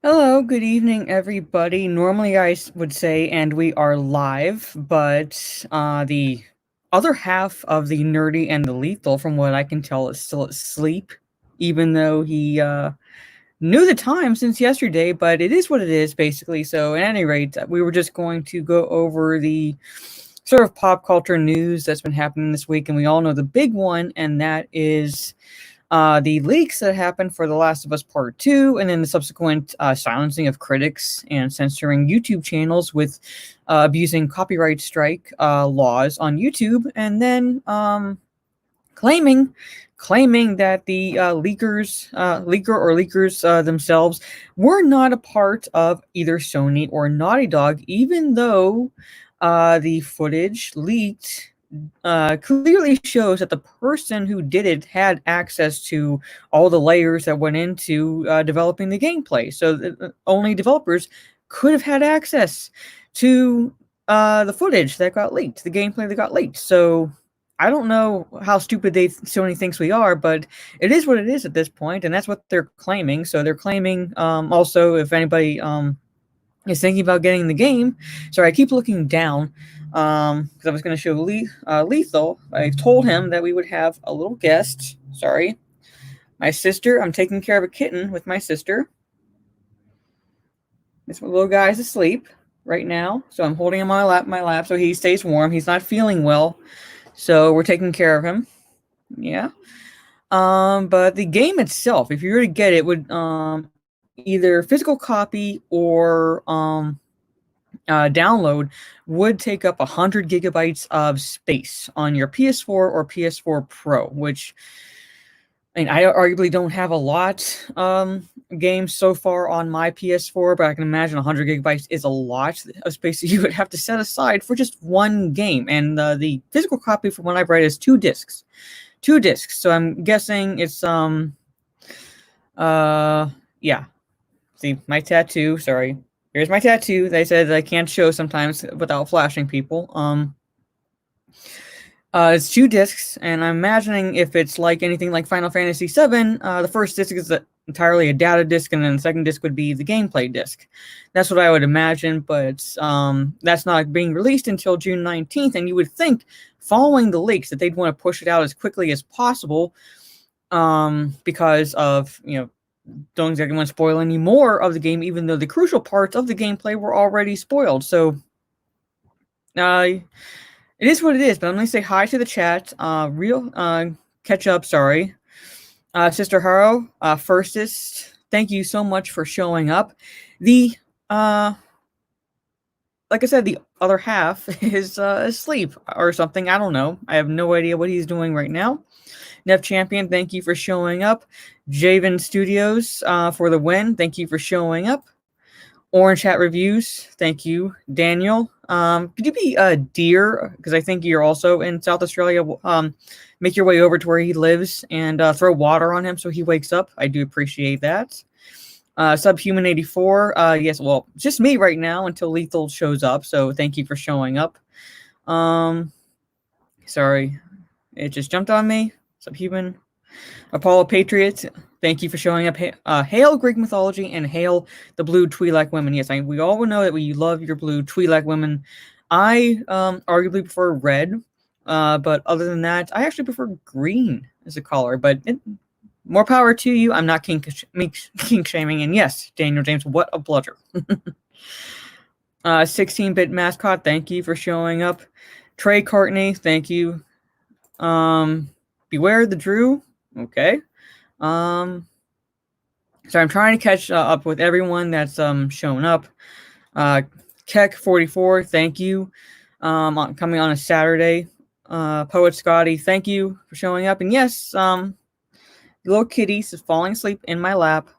Hello, good evening, everybody. Normally, would say, and we are live, but the other half of the nerdy and the lethal, from what I can tell, is still asleep, even though he knew the time since yesterday. But it is what it is, basically. So, at any rate, we were just going to go over the sort of pop culture news that's been happening this week, and we all know the big one, and that is the leaks that happened for The Last of Us Part 2, and then the subsequent silencing of critics and censoring YouTube channels with abusing copyright strike laws on YouTube, and then claiming that the leakers themselves were not a part of either Sony or Naughty Dog, even though the footage leaked clearly shows that the person who did it had access to all the layers that went into developing the gameplay. So only developers could have had access to the footage that got leaked, the gameplay that got leaked. So I don't know how stupid Sony thinks we are, but it is what it is at this point, and that's what they're claiming. So they're claiming also, if anybody is thinking about getting the game. Sorry, I keep looking down because I was going to show Lethal. I told him that we would have a little guest. Sorry, my sister. I'm taking care of a kitten with my sister. This little guy's asleep right now, so I'm holding him on my lap, so he stays warm. He's not feeling well, so we're taking care of him. Yeah. But the game itself, if you were to get it, would either physical copy or download would take up 100 gigabytes of space on your PS4 or PS4 Pro, which I arguably don't have a lot games so far on my PS4, but I can imagine 100 gigabytes is a lot of space that you would have to set aside for just one game. And the physical copy, from what I've read, is 2 discs. 2 discs. So I'm guessing it's yeah. See my tattoo. Sorry. Here's my tattoo. They said I can't show sometimes without flashing people. It's 2 discs, and I'm imagining if it's like anything like Final Fantasy VII, the first disc is entirely a data disc, and then the second disc would be the gameplay disc. That's what I would imagine, but that's not being released until June 19th, and you would think, following the leaks, that they'd want to push it out as quickly as possible, because of, don't exactly want to spoil any more of the game, even though the crucial parts of the gameplay were already spoiled. So, it is what it is. But I'm going to say hi to the chat. Catch up. Sorry, Sister Haro, firstest. Thank you so much for showing up. The like I said, the other half is asleep or something. I don't know. I have no idea what he's doing right now. Nev Champion, thank you for showing up. Javen Studios for the win. Thank you for showing up. Orange Hat Reviews, thank you. Daniel, could you be a deer? Because I think you're also in South Australia. Make your way over to where he lives and throw water on him so he wakes up. I do appreciate that. Subhuman 84, yes, well, just me right now until Lethal shows up. So thank you for showing up. Sorry, it just jumped on me. Subhuman. Apollo Patriot, thank you for showing up. Hail Greek mythology and hail the blue Twi'lek women. Yes, we all know that we love your blue Twi'lek women. I arguably prefer red, but other than that, I actually prefer green as a color. But more power to you. I'm not kink shaming. And yes, Daniel James, what a bludger. 16-bit mascot, thank you for showing up. Trey Courtney, thank you. Beware the Drew. Okay. So I'm trying to catch up with everyone that's shown up. Keck44, thank you. Coming on a Saturday. Poet Scotty, thank you for showing up. And yes, little kitty is falling asleep in my lap.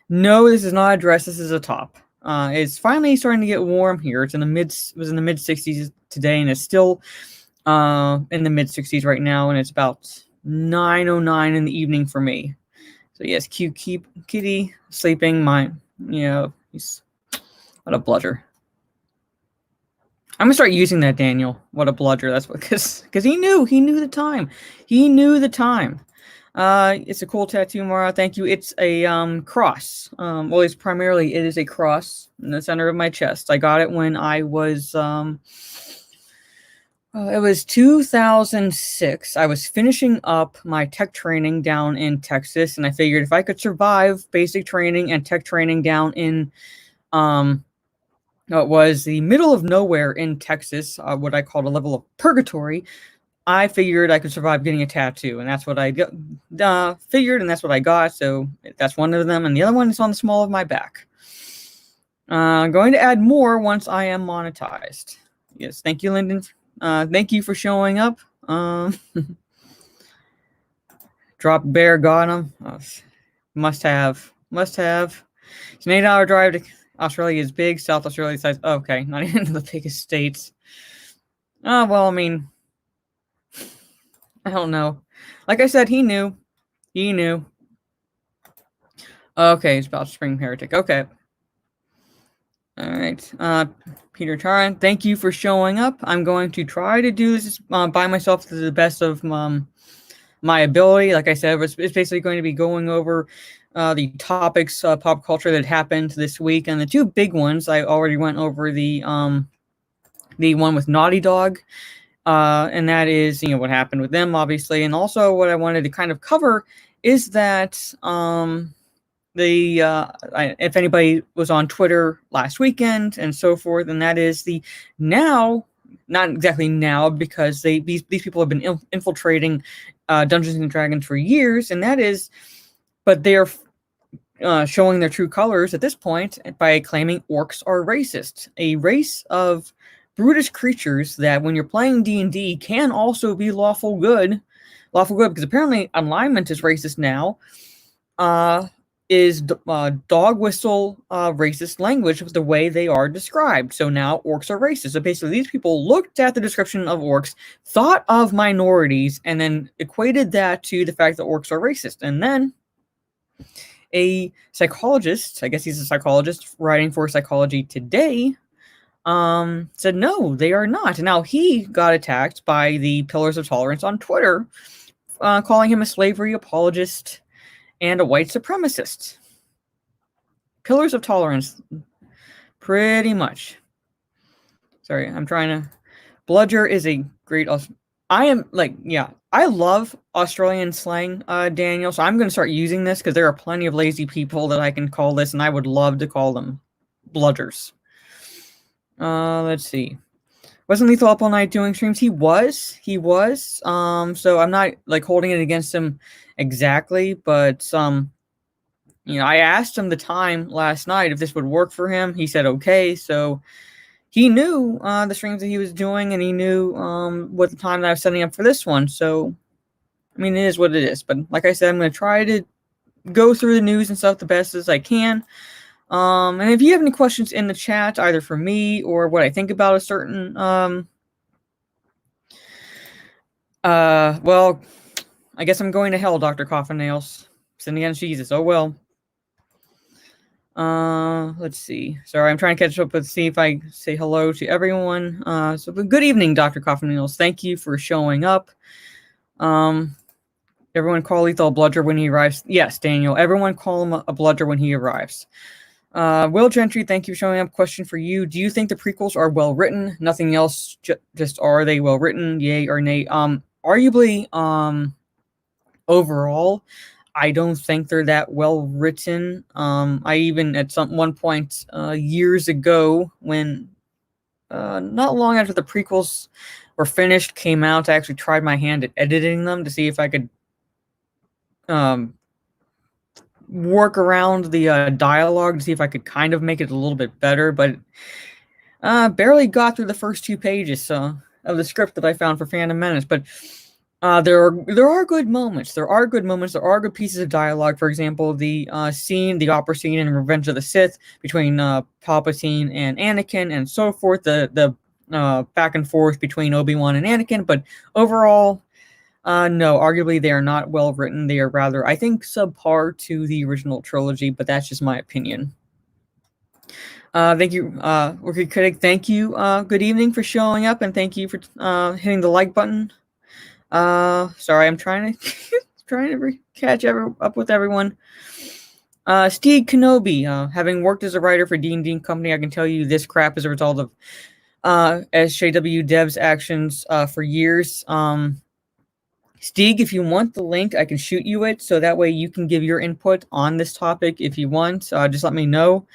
No, this is not a dress. This is a top. It's finally starting to get warm here. It was in the mid 60s today, and it's still in the mid 60s right now, and it's about 9:09 in the evening for me. So yes, keep kitty sleeping. He's what a bludger. I'm gonna start using that, Daniel. What a bludger. That's what because he knew the time. He knew the time. It's a cool tattoo, Mara. Thank you. It's a cross. Well, it's primarily it is a cross in the center of my chest. I got it when I was it was 2006. I was finishing up my tech training down in Texas, and I figured if I could survive basic training and tech training down in it was the middle of nowhere in Texas, what I called a level of purgatory. I figured I could survive getting a tattoo, and that's what I figured, and that's what I got. So that's one of them, and the other one is on the small of my back. I'm going to add more once I am monetized. Yes, thank you, Lyndon. Thank you for showing up. Drop bear, got him. Oh, must have. It's an 8-hour drive to Australia. Is big. South Australia size. Okay, not even the biggest states. Well, I mean, I don't know. Like I said, he knew. Okay, it's about Spring Heretic. Okay. All right. Peter Taran, thank you for showing up. I'm going to try to do this by myself to the best of my ability. Like I said, it's basically going to be going over the topics, pop culture that happened this week, and the two big ones. I already went over the one with Naughty Dog, and that is what happened with them, obviously, and also what I wanted to kind of cover is that if anybody was on Twitter last weekend and so forth, and that is the now. Not exactly now, because these people have been infiltrating Dungeons and Dragons for years, and that is, but they're showing their true colors at this point by claiming orcs are racist, a race of brutish creatures that, when you're playing D&D, can also be lawful good, because apparently alignment is racist now. Is dog whistle racist language with the way they are described. So now orcs are racist. So basically these people looked at the description of orcs, thought of minorities, and then equated that to the fact that orcs are racist. And then a psychologist, I guess he's a psychologist writing for Psychology Today, said no, they are not. And now he got attacked by the Pillars of Tolerance on Twitter, calling him a slavery apologist and a white supremacist. Pillars of Tolerance, pretty much. Sorry, I'm trying to. Bludger is a great. I love Australian slang, Daniel. So I'm going to start using this because there are plenty of lazy people that I can call this, and I would love to call them bludgers. Let's see. Wasn't Lethal up all night doing streams? He was. So I'm not holding it against him exactly, but I asked him the time last night if this would work for him. He said okay. So he knew the streams that he was doing, and he knew what the time that I was setting up for this one. So I mean, it is what it is. But like I said, I'm going to try to go through the news and stuff the best as I can. And if you have any questions in the chat, either for me or what I think about a certain, well, I guess I'm going to hell, Dr. Coffin Nails. Sin against Jesus. Oh, well. Let's see. Sorry, I'm trying to catch up with, see if I say hello to everyone. So good evening, Dr. Coffin Nails. Thank you for showing up. Everyone call Lethal a bludger when he arrives. Yes, Daniel. Everyone call him a bludger when he arrives. Will Gentry, thank you for showing up. Question for you. Do you think the prequels are well written? Nothing else, just are they well written? Yay or nay? Arguably, overall, I don't think they're that well written. I even at one point years ago, when not long after the prequels were finished, came out, I actually tried my hand at editing them to see if I could work around the dialogue to see if I could kind of make it a little bit better, but barely got through the first 2 pages of the script that I found for Phantom Menace. But there are good moments. There are good pieces of dialogue. For example, the opera scene in Revenge of the Sith between Palpatine and Anakin, and so forth. The back and forth between Obi-Wan and Anakin. But overall, no, arguably they are not well written. They are rather, I think, subpar to the original trilogy, but that's just my opinion. Thank you, Rookie Critic. Thank you. Good evening for showing up, and thank you for hitting the like button. Sorry, I'm trying to trying to catch up with everyone. Steve Kenobi, having worked as a writer for D&D Company, I can tell you this crap is a result of SJW devs' actions for years. Stieg, if you want the link, I can shoot you it, so that way you can give your input on this topic if you want. Just let me know.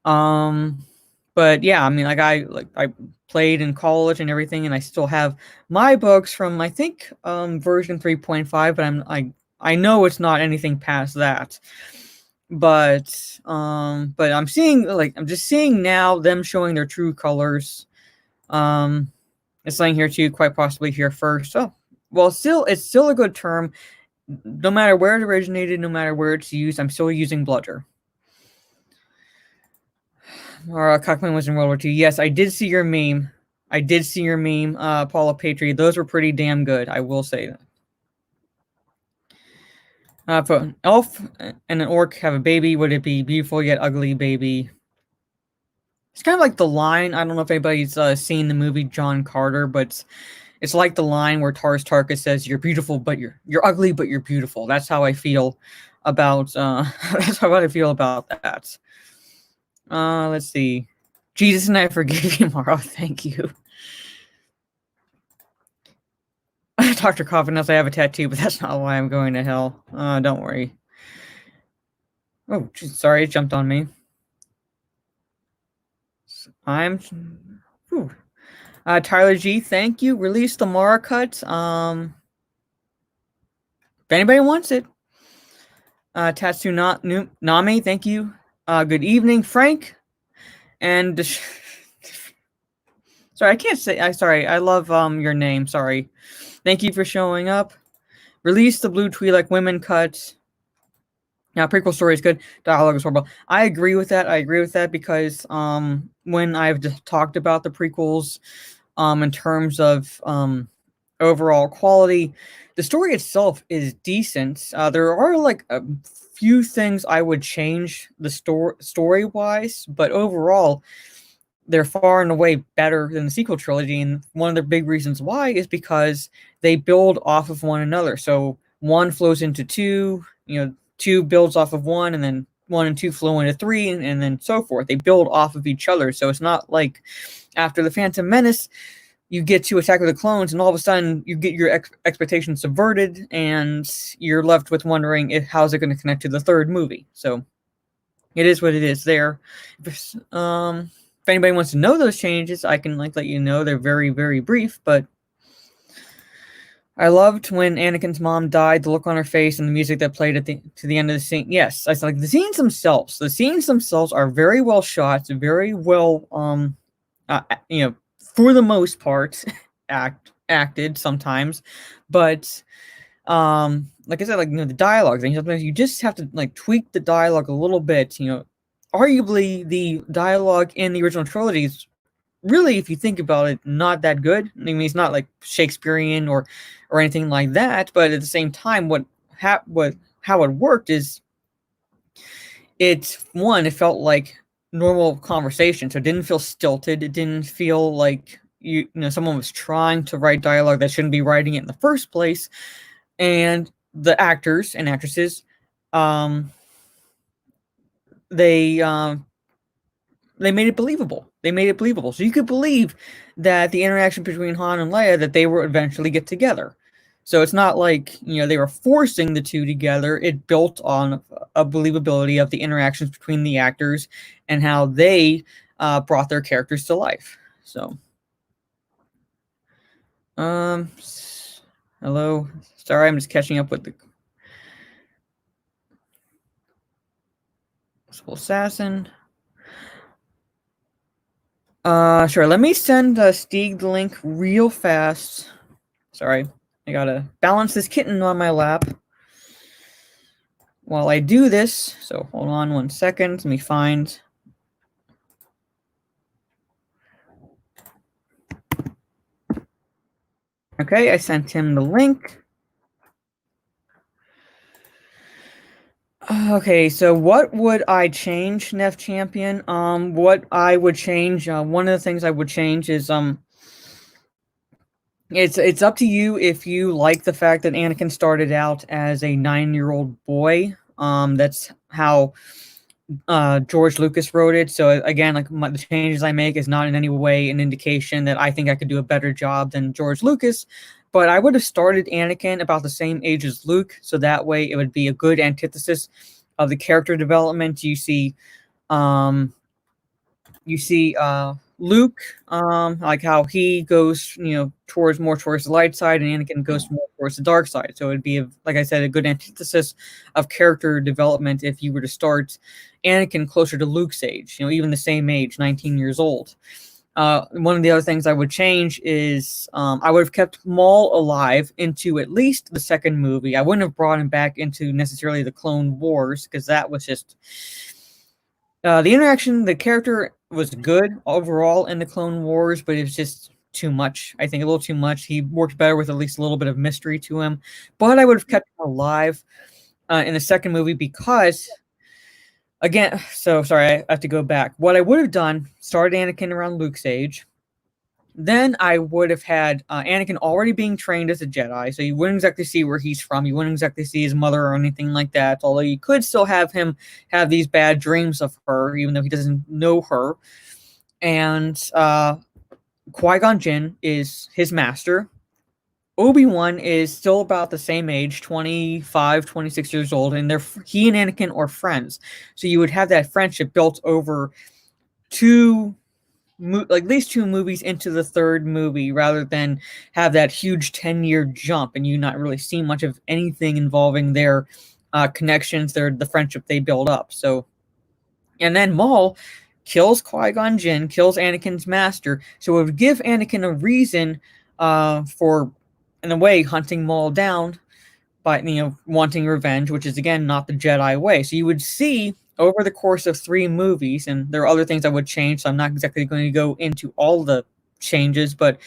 But yeah, I mean, I played in college and everything, and I still have my books from, I think, version 3.5, but I know it's not anything past that. But I'm just seeing now them showing their true colors. It's saying here too, quite possibly here first. Oh, well, it's still a good term. No matter where it originated, no matter where it's used, I'm still using bludger. Or Cockman was in World War II. Yes, I did see your meme. Paula Patri. Those were pretty damn good, I will say that. If an elf and an orc have a baby, would it be beautiful yet ugly baby? It's kind of like the line. I don't know if anybody's seen the movie John Carter, but it's like the line where Tars Tarka says, "You're beautiful, but you're ugly, but you're beautiful." That's how I feel about that's how I feel about that. Let's see. Jesus and I forgive you, Mara. Thank you. Dr. Coffin knows I have a tattoo, but that's not why I'm going to hell. Don't worry. Oh, geez, sorry, it jumped on me. Tyler G, thank you. Release the Mara cut. If anybody wants it. Tatsu Nami, thank you. Good evening, Frank. And sorry, I can't say. Sorry, I love your name. Sorry. Thank you for showing up. Release the blue Twi'lek women cut. Now, prequel story is good. Dialogue is horrible. I agree with that because when I've talked about the prequels, in terms of overall quality, the story itself is decent. There are like a few things I would change the story wise, but overall, they're far and away better than the sequel trilogy. And one of the big reasons why is because they build off of one another. So one flows into two, two builds off of one, and then one and two flow into three, and then so forth. They build off of each other. So it's not like after the Phantom Menace, you get to Attack of the Clones, and all of a sudden you get your expectations subverted, and you're left with wondering how's it going to connect to the third movie. So it is what it is there. If anybody wants to know those changes, I can let you know. They're very, very brief, but I loved when Anakin's mom died, the look on her face and the music that played to the end of the scene. Yes, I like the scenes themselves. The scenes themselves are very well shot, very well, for the most part, acted sometimes, but like I said, the dialogue thing. Sometimes you just have to tweak the dialogue a little bit. Arguably the dialogue in the original trilogy is really, if you think about it, not that good. I mean, it's not like Shakespearean or anything like that, but at the same time, how it worked is it felt like normal conversation, so it didn't feel stilted. It didn't feel like someone was trying to write dialogue that shouldn't be writing it in the first place. And the actors and actresses, they made it believable. So you could believe that the interaction between Han and Leia, that they would eventually get together. So it's not like, they were forcing the two together. It built on a believability of the interactions between the actors and how they brought their characters to life. So, hello. Sorry, I'm just catching up with the Assassin. Sure. Let me send Stieg the link real fast. Sorry, I gotta balance this kitten on my lap while I do this. So hold on 1 second. Let me find. Okay, I sent him the link. Okay, so what would I change, Nef Champion? What I would change, one of the things I would change is It's up to you if you like the fact that Anakin started out as a 9-year-old boy. That's how George Lucas wrote it. So again, like the changes I make is not in any way an indication that I think I could do a better job than George Lucas. But I would have started Anakin about the same age as Luke, so that way it would be a good antithesis of the character development. Um, you see Luke, like how he goes, towards the light side, and Anakin goes more towards the dark side. So it'd be, like I said, a good antithesis of character development if you were to start Anakin closer to Luke's age, even the same age, 19 years old. One of the other things I would change is I would have kept Maul alive into at least the second movie. I wouldn't have brought him back into necessarily the Clone Wars because that was just the interaction. The character was good overall in the Clone Wars, but it was just too much. I think a little too much. He worked better with at least a little bit of mystery to him. But I would have kept him alive in the second movie because, again, so sorry, I have to go back. What I would have done, started Anakin around Luke's age. Then I would have had Anakin already being trained as a Jedi, so you wouldn't exactly see where he's from. You wouldn't exactly see his mother or anything like that. Although you could still have him have these bad dreams of her, even though he doesn't know her. And Qui-Gon Jinn is his master. Obi-Wan is still about the same age, 25, 26 years old, and he and Anakin are friends. So you would have that friendship built over two like these two movies into the third movie rather than have that huge 10-year jump and you not really see much of anything involving their connections, the friendship they build up. So, and then Maul kills Qui-Gon Jinn, kills Anakin's master, so it would give Anakin a reason for, in a way, hunting Maul down by wanting revenge, which is again not the Jedi way. So you would see over the course of 3 movies, and there are other things I would change, so I'm not exactly going to go into all the changes, but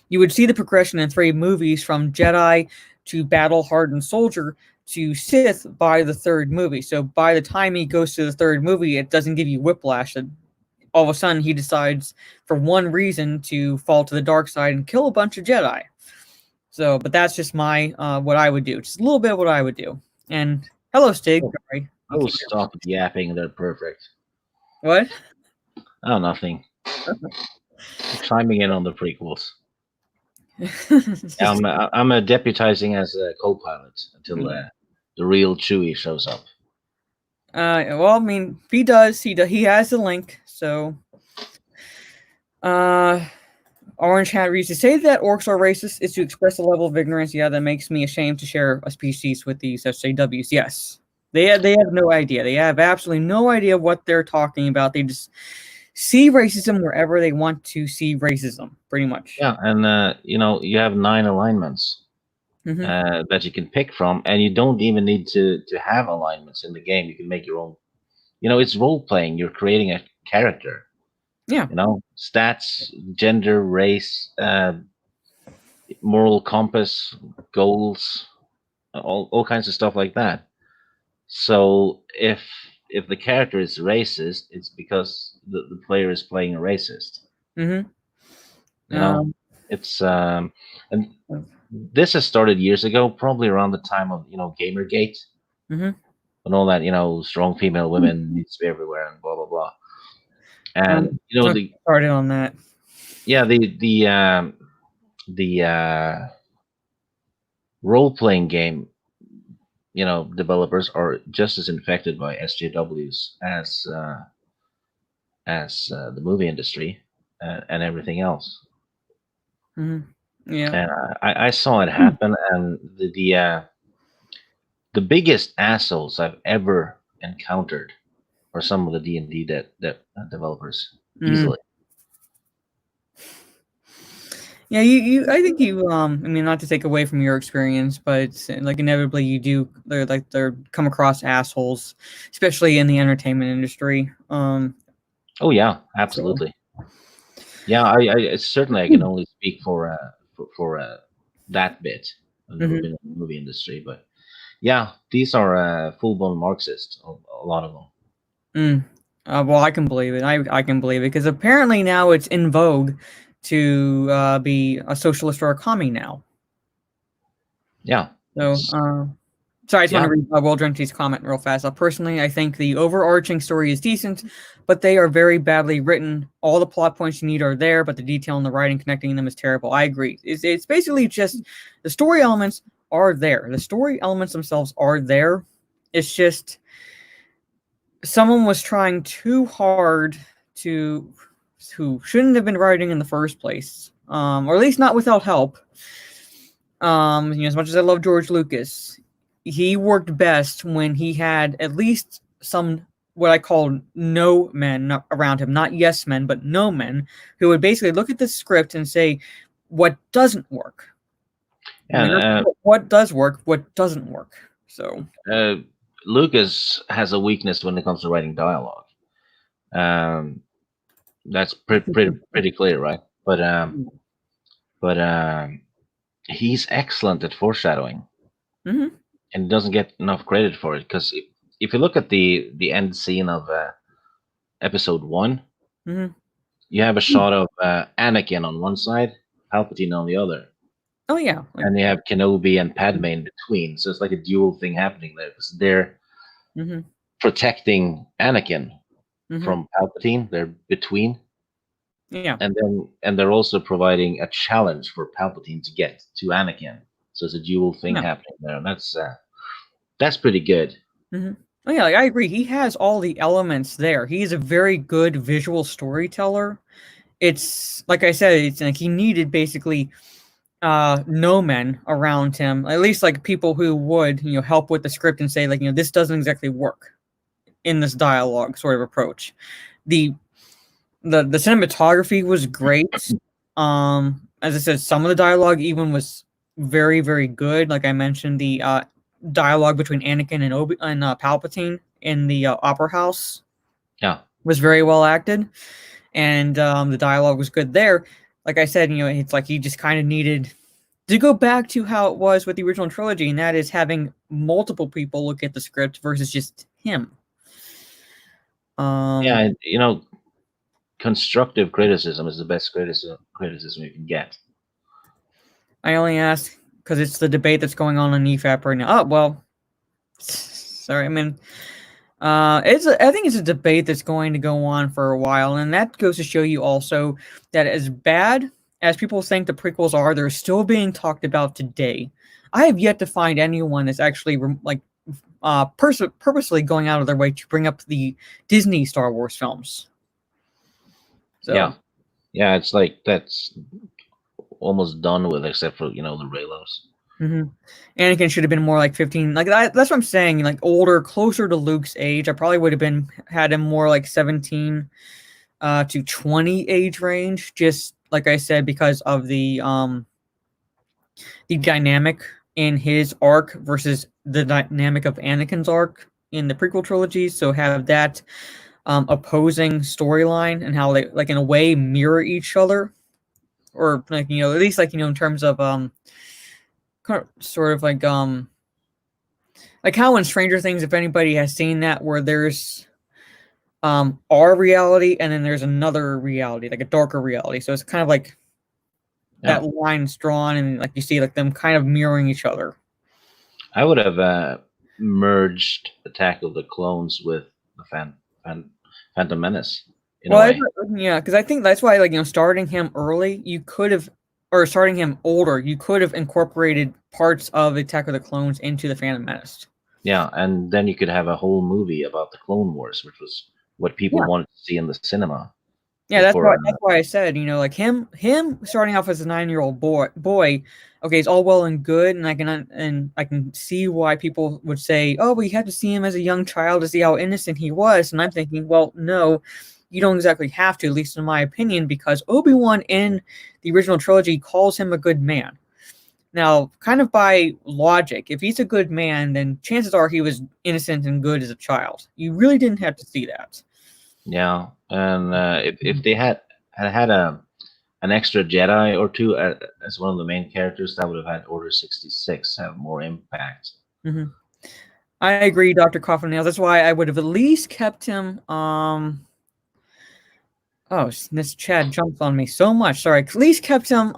you would see the progression in 3 movies from Jedi to battle hardened soldier to Sith by the third movie. So by the time he goes to the third movie, it doesn't give you whiplash that all of a sudden he decides for one reason to fall to the dark side and kill a bunch of Jedi. So, but that's just my what I would do. Just a little bit of what I would do. And hello, Stig. Oh, Sorry, you oh, can't stop yapping. They're perfect. What? Oh, nothing. Chiming in on the prequels. I'm a deputizing as a co-pilot until the real Chewie shows up. Well, I mean, he does. He has the link. So, uh, Orange Hat reads to say that orcs are racist is to express a level of ignorance. Yeah, that makes me ashamed to share a species with these SJWs. Yes, they have no idea. They have absolutely no idea what they're talking about. They just see racism wherever they want to see racism, pretty much. Yeah, and you have 9 alignments Hmm. that you can pick from, and you don't even need to have alignments in the game. You can make your own. It's role playing. You're creating a character. Yeah. Stats, gender, race, moral compass, goals, all kinds of stuff like that. So if the character is racist, it's because the player is playing a racist. Hmm. You know, Um. it's and this has started years ago, probably around the time of Gamergate Hmm. and all that. Strong female women needs to be everywhere and blah blah blah. And Don't get started on that. yeah the role playing game developers are just as infected by SJWs as the movie industry and everything else. Hmm. Yeah. And I saw it happen, and the biggest assholes I've ever encountered are some of the D&D developers Mm. easily. Yeah, I think I mean, not to take away from your experience, but like inevitably you do, they're come across assholes, especially in the entertainment industry. Oh yeah, So. absolutely. Yeah, I certainly I can only speak for that bit of the Mhm. movie industry, but yeah, these are full blown Marxists. A lot of them. Mm. Well, I can believe it. I can believe it because apparently now it's in vogue to be a socialist or a commie now. Yeah. So, sorry, I just want Yeah. to read Will Gentry's comment real fast. Personally, I think the overarching story is decent, but they are very badly written. All the plot points you need are there, but the detail in the writing connecting them is terrible. I agree. It's basically just the story elements are there. The story elements themselves are there. It's just someone was trying too hard to who shouldn't have been writing in the first place, or at least not without help. As much as I love George Lucas, he worked best when he had at least some what I call no men around him, not yes men, but no men, who would basically look at the script and say what doesn't work. And What does work, what doesn't work. So Lucas has a weakness when it comes to writing dialogue. That's pretty clear, right? But he's excellent at foreshadowing, and doesn't get enough credit for it. Because if you look at the end scene of episode 1, you have a shot of Anakin on one side, Palpatine on the other. Oh yeah, and you have Kenobi and Padme in between. So it's like a dual thing happening there, because they're protecting Anakin from Palpatine. They're between. Yeah. And they're also providing a challenge for Palpatine to get to Anakin. So it's a dual thing happening there, and that's pretty good. Oh yeah, I agree. He has all the elements there. He's a very good visual storyteller. It's like I said, it's like he needed basically no men around him, at least like people who would help with the script and say like this doesn't exactly work in this dialogue sort of approach. The cinematography was great. As I said, some of the dialogue even was very, very good. Like I mentioned, the dialogue between Anakin and Palpatine in the opera house, was very well acted, and the dialogue was good there. Like I said, it's like he just kind of needed to go back to how it was with the original trilogy, and that is having multiple people look at the script versus just him. Constructive criticism is the best criticism you can get. I only ask because it's the debate that's going on EFAP right now. Oh well, sorry. I mean, I think it's a debate that's going to go on for a while, and that goes to show you also that as bad as people think the prequels are, they're still being talked about today. I have yet to find anyone that's actually purposely going out of their way to bring up the Disney Star Wars films. So it's like that's almost done with, except for the Reylos. Anakin should have been more like 15. Like that's what I'm saying. Like older, closer to Luke's age. I probably would have had him more like 17 to 20 age range. Just like I said, because of the dynamic in his arc versus the dynamic of Anakin's arc in the prequel trilogy. So have that opposing storyline and how they like in a way mirror each other, or like at least like in terms of sort of like how in Stranger Things, if anybody has seen that, where there's our reality and then there's another reality, like a darker reality. So it's kind of like that line's drawn and like you see like them kind of mirroring each other. I would have merged Attack of the Clones with the Phantom Menace. Yeah, because I think that's why like starting him early, you could have, or starting him older, you could have incorporated parts of Attack of the Clones into the Phantom Menace. Yeah, and then you could have a whole movie about the Clone Wars, which was what people wanted to see in the cinema. Yeah, that's why I said, like him starting off as a 9-year-old boy, okay, it's all well and good, and I can see why people would say, oh, we had to see him as a young child to see how innocent he was, and I'm thinking, well, no, you don't exactly have to, at least in my opinion, because Obi-Wan in the original trilogy calls him a good man. Now, kind of by logic, if he's a good man, then chances are he was innocent and good as a child. You really didn't have to see that. Yeah, and if they had an extra Jedi or two as one of the main characters, that would have had Order 66 have more impact. I agree, Dr. Coffin Nails. That's why I would have at least kept him Oh, this Chad jumped on me so much. Sorry, at least kept him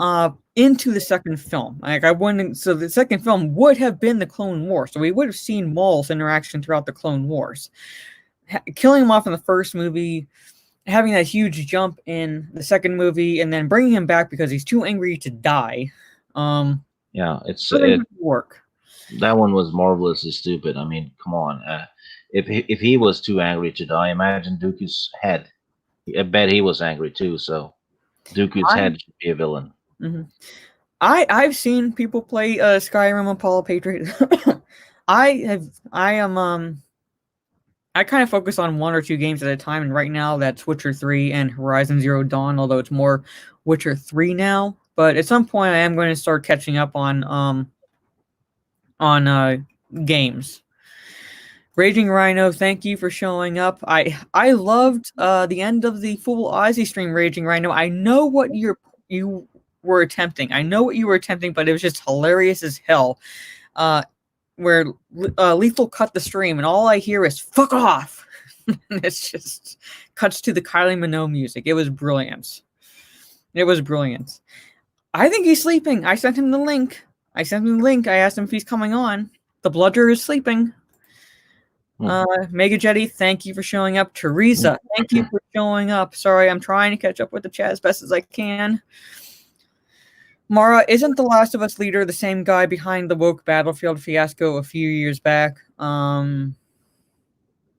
into the second film. Like I wouldn't. So the second film would have been the Clone Wars. So we would have seen Maul's interaction throughout the Clone Wars. Killing him off in the first movie, having that huge jump in the second movie, and then bringing him back because he's too angry to die. Yeah, Really work. That one was marvelously stupid. I mean, come on. If he was too angry to die, imagine Dooku's head. I bet he was angry too. So Dooku's head should be a villain. Mm-hmm. I've seen people play Skyrim Apollo Patriot. I kind of focus on one or two games at a time, and right now that's Witcher 3 and Horizon Zero Dawn, although it's more Witcher 3 now. But at some point I am going to start catching up on games. Raging Rhino, thank you for showing up. I loved the end of the Full Ozzy stream, Raging Rhino. I know what you were attempting. But it was just hilarious as hell. Where Lethal cut the stream, and all I hear is "fuck off." It's just cuts to the Kylie Minogue music. It was brilliant. I think he's sleeping. I sent him the link. I asked him if he's coming on. The bludger is sleeping. Mega Jetty, thank you for showing up. Teresa, thank you for showing up. Sorry, I'm trying to catch up with the chat as best as I can. Mara, isn't the Last of Us leader the same guy behind the woke Battlefield fiasco a few years back? I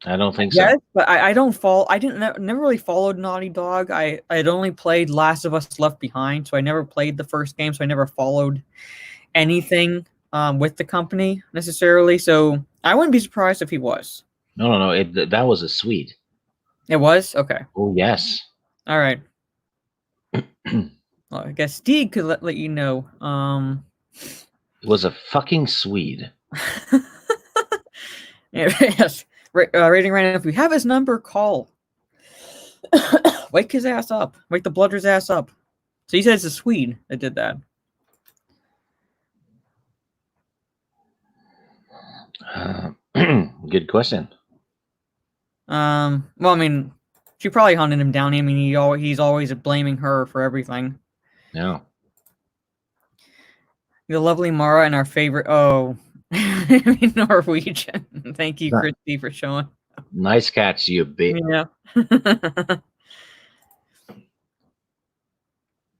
don't think so. Yes, but I don't follow. I never really followed Naughty Dog. I'd only played Last of Us Left Behind, so I never played the first game, so I never followed anything with the company necessarily. So I wouldn't be surprised if he was. No. That was a Swede. It was? Okay. Oh yes. All right. Well, I guess Steve could let you know. It was a fucking Swede. Yes. Rating right now. If we have his number, call. Wake his ass up. Wake the bludger's ass up. So he said it's a Swede that did that. Good question. Well, I mean, she probably hunted him down. I mean, he's always blaming her for everything. Yeah. The lovely Mara and our favorite. Oh, Norwegian. Thank you, Christy, for showing. Nice catch, you bitch. Yeah.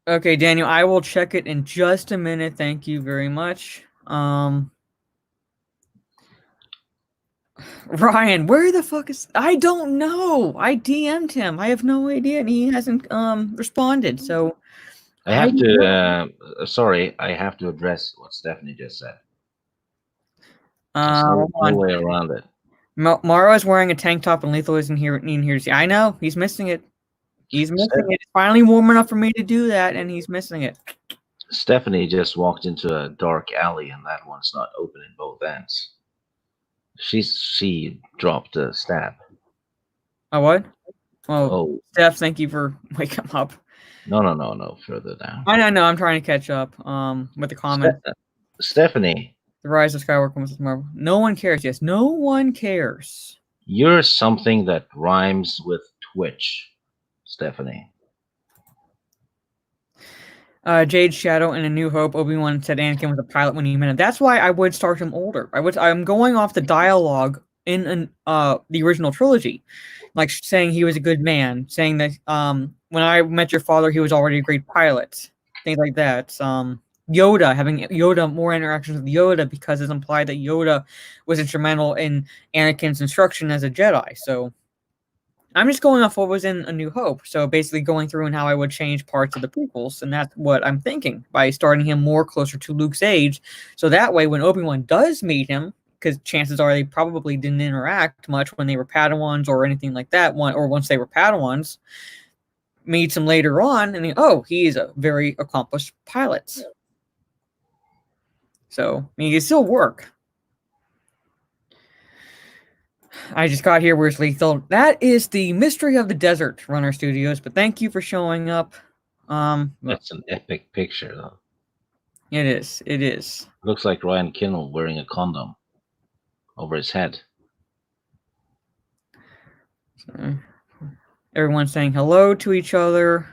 Okay, Daniel, I will check it in just a minute. Thank you very much. Ryan, where the fuck is... I don't know. I DM'd him. I have no idea, and he hasn't responded, so... I have to... sorry, I have to address what Stephanie just said. There's no way around it. Mara is wearing a tank top, and Lethal isn't here to see. I know. He's missing it. He's missing it. It's finally warm enough for me to do that, and he's missing it. Stephanie just walked into a dark alley, and that one's not open in both ends. She dropped a stab. Oh, what? Oh, Steph, thank you for waking up. No. Further down. I know. I'm trying to catch up with the comments. Stephanie. The Rise of Skywalker was Marvel. No one cares. Yes, no one cares. You're something that rhymes with Twitch, Stephanie. Jade Shadow in A New Hope, Obi-Wan said Anakin was a pilot when he met him. That's why I would start him older. I'm going off the dialogue in the original trilogy, like saying he was a good man, saying that when I met your father, he was already a great pilot, things like that. Having Yoda more interactions with Yoda because it's implied that Yoda was instrumental in Anakin's instruction as a Jedi. So I'm just going off what was in A New Hope. So basically going through and how I would change parts of the prequels. And that's what I'm thinking by starting him more closer to Luke's age. So that way, when Obi-Wan does meet him, because chances are they probably didn't interact much when they were Padawans or anything like that, or once they were Padawans, meets him later on, and he's a very accomplished pilot. So, I mean, he can still work. I just got here. Where's Lethal? That is the Mystery of the Desert, Runner Studios. But thank you for showing up. That's an epic picture, though. It is. It is. Looks like Ryan Kinnell wearing a condom over his head. Sorry. Everyone's saying hello to each other.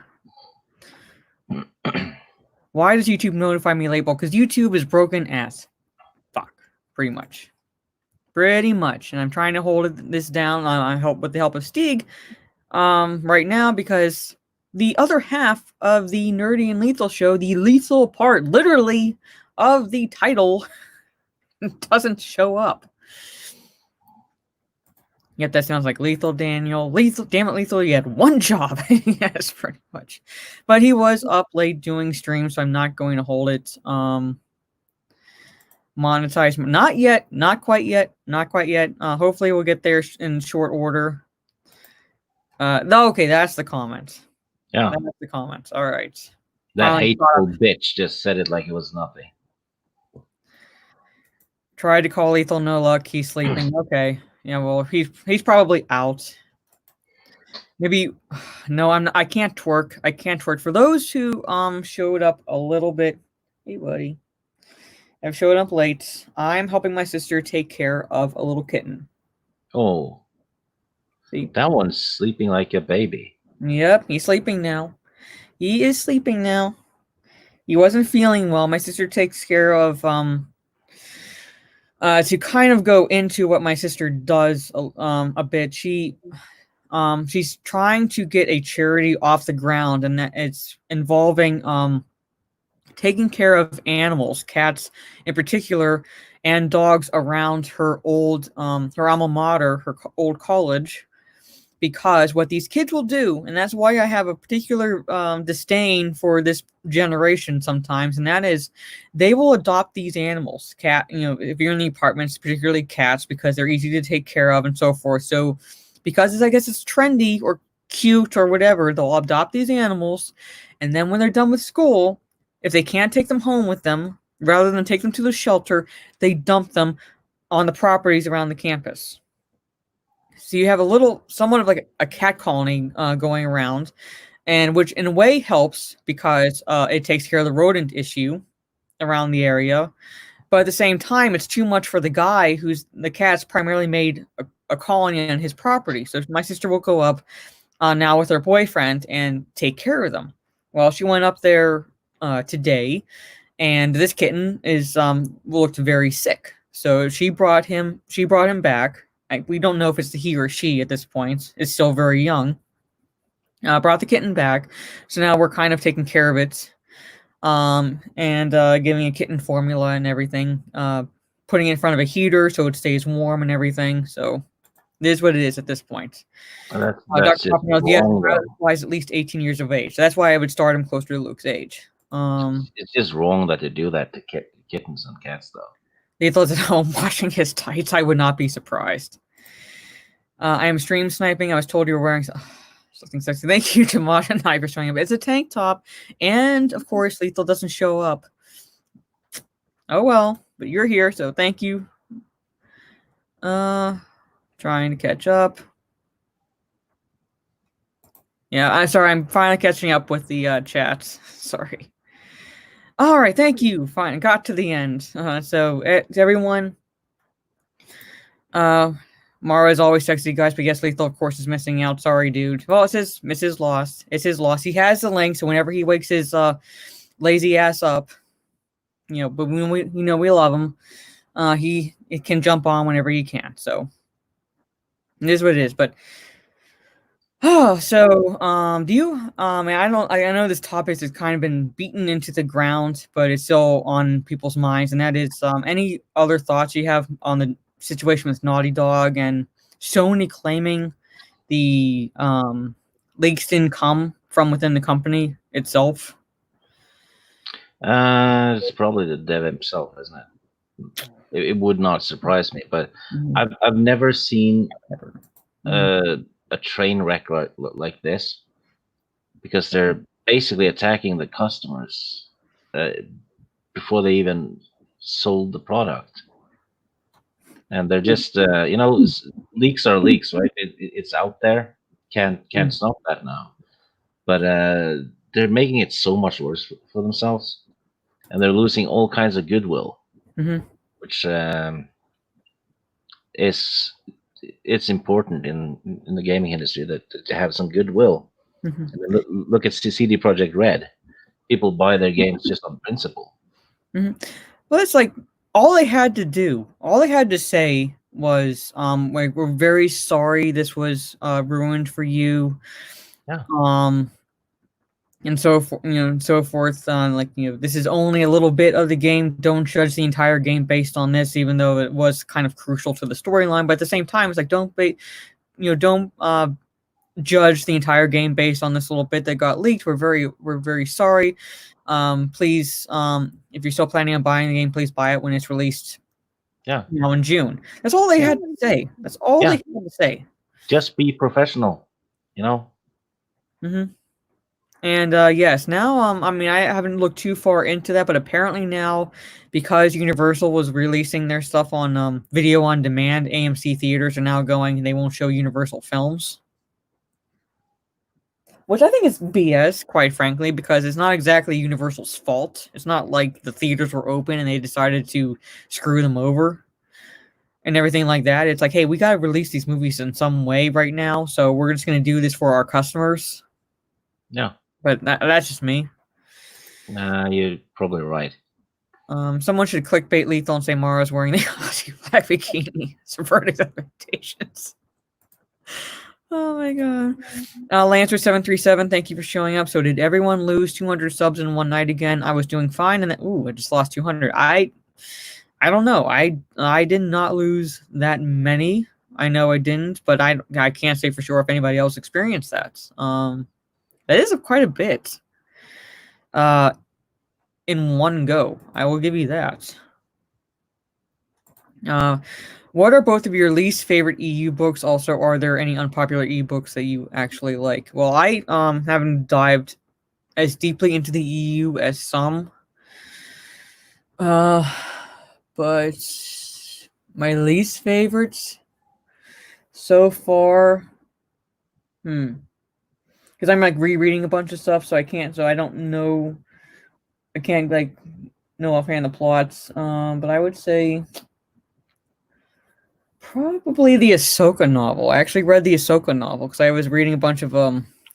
Why does YouTube notify me late? Because YouTube is broken as fuck, pretty much. Pretty much. And I'm trying to hold this down with the help of Stieg right now, because the other half of the Nerdy and Lethal show, the lethal part, literally, of the title, doesn't show up. Yet that sounds like Lethal Daniel. Lethal, damn it, Lethal, you had one job. Yes, pretty much. But he was up late doing streams, so I'm not going to hold it. Monetize. Not yet. Not quite yet. Not quite yet. Hopefully we'll get there in short order. Okay, that's the comment. Yeah. That's the comments. All right. That hateful bitch just said it like it was nothing. Tried to call Lethal, no luck. He's sleeping. Okay. Yeah, well, he's probably out. Maybe no, I can't twerk. I can't twerk. For those who showed up a little bit. Hey buddy. I've showed up late. I'm helping my sister take care of a little kitten. Oh. See? That one's sleeping like a baby. Yep, he's sleeping now. He is sleeping now. He wasn't feeling well. My sister takes care of to kind of go into what my sister does a bit. She's trying to get a charity off the ground, and that it's involving taking care of animals, cats in particular, and dogs around her her alma mater, her old college. Because what these kids will do, and that's why I have a particular disdain for this generation sometimes, and that is they will adopt these animals, if you're in the apartments, particularly cats, because they're easy to take care of and so forth. So because I guess it's trendy or cute or whatever, they'll adopt these animals, and then when they're done with school, if they can't take them home with them, rather than take them to the shelter, they dump them on the properties around the campus. So you have somewhat of like a cat colony going around, and which in a way helps because it takes care of the rodent issue around the area. But at the same time, it's too much for the guy who's the cat's primarily made a colony on his property. So my sister will go up now with her boyfriend and take care of them. Well, she went up there today, and this kitten looked very sick. So she brought him back. We don't know if it's the he or she at this point. It's still very young. Brought the kitten back, so now we're kind of taking care of it, and giving a kitten formula and everything. Putting it in front of a heater so it stays warm and everything. So it is what it is at this point. That's Dr. Poppy requires at least 18 years of age. So that's why I would start him closer to Luke's age. It's just wrong that they do that to kittens and cats, though. Lethal's at home washing his tights. I would not be surprised. I am stream sniping. I was told you were wearing something sexy. Thank you to Mosh and I for showing up. It's a tank top. And, of course, Lethal doesn't show up. Oh, well. But you're here, so thank you. Trying to catch up. Yeah, I'm sorry. I'm finally catching up with the chats. Sorry. All right, thank you. Fine, got to the end. So everyone, Mara is always sexy, guys, but yes, Lethal, of course, is missing out. Sorry, dude. Well, it's his loss. It's his loss. He has the link, so whenever he wakes his lazy ass up, but we love him. He can jump on whenever he can. So it is what it is. But do you I know this topic has kind of been beaten into the ground, but it's still on people's minds, and that is any other thoughts you have on the situation with Naughty Dog and Sony claiming the leaks didn't come from within the company itself? It's probably the dev himself, isn't it? It would not surprise me, but I've never seen a train wreck like this, because they're basically attacking the customers before they even sold the product, and they're just leaks are leaks, right? It's out there. Can't stop that now, but they're making it so much worse for themselves, and they're losing all kinds of goodwill, which is it's important in the gaming industry that to have some goodwill. Mm-hmm. I mean, look at CD Project Red. People buy their games just on principle. Mm-hmm. Well, it's like all they had to do, all they had to say was, like, we're very sorry this was ruined for you. Yeah. And so so forth. Like, this is only a little bit of the game. Don't judge the entire game based on this, even though it was kind of crucial to the storyline. But at the same time, it's like, don't judge the entire game based on this little bit that got leaked. We're very sorry. Please, if you're still planning on buying the game, please buy it when it's released. Yeah. In June. That's all they had to say. That's all they had to say. Just be professional. Mm-hmm. And yes, now I mean, I haven't looked too far into that, but apparently now, because Universal was releasing their stuff on video on demand, AMC theaters are now going. They won't show Universal films, which I think is BS, quite frankly, because it's not exactly Universal's fault. It's not like the theaters were open and they decided to screw them over and everything like that. It's like, hey, we got to release these movies in some way right now, so we're just going to do this for our customers. Yeah. But that's just me. Nah, you're probably right. Someone should clickbait Lethal and say Mara's wearing the Aussie black bikini, subverting expectations. Oh my god. Lancer737, thank you for showing up. So did everyone lose 200 subs in one night again? I was doing fine, and then I just lost 200. I don't know. I did not lose that many. I know I didn't, but I can't say for sure if anybody else experienced that. That is quite a bit. In one go, I will give you that. What are both of your least favorite EU books? Also, are there any unpopular EU books that you actually like? Well, I haven't dived as deeply into the EU as some. But my least favorites so far, because I'm like rereading a bunch of stuff, so I don't know. I can't like know offhand the plots. But I would say probably the Ahsoka novel. I actually read the Ahsoka novel because I was reading a bunch of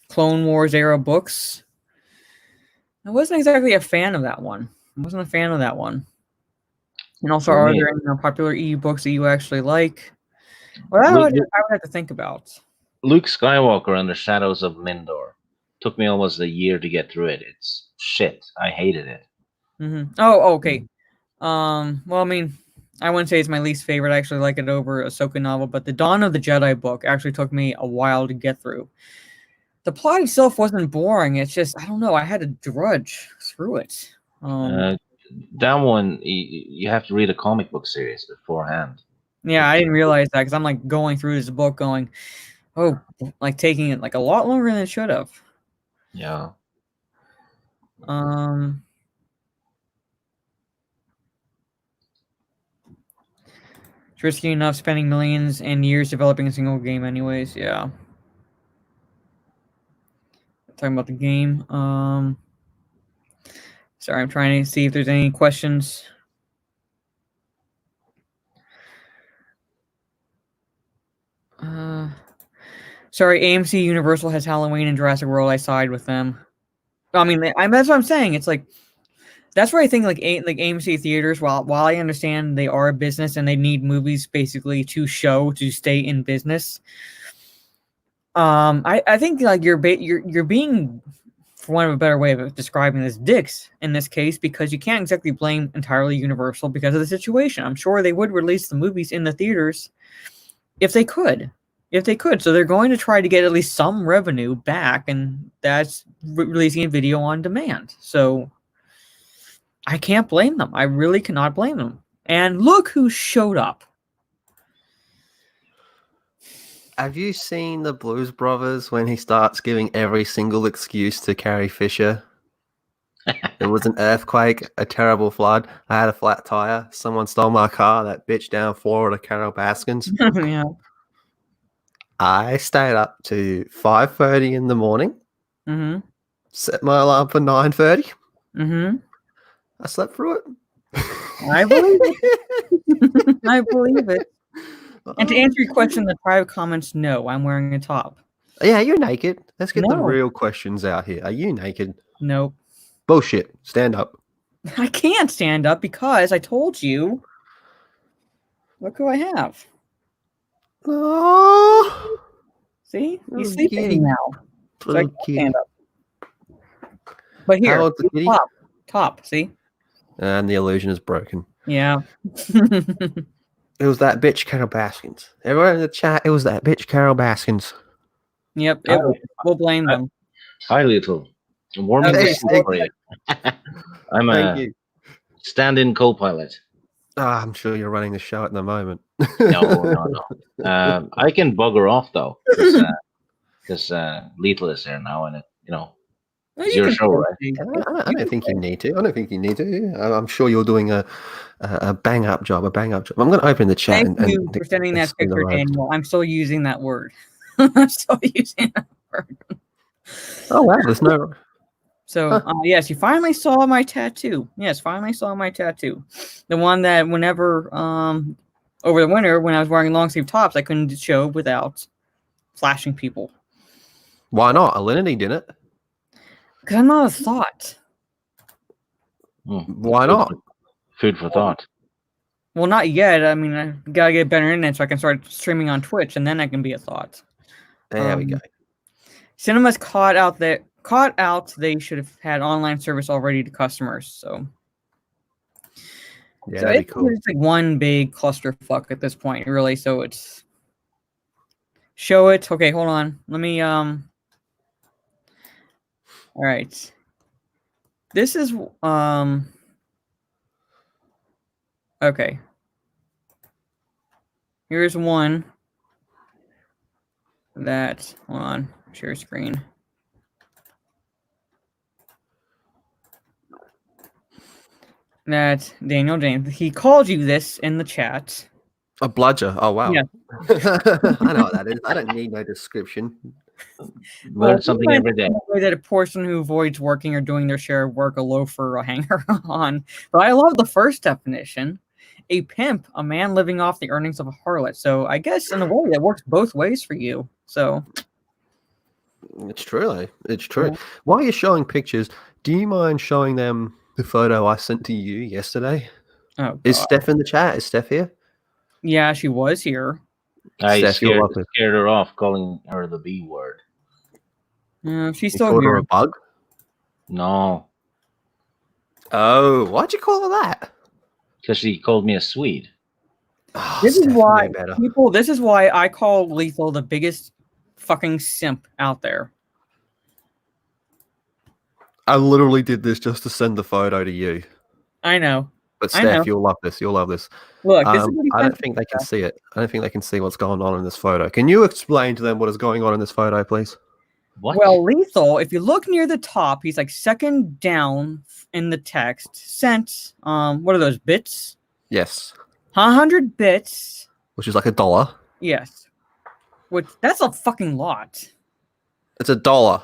Clone Wars era books. I wasn't exactly a fan of that one. And also, For are me, there any popular EU books that you actually like? Well, I would have to think about. Luke Skywalker and the Shadows of Mindor took me almost a year to get through it. It's shit. I hated it. Mm-hmm. Oh, okay. Well, I mean, I wouldn't say it's my least favorite. I actually like it over Ahsoka novel, but the Dawn of the Jedi book actually took me a while to get through. The plot itself wasn't boring. It's just, I don't know, I had to drudge through it. That one, you have to read a comic book series beforehand. Yeah, I didn't realize that because I'm like going through this book going, oh, like taking it like a lot longer than it should have. Yeah. It's risky enough spending millions and years developing a single game anyways, yeah. Talking about the game. Sorry, I'm trying to see if there's any questions. Sorry, AMC Universal has Halloween and Jurassic World. I side with them. I mean, that's what I'm saying. It's like that's where I think like AMC theaters. While I understand they are a business and they need movies basically to show to stay in business. I think like you're being, for want of a better way of describing this, dicks in this case, because you can't exactly blame entirely Universal because of the situation. I'm sure they would release the movies in the theaters if they could. So they're going to try to get at least some revenue back, and that's releasing a video on demand. So I can't blame them. I really cannot blame them. And look who showed up. Have you seen the Blues Brothers when he starts giving every single excuse to Carrie Fisher? It was an earthquake, a terrible flood. I had a flat tire. Someone stole my car. That bitch down Florida, Carol Baskins. Yeah. I stayed up to 5:30 in the morning. Mm-hmm. Set my alarm for 9:30. Mm-hmm. I slept through it. I believe it. I believe it. And to answer your question in the private comments, no, I'm wearing a top. Yeah, you're naked. Let's get the No. real questions out here. Are you naked? Nope. Bullshit. Stand up. I can't stand up because I told you. Look who I have. Oh, See? He's little sleeping kitty. now. So I Little can't kitty. stand up. But here, How old's the kitty? top, see? And the illusion is broken. Yeah. It was that bitch Carol Baskins. Everyone in the chat, it was that bitch Carol Baskins. Yep, we'll blame them. Hi, Little. Warming Hey, the seat for you. I'm a stand-in co-pilot. I'm sure you're running the show at the moment. No. I can bugger off though, because Lethal is there now, and it's your show, right? I don't think you need to. I don't think you need to. I'm sure you're doing a bang up job. I'm going to open the chat. Thank you for sending that picture, Daniel. I'm still using that word. I'm still using that word. Oh wow, there's no. So yes, you finally saw my tattoo. Yes, finally saw my tattoo. The one that whenever over the winter when I was wearing long sleeve tops, I couldn't show without flashing people. Why not? Alinity did it. Because I'm not a thought. Why not? Food for thought. Well, not yet. I mean, I gotta get better internet so I can start streaming on Twitch, and then I can be a thought. There we go. Cinema's caught out. They should have had online service already to customers. So yeah, that'd be cool. It's like one big clusterfuck at this point, really. So it's show it. Okay, hold on. Let me All right. This is okay. Here's one that hold on, share screen. That Daniel James, he called you this in the chat. A bludger. Oh wow. Yeah. I know what that is. I don't need no description. Learn something every day. That a person who avoids working or doing their share of work, a loafer, a hanger on. But I love the first definition. A pimp, a man living off the earnings of a harlot. So I guess in a way that works both ways for you. So it's true. It's true. Yeah. While you're showing pictures, do you mind showing them the photo I sent to you yesterday? Oh, God. Is Steph in the chat? Is Steph here? Yeah, she was here. I scared her off, calling her the B word. She's still here. Her a bug? No. Oh, why'd you call her that? Because she called me a Swede. Oh, this is why people. This is why I call Lethal the biggest fucking simp out there. I literally did this just to send the photo to you. I know. But Steph, you'll love this. You'll love this. Look, I don't think they can see it. I don't think they can see what's going on in this photo. Can you explain to them what is going on in this photo, please? What? Well, Lethal, if you look near the top, he's like second down in the text. Sent, what are those, bits? Yes. 100 bits. Which is like $1. Yes. Which, that's a fucking lot. It's $1.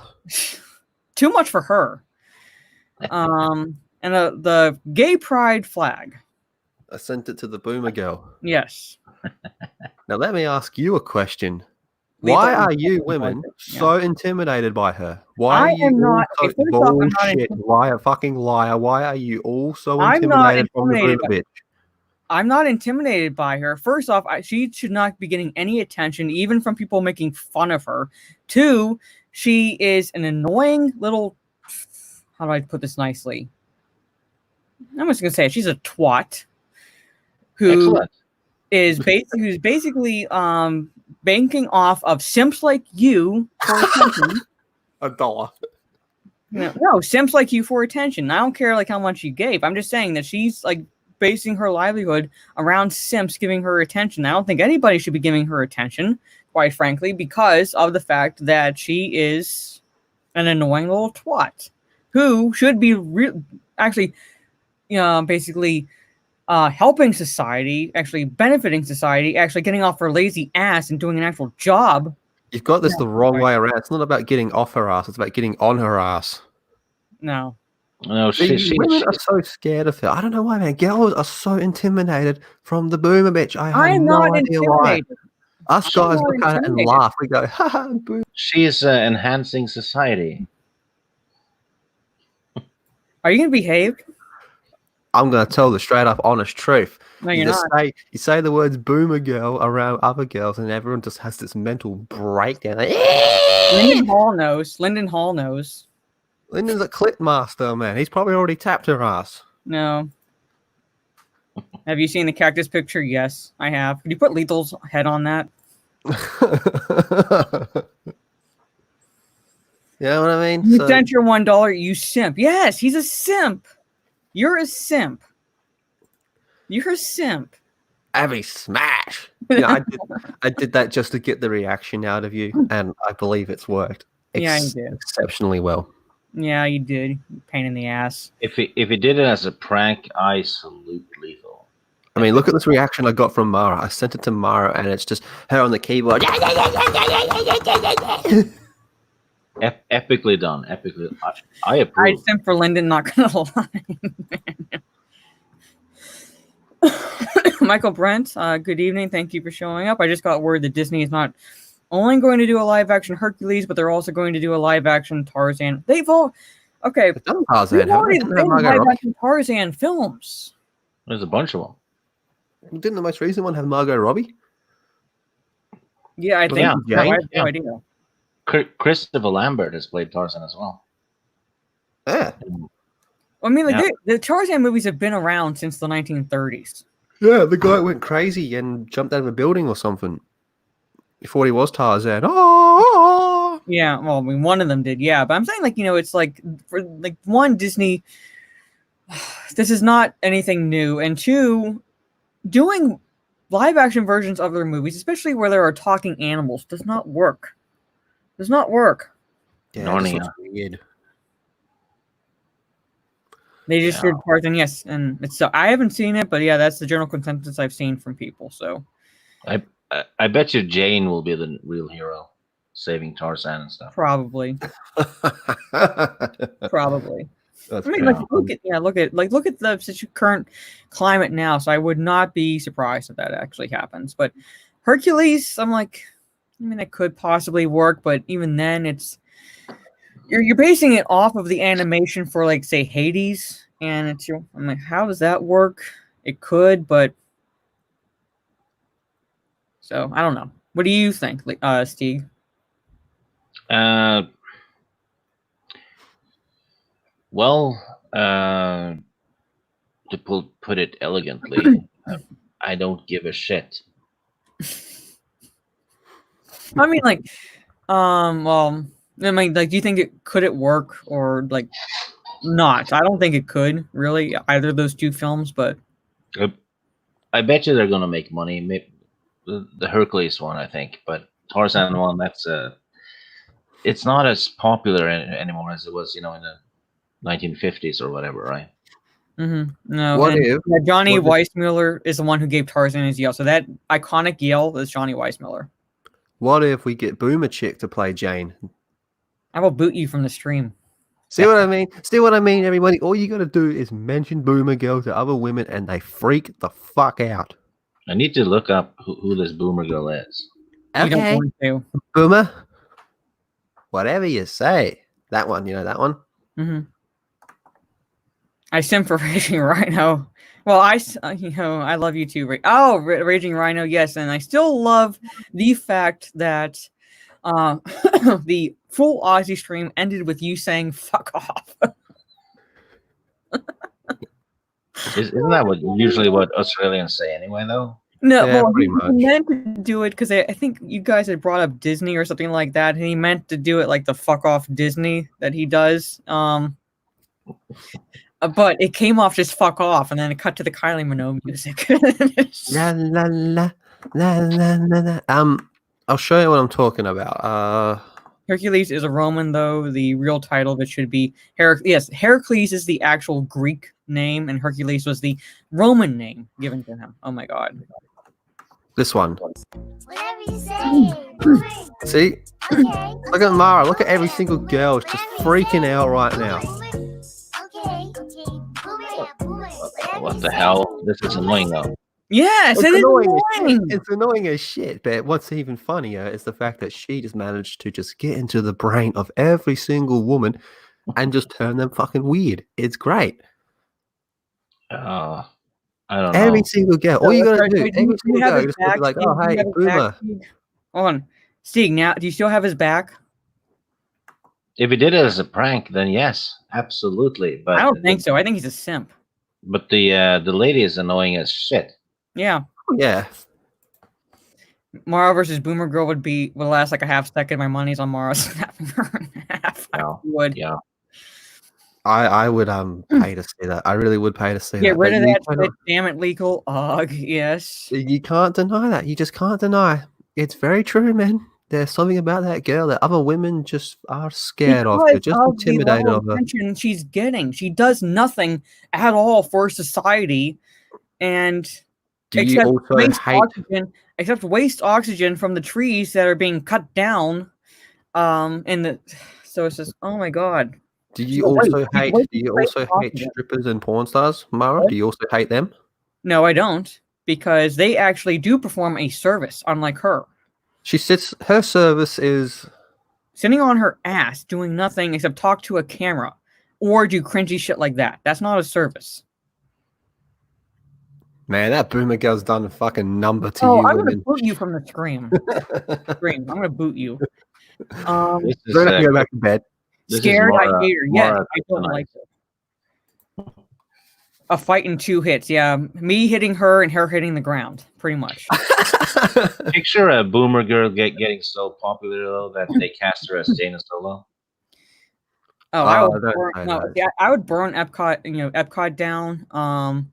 Too much for her. And the gay pride flag. I sent it to the boomer girl. Yes. Now let me ask you a question. Why are you women so intimidated by her? Why are you all so bullshit? Why a fucking liar? Why are you all so intimidated from the boomer bitch? I'm not intimidated by her. First off, she should not be getting any attention, even from people making fun of her. Two, she is an annoying little... How do I put this nicely? I'm just going to say it. She's a twat. Who's basically banking off of simps like you for attention. $1. No, simps like you for attention. I don't care like how much you gave. I'm just saying that she's like basing her livelihood around simps giving her attention. I don't think anybody should be giving her attention, quite frankly, because of the fact that she is an annoying little twat who should be actually, basically helping society, actually benefiting society, actually getting off her lazy ass and doing an actual job. You've got this the wrong way around. It's not about getting off her ass. It's about getting on her ass. No. No, Women are so scared of her. I don't know why, man. Girls are so intimidated from the boomer bitch. I have no idea why. Us guys look at it and laugh. We go, haha, boom. She is enhancing society. Are you gonna behave? I'm gonna tell the straight up honest truth. No, you're not. You say the words boomer girl around other girls, and everyone just has this mental breakdown. Like, Lyndon Hall knows. Lyndon Hall knows. Lyndon's a clit master, man. He's probably already tapped her ass. No. Have you seen the cactus picture? Yes, I have. Could you put Lethal's head on that? You know what I mean? You sent your $1, you simp. Yes, he's a simp. You're a simp. You're a simp. Abby, smash. Yeah, I did that just to get the reaction out of you, and I believe it's worked. Yeah, you did. Exceptionally well. Yeah, you did. Pain in the ass. If he did it as a prank, I salute Lethal. I mean, look at this reaction I got from Mara. I sent it to Mara, and it's just her on the keyboard. Epically done. Epically. I approve. I simp for Lyndon, not gonna lie. Michael Brent, good evening. Thank you for showing up. I just got word that Disney is not only going to do a live-action Hercules, but they're also going to do a live-action Tarzan. They've all... Okay. Tarzan. Live-action Tarzan films. There's a bunch of them. Didn't the most recent one have Margot Robbie? Yeah, I think. Yeah. I have no idea. Christopher Lambert has played Tarzan as well. Yeah. I mean, like the Tarzan movies have been around since the 1930s. Yeah, the guy went crazy and jumped out of a building or something. He thought he was Tarzan. Oh! Yeah, well, I mean, one of them did, yeah. But I'm saying, like, you know, it's like, for like one, Disney, this is not anything new. And two, doing live action versions of their movies, especially where there are talking animals, does not work. Does not work. Yeah, Narnia. Weird. They just did Tarzan, yes, and it's so I haven't seen it, but yeah, that's the general consensus I've seen from people. So, I bet you Jane will be the real hero, saving Tarzan and stuff. Probably. Probably. That's I mean, like, look at the current climate now. So I would not be surprised if that actually happens. But Hercules, I'm like, I mean, it could possibly work, but even then, it's you're basing it off of the animation for, like, say, Hades, and I'm like, how does that work? It could, but so I don't know. What do you think, Steve? Well, to put it elegantly, I don't give a shit. I mean, like, well, I mean, like, do you think could it work or like not? I don't think it could really either of those two films, but I bet you they're gonna make money. Maybe the Hercules one, I think, but Tarzan one, that's it's not as popular anymore as it was, in the 1950s or whatever, right? Mm-hmm. No. Johnny Weissmuller is the one who gave Tarzan his yell. So that iconic yell is Johnny Weissmuller. What if we get Boomer Chick to play Jane? I will boot you from the stream. See what I mean? See what I mean, everybody? All you got to do is mention Boomer Girl to other women and they freak the fuck out. I need to look up who this Boomer Girl is. Okay. You don't want to. Boomer? Whatever you say. That one, that one? Mm-hmm. I sim for Raging Rhino. Well, I love you too. Raging Rhino, yes. And I still love the fact that the full Aussie stream ended with you saying "fuck off." Isn't that usually what Australians say anyway, though? No, yeah, well, he meant to do it because I think you guys had brought up Disney or something like that, and he meant to do it like the "fuck off" Disney that he does. But it came off just "fuck off," and then it cut to the Kylie Minogue music. La la la la la la. I'll show you what I'm talking about. Hercules is a Roman, though. The real title of it should be Heracles. Yes, Heracles is the actual Greek name, and Hercules was the Roman name given to him. Oh my god. This one. Whatever you say. See? Okay. Look at Mara. Look at every single girl. She's just freaking out right now. Okay. What the hell? This is annoying though. Yes, It's it is annoying. annoying. It's annoying as shit. But what's even funnier is the fact that she just managed to just get into the brain of every single woman and just turn them fucking weird. It's great. I don't Every know. single girl. All So, you gotta sorry, do, sorry, every do you single have girl, his you just gotta be back? like, Steve? oh, Do you hey, have his back, boomer. Steve? Hold on. Steve, now, do you still have his back? If he did it as a prank, then yes, absolutely. But I don't think so. I think he's a simp. But the lady is annoying as shit. Yeah. Yeah. Mara versus Boomer Girl would last like a half second. My money's on Mara snapping her in half. I would. Yeah. I would pay to see that. I really would pay to see Get that. rid But of you that cannot- shit. Damn it, legal. Ugh, yes. You can't deny that. You just can't deny. It's very true, man. There's something about that girl that other women just are scared of. They're Because just of the intimidated level of of her. attention she's getting. She does nothing at all for society, and Do you also hate? except waste oxygen from the trees that are being cut down. So it's just, oh my god. Do you So wait, also she's hate? Do wasting you waste also hate oxygen. strippers and porn stars, Mara? What? Do you also hate them? No, I don't, because they actually do perform a service, unlike her. She sits. Her service is Sitting on her ass, doing nothing except talk to a camera or do cringy shit like that. That's not a service. man. That boomer girl's done a fucking number to Oh, you I'm gonna women. boot you from the scream. I'm gonna boot you. This is, Don't have to go back to bed. this is Scared, I Mara- hate her. Yes, Mara I don't tonight. like her. A fight in 2 hits. Yeah, me hitting her and her hitting the ground, pretty much. Picture a boomer girl getting so popular though that they cast her as Jaina Solo. Oh, I would don't burn, say no, that. yeah, I would burn Epcot. Epcot down.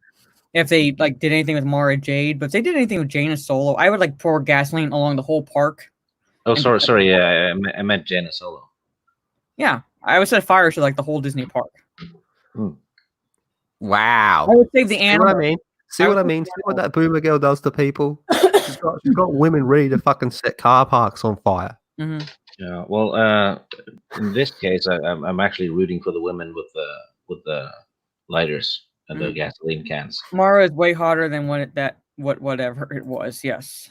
If they like did anything with Mara Jade, but if they did anything with Jaina Solo, I would like pour gasoline along the whole park. Oh, And- sorry. Yeah, I meant Jaina Solo. Yeah, I would set fire to like the whole Disney park. Wow. I would save the See what animals. I mean? See I what I would- mean? See what that boomer girl does to people? She's got women ready to fucking set car parks on fire. Mhm. Yeah. Well, in this case, I'm actually rooting for the women with the lighters and the gasoline cans. Mara is way hotter than whatever it was. Yes.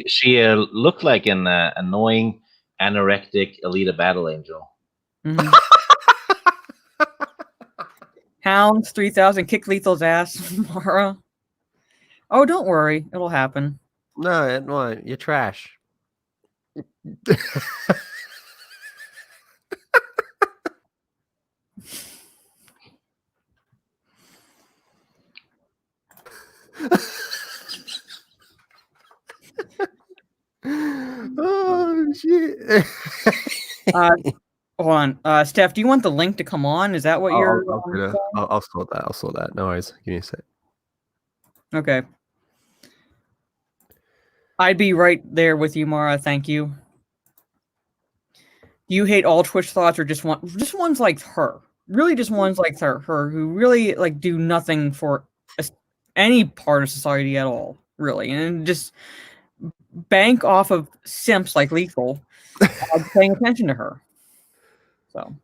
She looked like an annoying anorectic Alita battle angel. Mhm. Hounds 3000 kick Lethal's ass, Mara. Oh, don't worry, it'll happen. No, it won't. You're trash. Oh shit! Hold on, Steph. Do you want the link to come on? Is that what you're? I'll sort that. I'll sort that. No worries. Give me a sec. Okay. I'd be right there with you, Mara. Thank you. You hate all Twitch thoughts, or just ones like her? Really, just ones like her who really like do nothing for any part of society at all, really, and just bank off of simps like Lethal paying attention to her. So,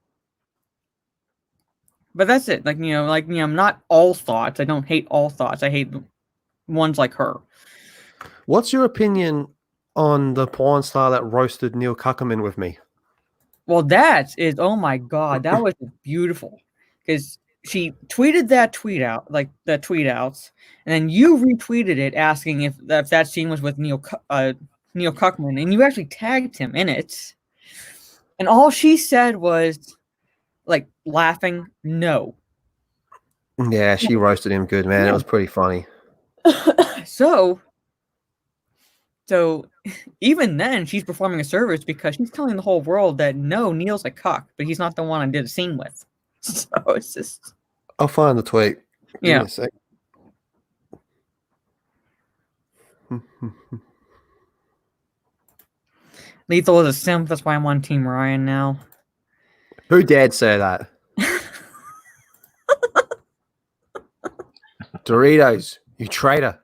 but that's it. Not all thoughts. I don't hate all thoughts. I hate ones like her. What's your opinion on the porn star that roasted Neil Kuckerman with me? Well, that is, oh my god, that was beautiful, because she tweeted that tweet out, like the tweet outs, and then you retweeted it asking if that scene was with Neil Kuckerman, and you actually tagged him in it, and all she said was, like, laughing, no. Yeah, she roasted him good, man. It was pretty funny. So even then, she's performing a service because she's telling the whole world that no, Neil's a cuck, but he's not the one I did a scene with. So it's just, I'll find the tweet. Give yeah. me a sec. Lethal is a simp. That's why I'm on Team Ryan now. Who dared say that? Doritos, you traitor.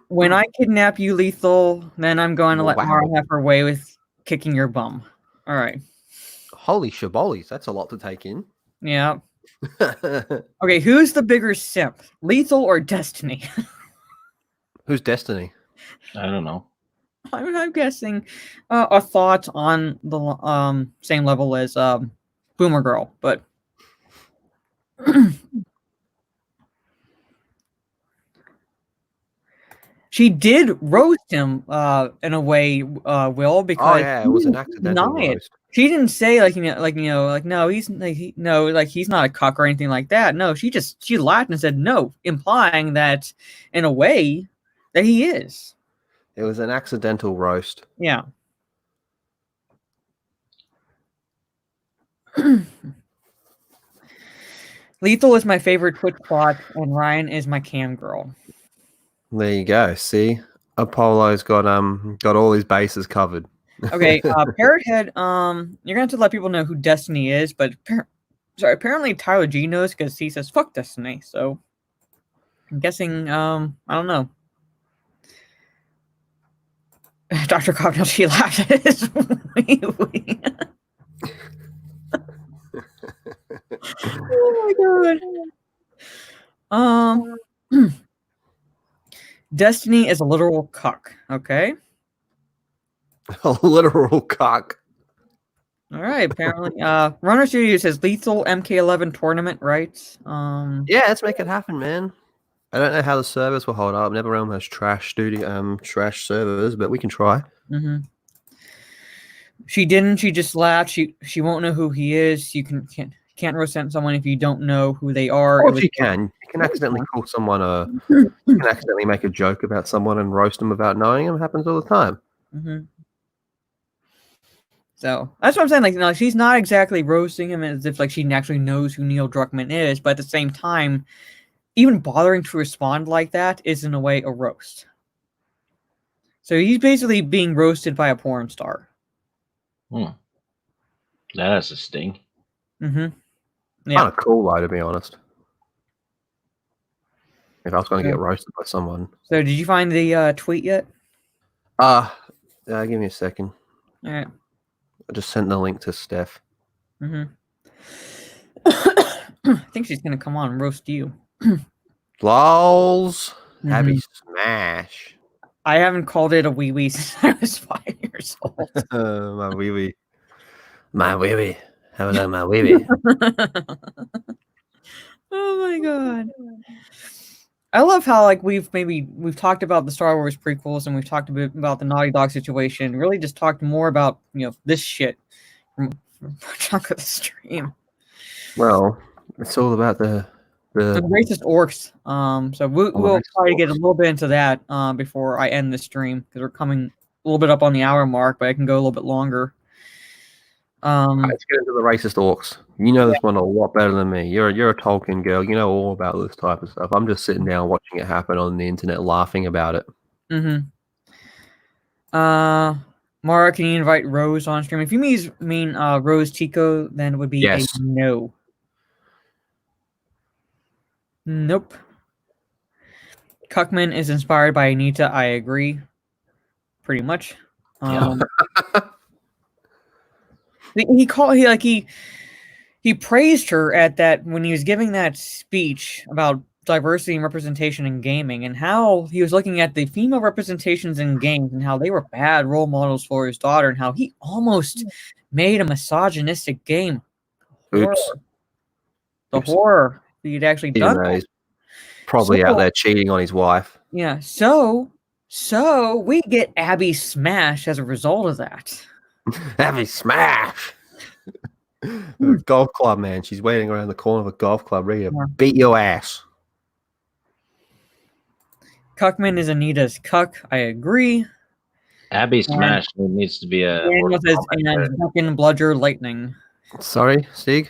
When I kidnap you, Lethal, then I'm going to let Wow. Mara have her way with kicking your bum. All right. Holy shabolis, that's a lot to take in. Yeah. Okay, who's the bigger simp, Lethal or Destiny? Who's Destiny? I don't know. I'm guessing a thought on the same level as Boomer Girl, but she did roast him in a way, Will, because Oh yeah, it was an accidental deny it. roast. She didn't say like no, he's he's not a cuck or anything like that. No, she laughed and said no, implying that in a way that he is. It was an accidental roast. Yeah. Lethal is my favorite Twitch bot, and Ryan is my cam girl. There you go. See, Apollo's got all his bases covered. Okay, Parrothead, you're gonna have to let people know who Destiny is, but apparently Tyler G knows because he says fuck Destiny, so I'm guessing I don't know. Dr. Cocktail, she laughed at his wee. Oh my god. Destiny is a literal cuck, okay? A literal cock. All right, apparently. Runner Studio says lethal MK11 tournament, right? Yeah, let's make it happen, man. I don't know how the servers will hold up. NetherRealm has trash servers, but we can try. Mm-hmm. She didn't. She just laughed. She won't know who he is. You can't resent someone if you don't know who they are. Of course you can. You can accidentally call someone you can accidentally make a joke about someone and roast them without knowing them. It happens all the time. Mm-hmm. So that's what I'm saying. Like, no, she's not exactly roasting him as if like she actually knows who Neil Druckmann is, but at the same time, even bothering to respond like that is in a way a roast. So he's basically being roasted by a porn star. That has a sting. Mm-hmm. Yeah. Kind of cool, though, to be honest. If I was going to get roasted by someone. So did you find the tweet yet? Give me a second. All right. I just sent the link to Steph. Mm-hmm. I think she's gonna come on and roast you. Lols. Abby Smash. I haven't called it a wee wee since I was 5 years old. My wee wee. My wee wee. Have a look at my wee wee. Oh my god. I love how like we've talked about the Star Wars prequels and we've talked a bit about the Naughty Dog situation. Really just talked more about, this shit from a chunk of the stream. Well, it's all about the racist orcs. So we'll try to get a little bit into that before I end the stream because we're coming a little bit up on the hour mark, but I can go a little bit longer. Let's get into the racist orcs. You know this one a lot better than me. You're a Tolkien girl. You know all about this type of stuff. I'm just sitting down watching it happen on the internet, laughing about it. Mm-hmm. Mara, can you invite Rose on stream? If you mean Rose Tico, then it would be a no. Nope. Cuckman is inspired by Anita. I agree. Pretty much. He praised her at that when he was giving that speech about diversity and representation in gaming and how he was looking at the female representations in games and how they were bad role models for his daughter and how he almost made a misogynistic game. Oops. The horror he'd actually done that. He's probably out there cheating on his wife. Yeah. So we get Abby Smash as a result of that. Abby Smash. The golf club, man. She's waiting around the corner of a golf club ready to beat your ass. Cuckman is Anita's cuck. I agree. Abby Smash needs to be a fucking Bludger Lightning. Sorry, Stig?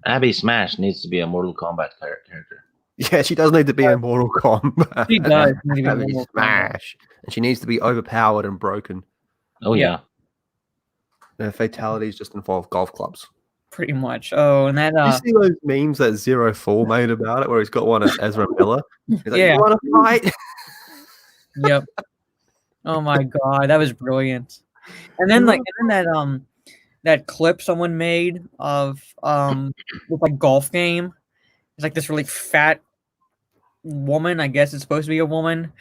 Abby Smash needs to be a Mortal Kombat character. Yeah, she does need to be in Mortal Kombat. She does. Abby Smash. And she needs to be overpowered and broken. Oh, yeah. The fatalities just involve golf clubs. Pretty much. Oh, and that. You see those memes that 04 made about it, where he's got one as Ezra Miller? He's like, you want to fight? Yep. Oh my god, that was brilliant. And then that clip someone made of with like golf game. It's like this really fat woman. I guess it's supposed to be a woman.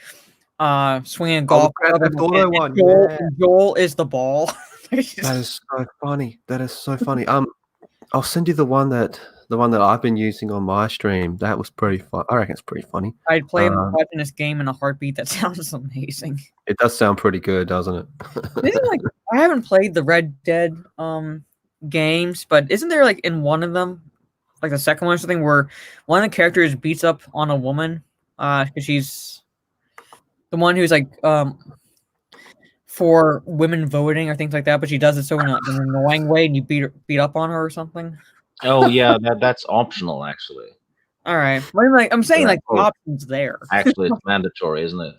Swinging a golf club, and Joel is the ball. That is so funny. That is so funny. I'll send you the one that I've been using on my stream. That was pretty fun. I reckon it's pretty funny. I'd play watching this game in a heartbeat. That sounds amazing. It does sound pretty good, doesn't it? Isn't like I haven't played the Red Dead games, but isn't there like in one of them, like the second one or something, where one of the characters beats up on a woman because she's the one who's like for women voting or things like that, but she does it so in an annoying way, and you beat up on her or something. Oh yeah, that's optional actually. All right, I'm saying like the options there. Actually, it's mandatory, isn't it?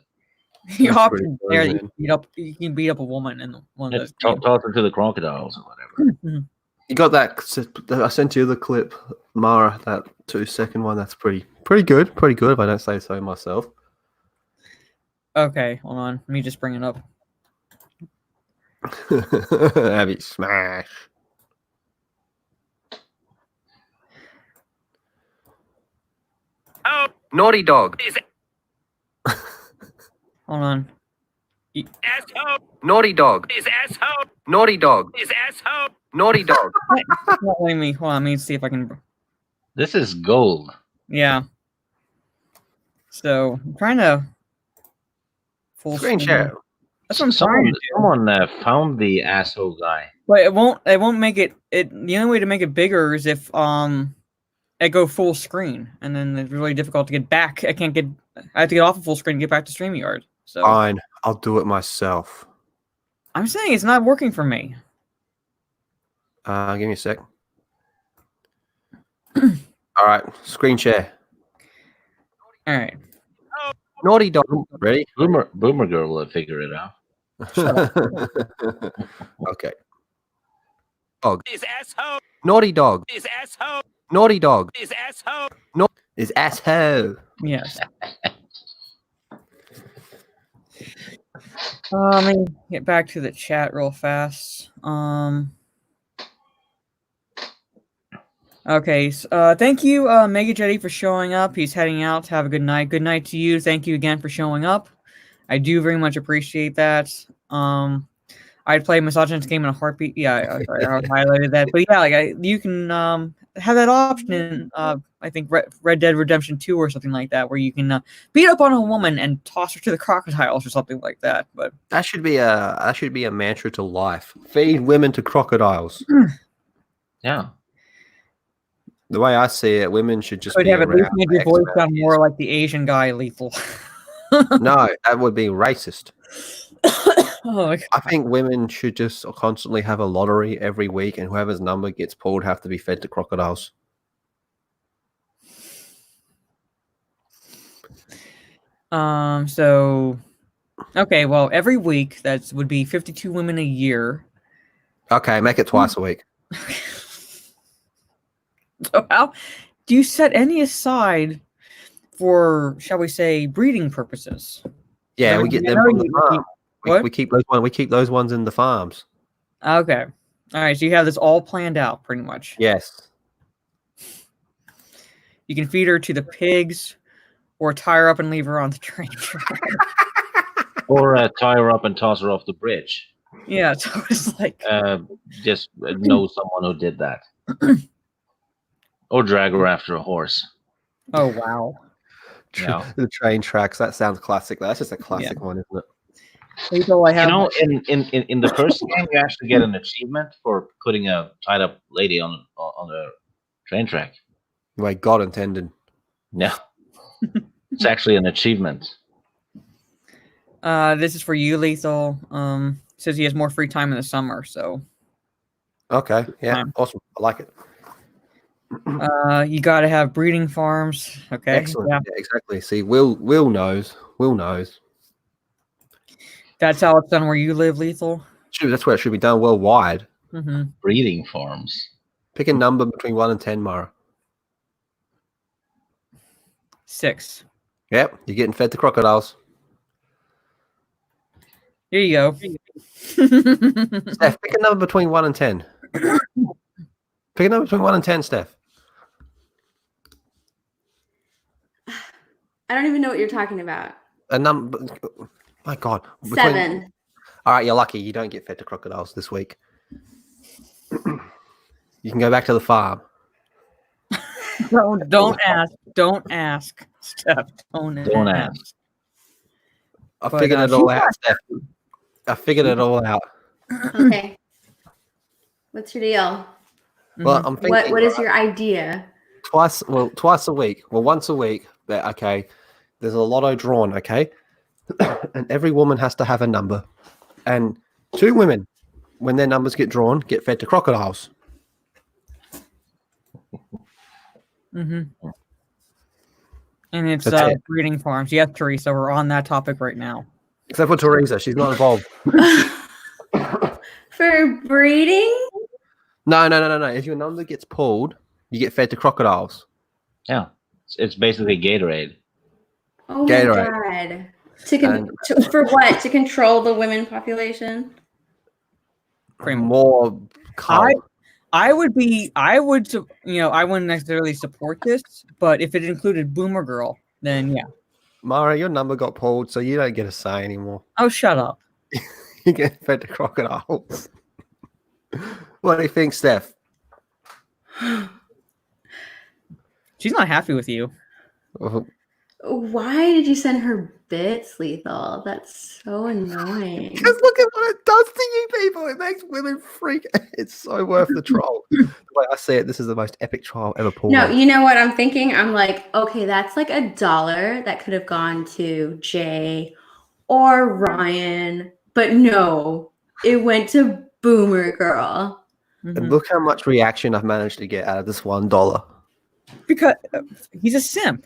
The options there that you can beat up a woman in one of those. Talk her to the crocodiles or whatever. You got that? I sent you the clip, Mara. That 2-second one. That's pretty good. Pretty good, if I don't say so myself. Okay, hold on. Let me just bring it up. Have it smash. Oh, naughty dog. Hold on. Asshole. Naughty dog. Is asshole. Naughty dog. Is asshole. Naughty dog. Not letting me. Hold on. Let me see if I can. This is gold. Yeah. So I'm trying to full screen share. That's what I'm trying to do. Someone found the asshole guy. But it won't make it. The only way to make it bigger is if I go full screen, and then it's really difficult to get back. I have to get off of full screen to get back to StreamYard. So fine, I'll do it myself. I'm saying it's not working for me. Give me a sec. All right, screen share. All right. Naughty dog. Ready? Boomer girl will figure it out. Okay. Dog. Is asshole. Naughty dog. Is asshole. Naughty dog. Is asshole. Is asshole. Yes. Let me get back to the chat real fast. Okay. Thank you, Mega Jetty, for showing up. He's heading out. Have a good night. Good night to you. Thank you again for showing up. I do very much appreciate that. I'd play Misogynist game in a heartbeat. Yeah, I highlighted that. But yeah, like you can have that option in I think Red Dead Redemption 2 or something like that, where you can beat up on a woman and toss her to the crocodiles or something like that. But that should be a mantra to life. Feed women to crocodiles. Yeah. The way I see it, women should just have at least made your voice sound more like the Asian guy Lethal. No, that would be racist. Oh, I think women should just constantly have a lottery every week, and whoever's number gets pulled have to be fed to crocodiles. So, okay, well, every week that would be 52 women a year. Okay, make it twice a week. So how do you set any aside for, shall we say, breeding purposes? Yeah, we get them from the farm. We keep those ones. We keep those ones in the farms. Okay, all right. So you have this all planned out, pretty much. Yes. You can feed her to the pigs, or tie her up and leave her on the train. Or tie her up and toss her off the bridge. Yeah, so it's like just know someone who did that. Or drag her after a horse. Oh wow! Yeah. The train tracks. That sounds classic. That's just a classic one, isn't it? People I have. You know, in the first game, you actually get an achievement for putting a tied up lady on a train track. The way God intended. Yeah, it's actually an achievement. This is for you, Lethal. Says he has more free time in the summer, so. Okay. Yeah. Awesome. I like it. You got to have breeding farms. Okay. Excellent. Yeah, exactly. See, Will knows. Will knows. That's how it's done where you live, Lethal. That's where it should be done worldwide. Mm-hmm. Breeding farms. Pick a number between 1 and 10, Mara. 6. Yep, you're getting fed to crocodiles. Here you go. Steph, pick a number between 1 and 10. Pick a number between 1 and 10, Steph. I don't even know what you're talking about. A number. My God. 7. All right, you're lucky. You don't get fed to crocodiles this week. You can go back to the farm. Don't ask. Don't ask, Steph. Don't ask. I figured it all out, Steph. I figured it all out. Okay. What's your deal? Well, I'm thinking. What is your idea? Twice a week. Well, once a week. But okay, there's a lotto drawn. Okay, and every woman has to have a number, and 2 women, when their numbers get drawn, get fed to crocodiles. And it's That's it. breeding farms. Yes, Teresa, we're on that topic right now. Except for Teresa, she's not involved. For breeding? No. If your number gets pulled, you get fed to crocodiles. Yeah, it's basically Gatorade. Oh Gatorade. my God. For what? To control the women population? More cow. I wouldn't necessarily support this, but if it included Boomer Girl, then yeah. Mara, your number got pulled, so you don't get a say anymore. Oh, shut up. You get fed to crocodiles. What do you think, Steph? She's not happy with you. Why did you send her bits, Lethal? That's so annoying. Because look at what it does to you people. It makes women freak. It's so worth the troll. The way I see it, this is the most epic trial ever pulled. No, you know what I'm thinking? I'm like, okay, that's like $1 that could have gone to Jay or Ryan. But no, it went to Boomer Girl. And look how much reaction I've managed to get out of this $1. Because he's a simp.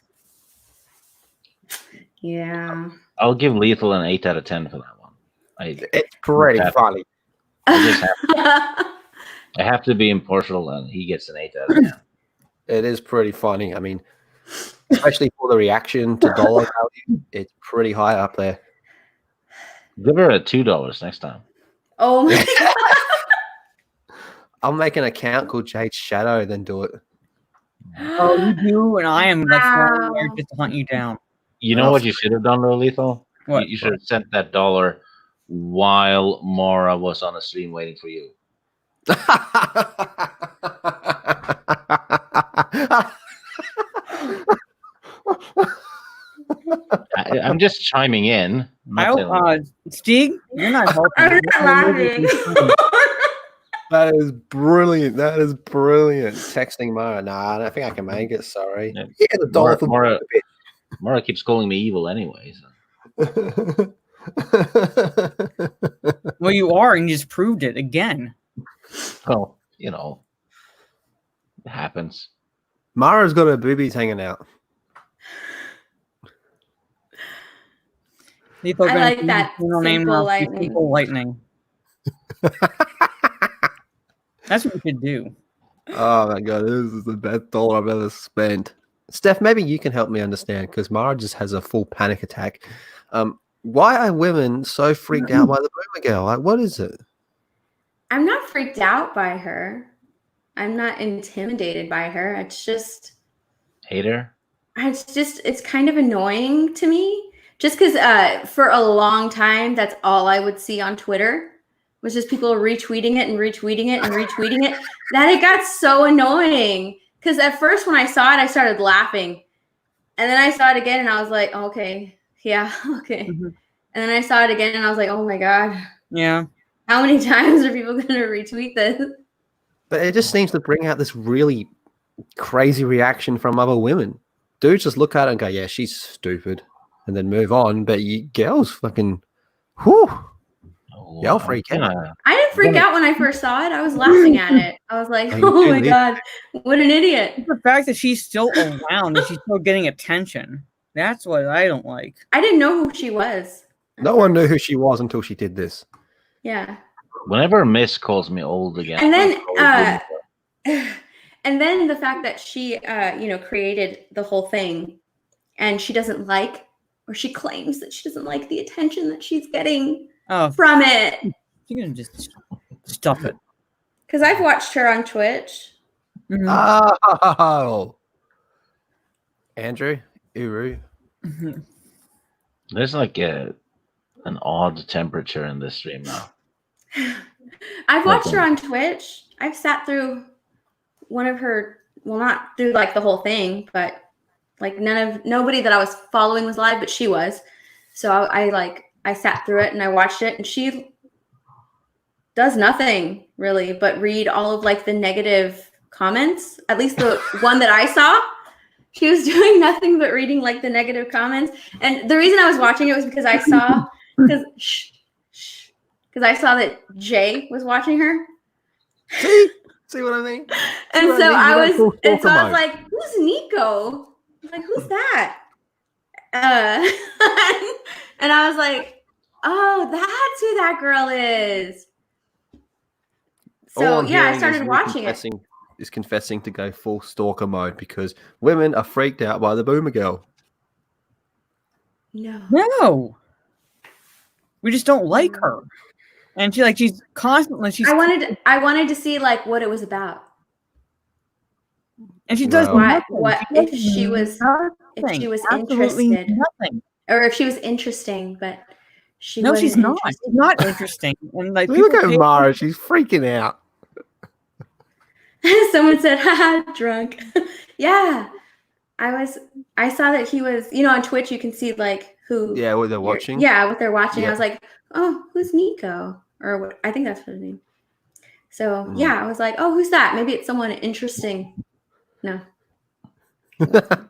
Yeah. I'll give Lethal an 8 out of 10 for that one. It's pretty funny. I have to be impartial, and he gets an 8 out of 10. It is pretty funny. I mean, especially for the reaction to dollar value, it's pretty high up there. Give her a $2 next time. Oh my God. I'll make an account called Jade's Shadow, then do it. Oh, you do, and I am like there just to hunt you down. You know what you should have done, though, Lethal? What? You should have sent that $1 while Mara was on a stream waiting for you. I'm just chiming in. Stig, you're not helping. I'm not laughing. That is brilliant. That is brilliant. Texting Mara. Nah, I don't think I can make it. Sorry. Yeah, the dollar for Mara keeps calling me evil anyway. So. Well, you are, and you just proved it again. Well, it happens. Mara's got her boobies hanging out. I like that simple lightning. Lightning. That's what you should do. Oh my God, this is the best $1 I've ever spent. Steph, maybe you can help me understand, because Mara just has a full panic attack. Why are women so freaked out by the Boomer Girl? Like, what is it? I'm not freaked out by her. I'm not intimidated by her. It's just... Hate her? It's kind of annoying to me. Just because for a long time, that's all I would see on Twitter. Was just people retweeting it and retweeting it and retweeting it. That it got so annoying. Because at first when I saw it, I started laughing. And then I saw it again and I was like, okay, yeah, okay. And then I saw it again and I was like, oh my God. Yeah. How many times are people going to retweet this? But it just seems to bring out this really crazy reaction from other women. Dudes just look at it and go, yeah, she's stupid. And then move on. But you girls fucking, whew. Y'all freak out. I didn't freak out when I first saw it. I was laughing at it. I was like, oh my God, what an idiot. The fact that she's still around and she's still getting attention. That's what I don't like. I didn't know who she was. No one knew who she was until she did this. Yeah. Whenever Miss calls me old again. And then the fact that she, created the whole thing and she doesn't like, or she claims that she doesn't like the attention that she's getting from it. You can just stop it. Because I've watched her on Twitch. Mhm. Oh, Andrew, Uru. Mhm. There's like an odd temperature in this stream now. I've watched her on Twitch. I've sat through one of her, well, not through like the whole thing, but like nobody that I was following was live, but she was. So I sat through it and I watched it, and she does nothing really but read all of like the negative comments. At least the one that I saw, she was doing nothing but reading like the negative comments. And the reason I was watching it was because I saw because I saw that Jay was watching her. See what I mean? And so I was like, "Who's Nico?" I was like, "Who's that?" And I was like, "Oh, that's who that girl is." So yeah, I started watching it. Is confessing to go full stalker mode because women are freaked out by the boomer girl. No. We just don't like her. And she's constantly I wanted to see like what it was about. And she does nothing. If she was Absolutely interested. nothing. Or if she was interesting, but she's not. Interesting. She's not interesting. And like look at Mara, she's freaking out. Someone said, haha, drunk. Yeah. I saw that he was, on Twitch you can see like who what they're watching. Yeah, what they're watching. Yeah. I was like, oh, who's Nico? Or what, I think that's his name. So yeah, I was like, oh, who's that? Maybe it's someone interesting. No.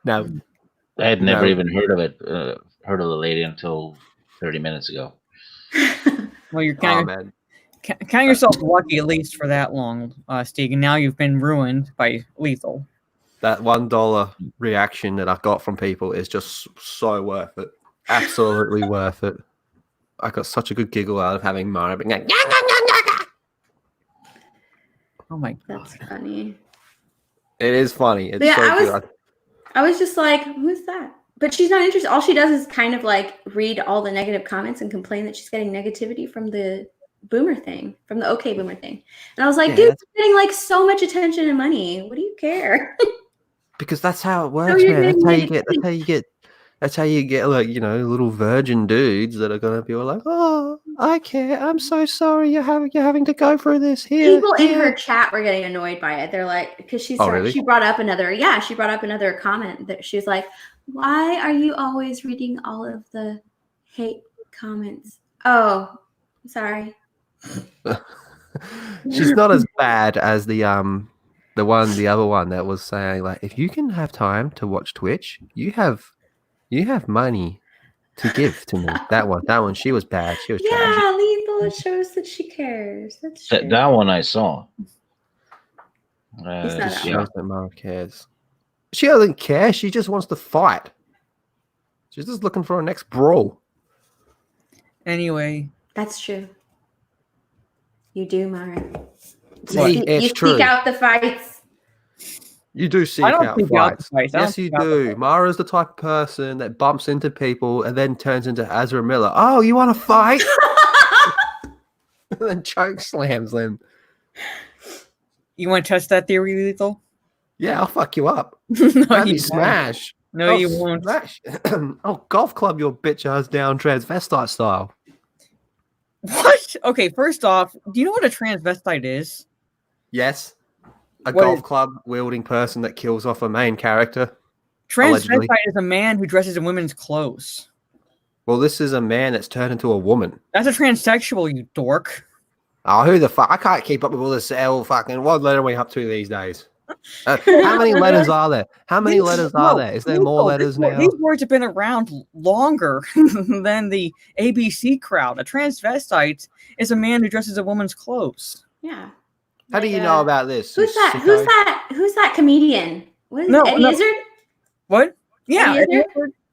No. I had never even heard of it, heard of the lady until 30 minutes ago. Well, you're count yourself lucky at least for that long, Stig, and now you've been ruined by Lethal. That $1 reaction that I got from people is just so worth it. Absolutely worth it. I got such a good giggle out of having Mara being like, oh my god. That's funny. It is funny. It's so good. I was just like, who's that? But she's not interested. All she does is kind of like read all the negative comments and complain that she's getting negativity from the boomer thing, from the OK boomer thing. And I was like, dude, you're getting like so much attention and money. What do you care? Because that's how it works, man. That's how you get like, little virgin dudes that are gonna be all like, oh, I care. I'm so sorry you're having to go through this here. People in her chat were getting annoyed by it. They're like, because she brought up another comment that she was like, why are you always reading all of the hate comments? Oh, I'm sorry. She's not as bad as the other one that was saying like, if you can have time to watch Twitch, you have money to give to me. That one, she was bad. She was trash. Yeah, Lethal. It shows that she cares. That's true. That one I saw. Shows that Mara cares. She doesn't care. She just wants to fight. She's just looking for her next brawl. Anyway, that's true. You do, Mara. You seek out the fights. You do seek out fights. Yes, you do. Mara's the type of person that bumps into people and then turns into Ezra Miller. Oh, you want to fight? And then choke slams them. You want to test that theory, Lethal? Yeah, I'll fuck you up. No, you smash. No, you won't. Smash. Golf club your bitch ass down transvestite style. What? Okay, first off, do you know what a transvestite is? Yes. Golf club wielding person that kills off a main character. Transvestite is a man who dresses in women's clothes. Well, this is a man that's turned into a woman. That's a transsexual, you dork. Oh, who the fuck? I can't keep up with all this fucking... What letter are we up to these days? How many letters are there? How many letters are there? Is there more letters now? These words have been around longer than the ABC crowd. A transvestite is a man who dresses in woman's clothes. Yeah. How do you know about this? Who's that? Who's that comedian? What is it? Eddie Izzard? What? Yeah,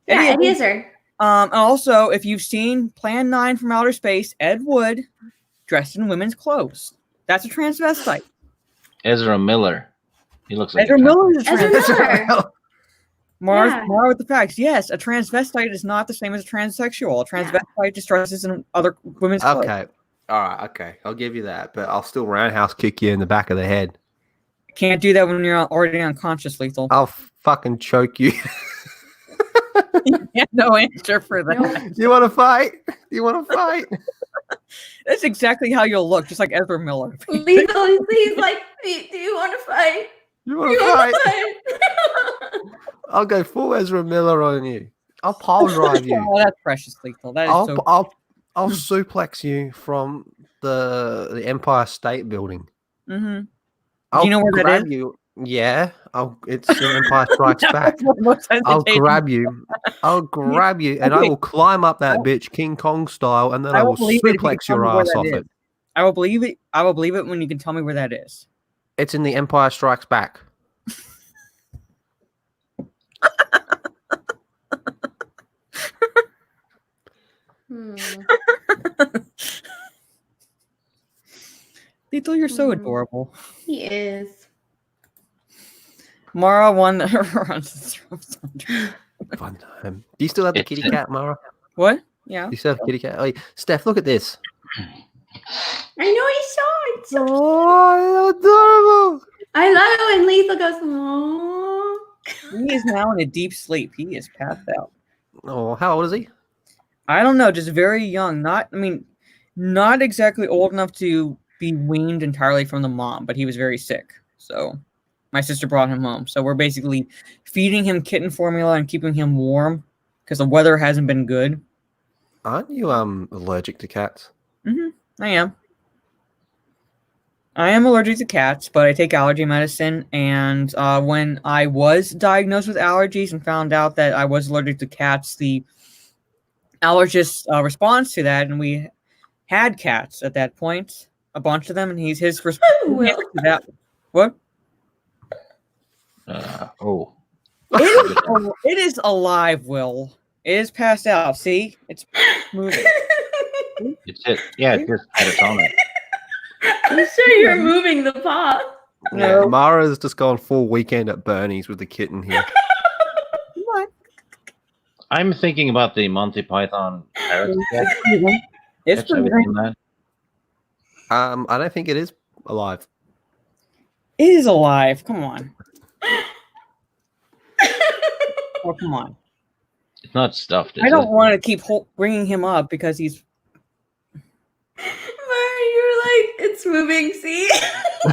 Eddie Izzard. Also, if you've seen Plan 9 from Outer Space, Ed Wood dressed in women's clothes. That's a transvestite. Ezra Miller. He looks like Ezra Miller is a transvestite. Mara with the facts. Yes, a transvestite is not the same as a transsexual. A transvestite just dresses in other women's clothes. Okay. All right, okay, I'll give you that, but I'll still roundhouse kick you in the back of the head. Can't do that when you're already unconscious, Lethal. I'll fucking choke you. No answer for that. Nope. You want to fight? You want to fight? That's exactly how you'll look, just like Ezra Miller. Lethal, he's like, do you want to fight? You Do want you to want fight? to fight? I'll go full Ezra Miller on you. I'll pile drive you. Oh, that's precious, Lethal. That is so. I'll suplex you from the Empire State Building. Mm-hmm. I'll Do you know where that grab is? you. Yeah, it's in Empire Strikes Back. I'll grab you. I'll grab you, and I Okay. will climb up that bitch King Kong style, and then I will believe it if you can suplex tell your me where ass that off is. it. I will believe it. I will believe it when you can tell me where that is. It's in the Empire Strikes Back. Lethal, you're so adorable. He is. Mara won the runs. Fun time. Do you still have the kitty cat, Mara? What? Yeah. You still have the kitty cat? Oh, Steph, look at this. I know he saw it. So Oh, adorable. I love it when Lethal goes, oh. He is now in a deep sleep. He is passed out. Oh, how old is he? I don't know, just very young. Not exactly old enough to be weaned entirely from the mom, but he was very sick. So my sister brought him home. So we're basically feeding him kitten formula and keeping him warm because the weather hasn't been good. Aren't you allergic to cats? Mm-hmm. I am. I am allergic to cats, but I take allergy medicine. And when I was diagnosed with allergies and found out that I was allergic to cats, the allergist responds to that, and we had cats at that point, a bunch of them, and his response to that. What? It is alive, Will. It is passed out. See, it's moving. It's it. Yeah, it just had its on it. I'm sure you're moving the paw. Yeah, No. Mara's just gone full weekend at Bernie's with the kitten here. What? I'm thinking about the Monty Python parrot. It's Have you moving. seen that? I don't think it is alive. It is alive. Come on. Oh, come on. It's not stuffed. I don't want to keep bringing him up because he's. Mara, you're like, it's moving, see?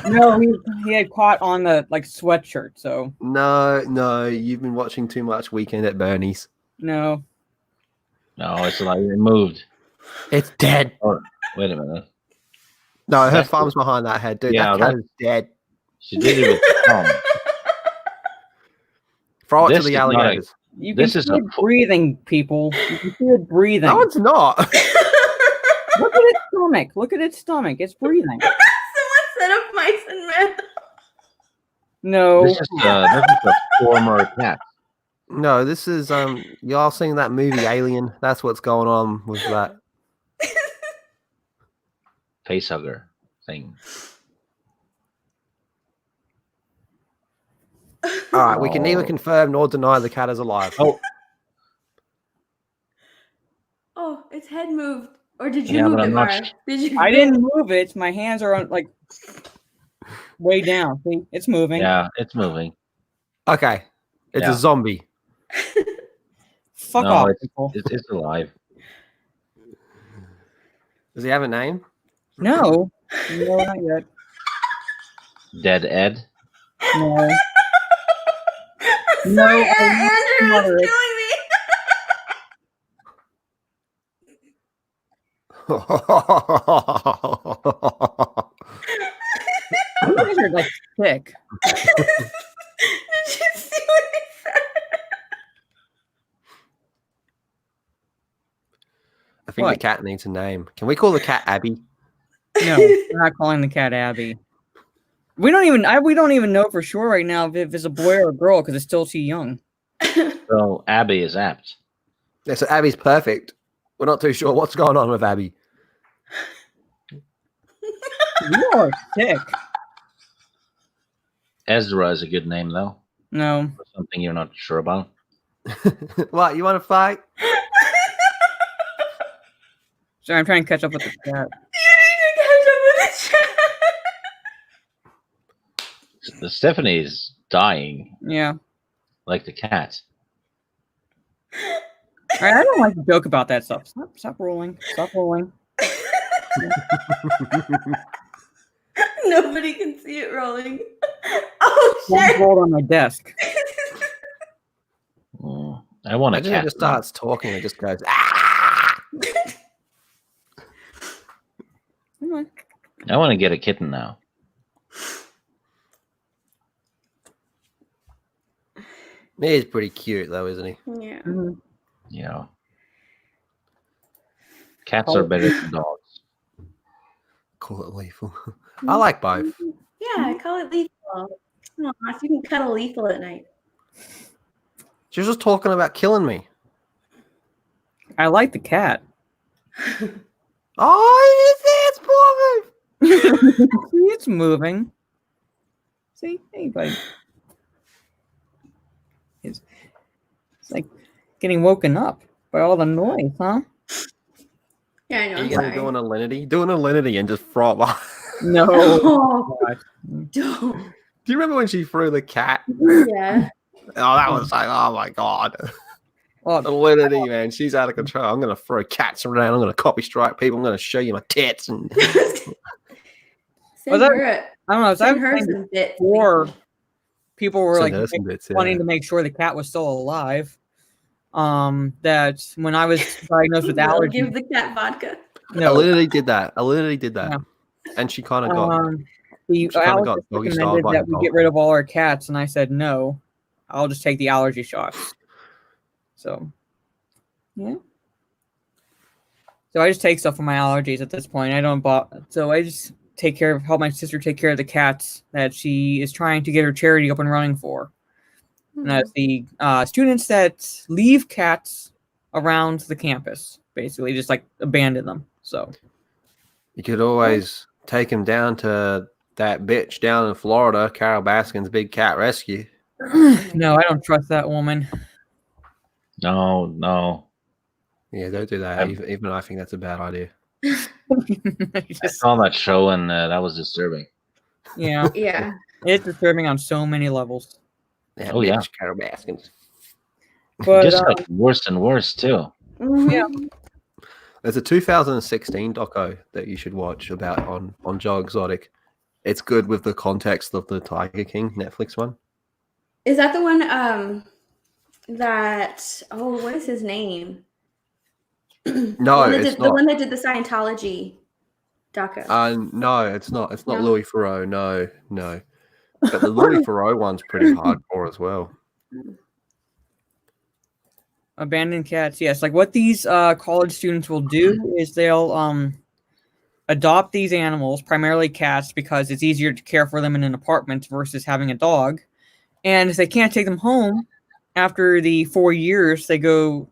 No, he had caught on the sweatshirt. So No, you've been watching too much Weekend at Bernie's. no. No, it's like it moved. It's dead. Oh, wait a minute. No, her thumb's behind that head, dude. Yeah, that cat is dead. She did it with Tom. Throw it This to the is not a- alligators. You can This is see a it breathing, people. You can see it breathing. No, it's not. Look at its stomach. Look at its stomach. It's breathing. Someone set up mice and men. No. This is a former cat. No, this is y'all seen that movie Alien? That's what's going on with that. Facehugger thing. All right, we can neither confirm nor deny the cat is alive. Oh, its head moved. Or did you Yeah, move but it, I'm not Mara? Did you? I didn't move it. My hands are on way down. See, it's moving. Yeah, it's moving. Okay, it's a zombie. Fuck No, off, it's, people. it's alive. Does he have a name? No, not yet. Dead Ed. No. Sorry, No, Andrew mother. is killing me. You guys are sick. Did you see what he said? I think the cat needs a name. Can we call the cat Abby? No, we're not calling the cat Abby. We don't even know for sure right now if it's a boy or a girl because it's still too young. So Abby is apt. Yeah, so Abby's perfect. We're not too sure what's going on with Abby. You are sick. Ezra is a good name though. No. For something you're not sure about. What, you want to fight? Sorry, I'm trying to catch up with the cat. You Stephanie's dying. Yeah. Like the cat. All right, I don't like to joke about that stuff. Stop rolling. Stop rolling. Nobody can see it rolling. Oh Don't shit! roll on my desk. I want a Imagine cat. it just starts talking and just goes, ah! I want to get a kitten now. He's pretty cute, though, isn't he? Yeah. Yeah. Cats are better than dogs. Call it lethal. I like both. Yeah, I call it lethal. Oh, if you can cuddle lethal at night. She was just talking about killing me. I like the cat. Oh, it's moving. It's moving. See, hey, buddy. It's like getting woken up by all the noise, huh? Yeah, I know. Are I'm you going to sorry. do an alinity? Do an alinity and just throw it off. No. Oh, God. don't. Do you remember when she threw the cat? Yeah. Oh, that was like, oh my God. Well, Alinity, man. She's out of control. I'm going to throw cats around. I'm going to copy strike people. I'm going to show you my tits. And Send that- her it. I don't know. So Send I've her played some bits. before. People were Send like her some bits, wanting yeah. to make sure the cat was still alive. That when I was diagnosed with Will allergies, give the cat vodka. no, Alinity did that. Alinity did that. Yeah. And she kind of got... the she kinda got allergist doggy styled recommended by that her we dog. get rid of all our cats, and I said no. I'll just take the allergy shots. So, yeah. So I just take stuff for my allergies at this point. I don't so I just help my sister take care of the cats that she is trying to get her charity up and running for. And that's the students that leave cats around the campus, basically just like abandon them. So You could always take him down to that bitch down in Florida, Carol Baskin's Big Cat Rescue. no, I don't trust that woman. No. Yeah, don't do that. Even I think that's a bad idea. I saw that show and that was disturbing. Yeah, Yeah. it's disturbing on so many levels. That Oh, bitch, yeah. Carol Baskins. But Just got worse and worse too. yeah, There's a 2016 doco that you should watch about on Joe Exotic. It's good with the context of the Tiger King Netflix one. Is that the one what is his name? No, it's the not. one that did the Scientology doco. No, it's not. It's not No? Louis Theroux. No. But the Louis Theroux one's pretty hardcore as well. abandoned cats. Yes, like what these college students will do is they'll adopt these animals, primarily cats, because it's easier to care for them in an apartment versus having a dog. And if they can't take them home after the 4 years they go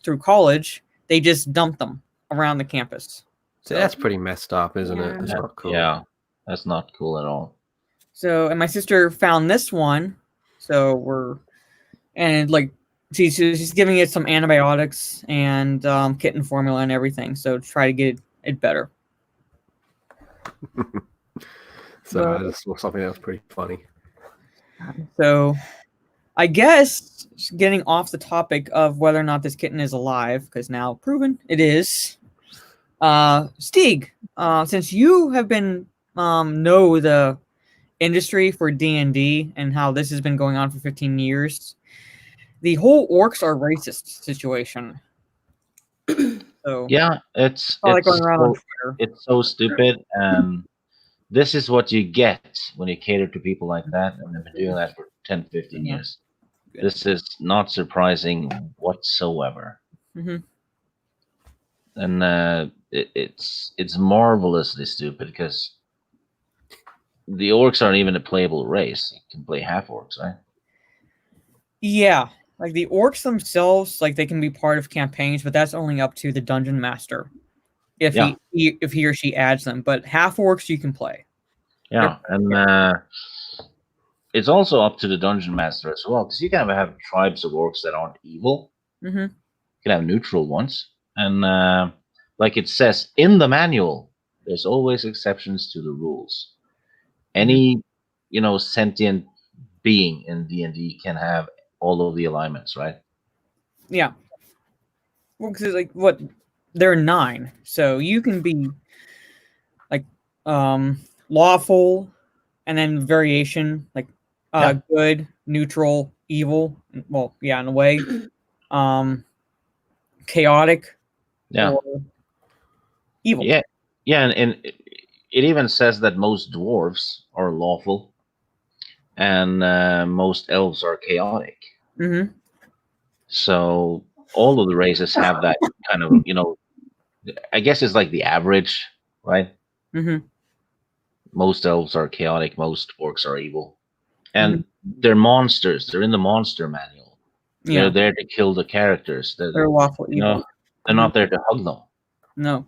through college, they just dump them around the campus. So that's pretty messed up, isn't it? It's not cool. Yeah, that's not cool at all. So, and my sister found this one, she's giving it some antibiotics and kitten formula and everything, so to try to get it better. So I just saw something that was pretty funny. So, I guess getting off the topic of whether or not this kitten is alive, because now proven it is. Stieg, since you have been know the industry for D&D and how this has been going on for 15 years, the whole orcs are racist situation. So yeah, it's going around on Twitter. It's so stupid, and this is what you get when you cater to people like that, and they've been doing that for 10, 15 years. Good. This is not surprising whatsoever. Mm-hmm. And it's marvelously stupid because the orcs aren't even a playable race. You can play half orcs, right? Yeah, like the orcs themselves, like they can be part of campaigns, but that's only up to the dungeon master if he or she adds them. But half orcs you can play. Yeah, and it's also up to the dungeon master as well, because you can have tribes of orcs that aren't evil. Mm-hmm. You can have neutral ones, and like it says in the manual, there's always exceptions to the rules. Any sentient being in D&D can have all of the alignments, right? Yeah. Well, because like what there are 9, so you can be like lawful, and then variation like Yeah. good, neutral, evil. Well, yeah, in a way, chaotic, Yeah. or evil. Yeah, and it even says that most dwarves are lawful, and most elves are chaotic. Mm-hmm. So all of the races have that kind of, I guess it's like the average, right? Mm-hmm. Most elves are chaotic, most orcs are evil. And Mm-hmm. they're monsters. They're in the monster manual. Yeah, They're there to kill the characters. they're lawful evil. They're not there to hug them. No.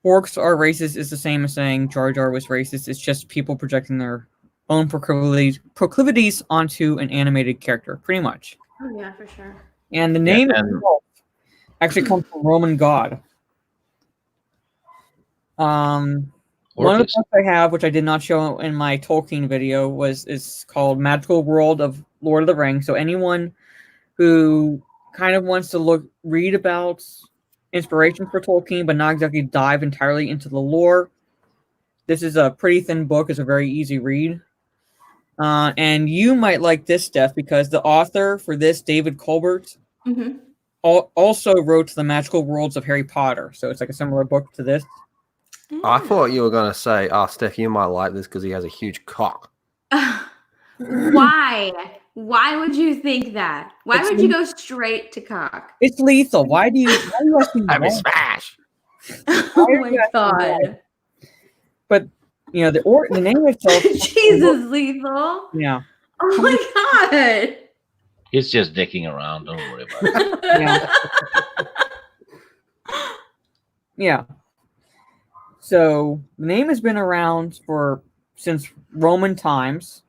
Orcs are racist is the same as saying Jar Jar was racist. It's just people projecting their own proclivities onto an animated character, pretty much. Oh yeah, for sure. And the Yeah, name and itself actually comes from Roman god. One of the Orcus. books I have, which I did not show in my Tolkien video, is called Magical World of Lord of the Rings. So anyone who kind of wants to read about inspiration for Tolkien, but not exactly dive entirely into the lore, this is a pretty thin book. It's a very easy read. And you might like this stuff because the author for this, David Colbert, Mm-hmm. also wrote The Magical Worlds of Harry Potter. So it's like a similar book to this. I thought you were going to say, oh, Steph, you might like this because he has a huge cock. Why? Why would you think that? Why would you go straight to cock? It's lethal. Why do you asking I mean, why? smash! Oh my god. But the name itself. Jesus, lethal. Yeah. Oh my god. He's just dicking around. Don't worry about it. Yeah. Yeah. So the name has been around since Roman times,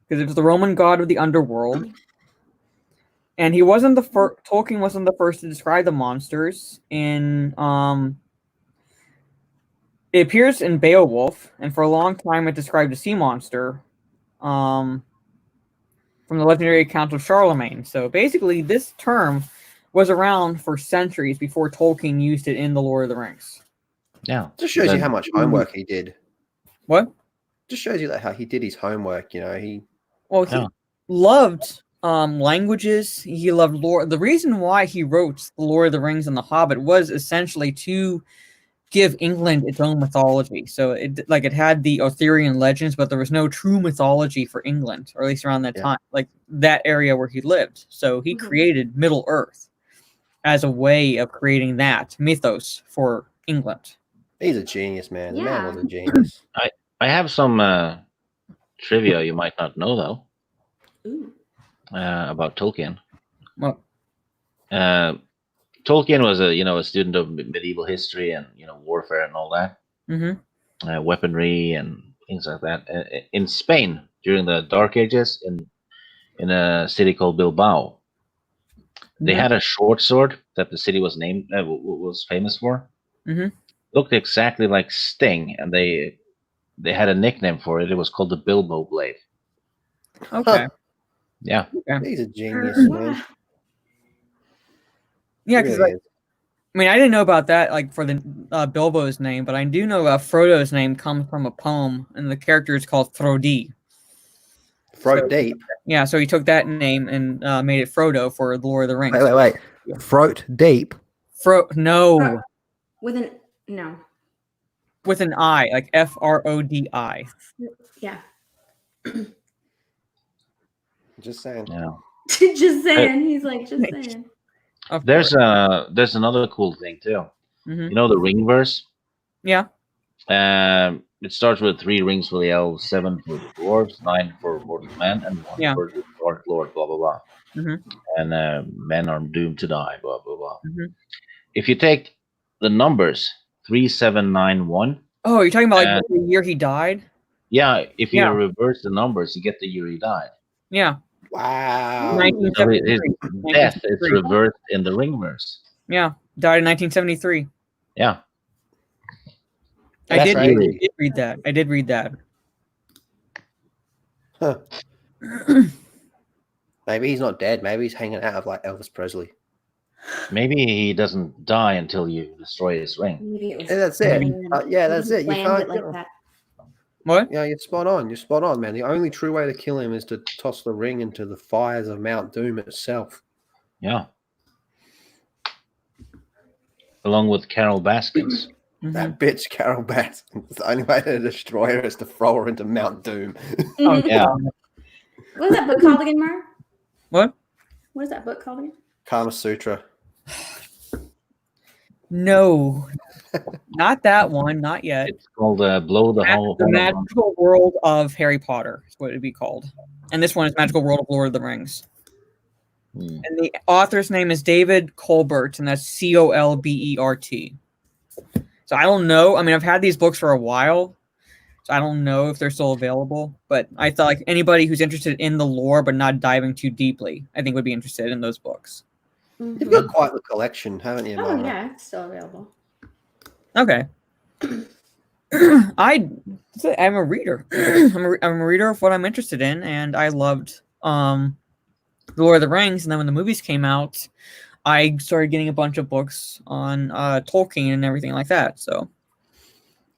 because it was the Roman god of the underworld, and he wasn't the first. Tolkien wasn't the first to describe the monsters. It appears in Beowulf, and for a long time it described a sea monster, from the legendary account of Charlemagne. So basically, this term was around for centuries before Tolkien used it in The Lord of the Rings. Yeah. Just shows you how much homework he did. What? Just shows you that how he did his homework. He He Yeah. loved languages. He loved lore. The reason why he wrote The Lord of the Rings and The Hobbit was essentially to give England its own mythology. So it had the Arthurian legends, but there was no true mythology for England, or at least around that time, like that area where he lived. So he created Middle Earth as a way of creating that mythos for England. He's a genius, man. The man Yeah. was a genius. I have some trivia you might not know though Ooh. about Tolkien. Well, Tolkien was a student of medieval history and warfare and all that, weaponry and things like that. In Spain during the Dark Ages, in a city called Bilbao, they had a short sword that the city was was famous for. Looked exactly like Sting, and they had a nickname for it. It was called the Bilbo Blade. Okay. Yeah. He's a genius, man. Yeah, He because really is. I didn't know about that, like for the Bilbo's name, but I do know Frodo's name comes from a poem, and the character is called Frodi. Throat deep. Yeah, so he took that name and made it Frodo for The Lord of the Rings. Wait. Throat deep. No, With with an I, like Frodi. yeah. Just saying. Yeah. Just saying. He's like, just saying. There's another cool thing too. You know the ring verse? Yeah. It starts with 3 rings for the elves, 7 for the dwarves, 9 for mortal men, and 1 for the dark lord. Blah blah blah. And men are doomed to die. Blah blah blah. If you take the numbers 3, 7, 9, 1. Oh, you're talking about like the year he died? Yeah. If you reverse the numbers, you get the year he died. Yeah. Wow. 1973. His death is reversed in the ring verse. Yeah. Died in 1973. Yeah. I did right. read that. Huh. Maybe he's not dead. Maybe he's hanging out of like Elvis Presley. Maybe he doesn't die until you destroy his ring. Maybe it was. Yeah, that's it. Yeah, that's it. You Planned can't it like kill him. that. What? Yeah, you're spot on. You're spot on, man. The only true way to kill him is to toss the ring into the fires of Mount Doom itself. Yeah. Along with Carol Baskins. That bitch, Carol Baskins. The only way to destroy her is to throw her into Mount Doom. Oh, Yeah. What was that book called again, Mark? What? What is that book called again? Kama Sutra. No, not that one. Not yet. It's called Blow the Whole. The Magical World of Harry Potter is what it'd be called, and this one is Magical World of Lord of the Rings. Hmm. And the author's name is David Colbert, and that's Colbert. So I don't know. I mean, I've had these books for a while, so I don't know if they're still available. But I thought like anybody who's interested in the lore but not diving too deeply, I think would be interested in those books. You've got quite the collection, haven't you, Oh Mara? yeah, it's still available. Okay. I'm a reader. I'm a reader of what I'm interested in, and I loved The Lord of the Rings. And then when the movies came out, I started getting a bunch of books on Tolkien and everything like that. So,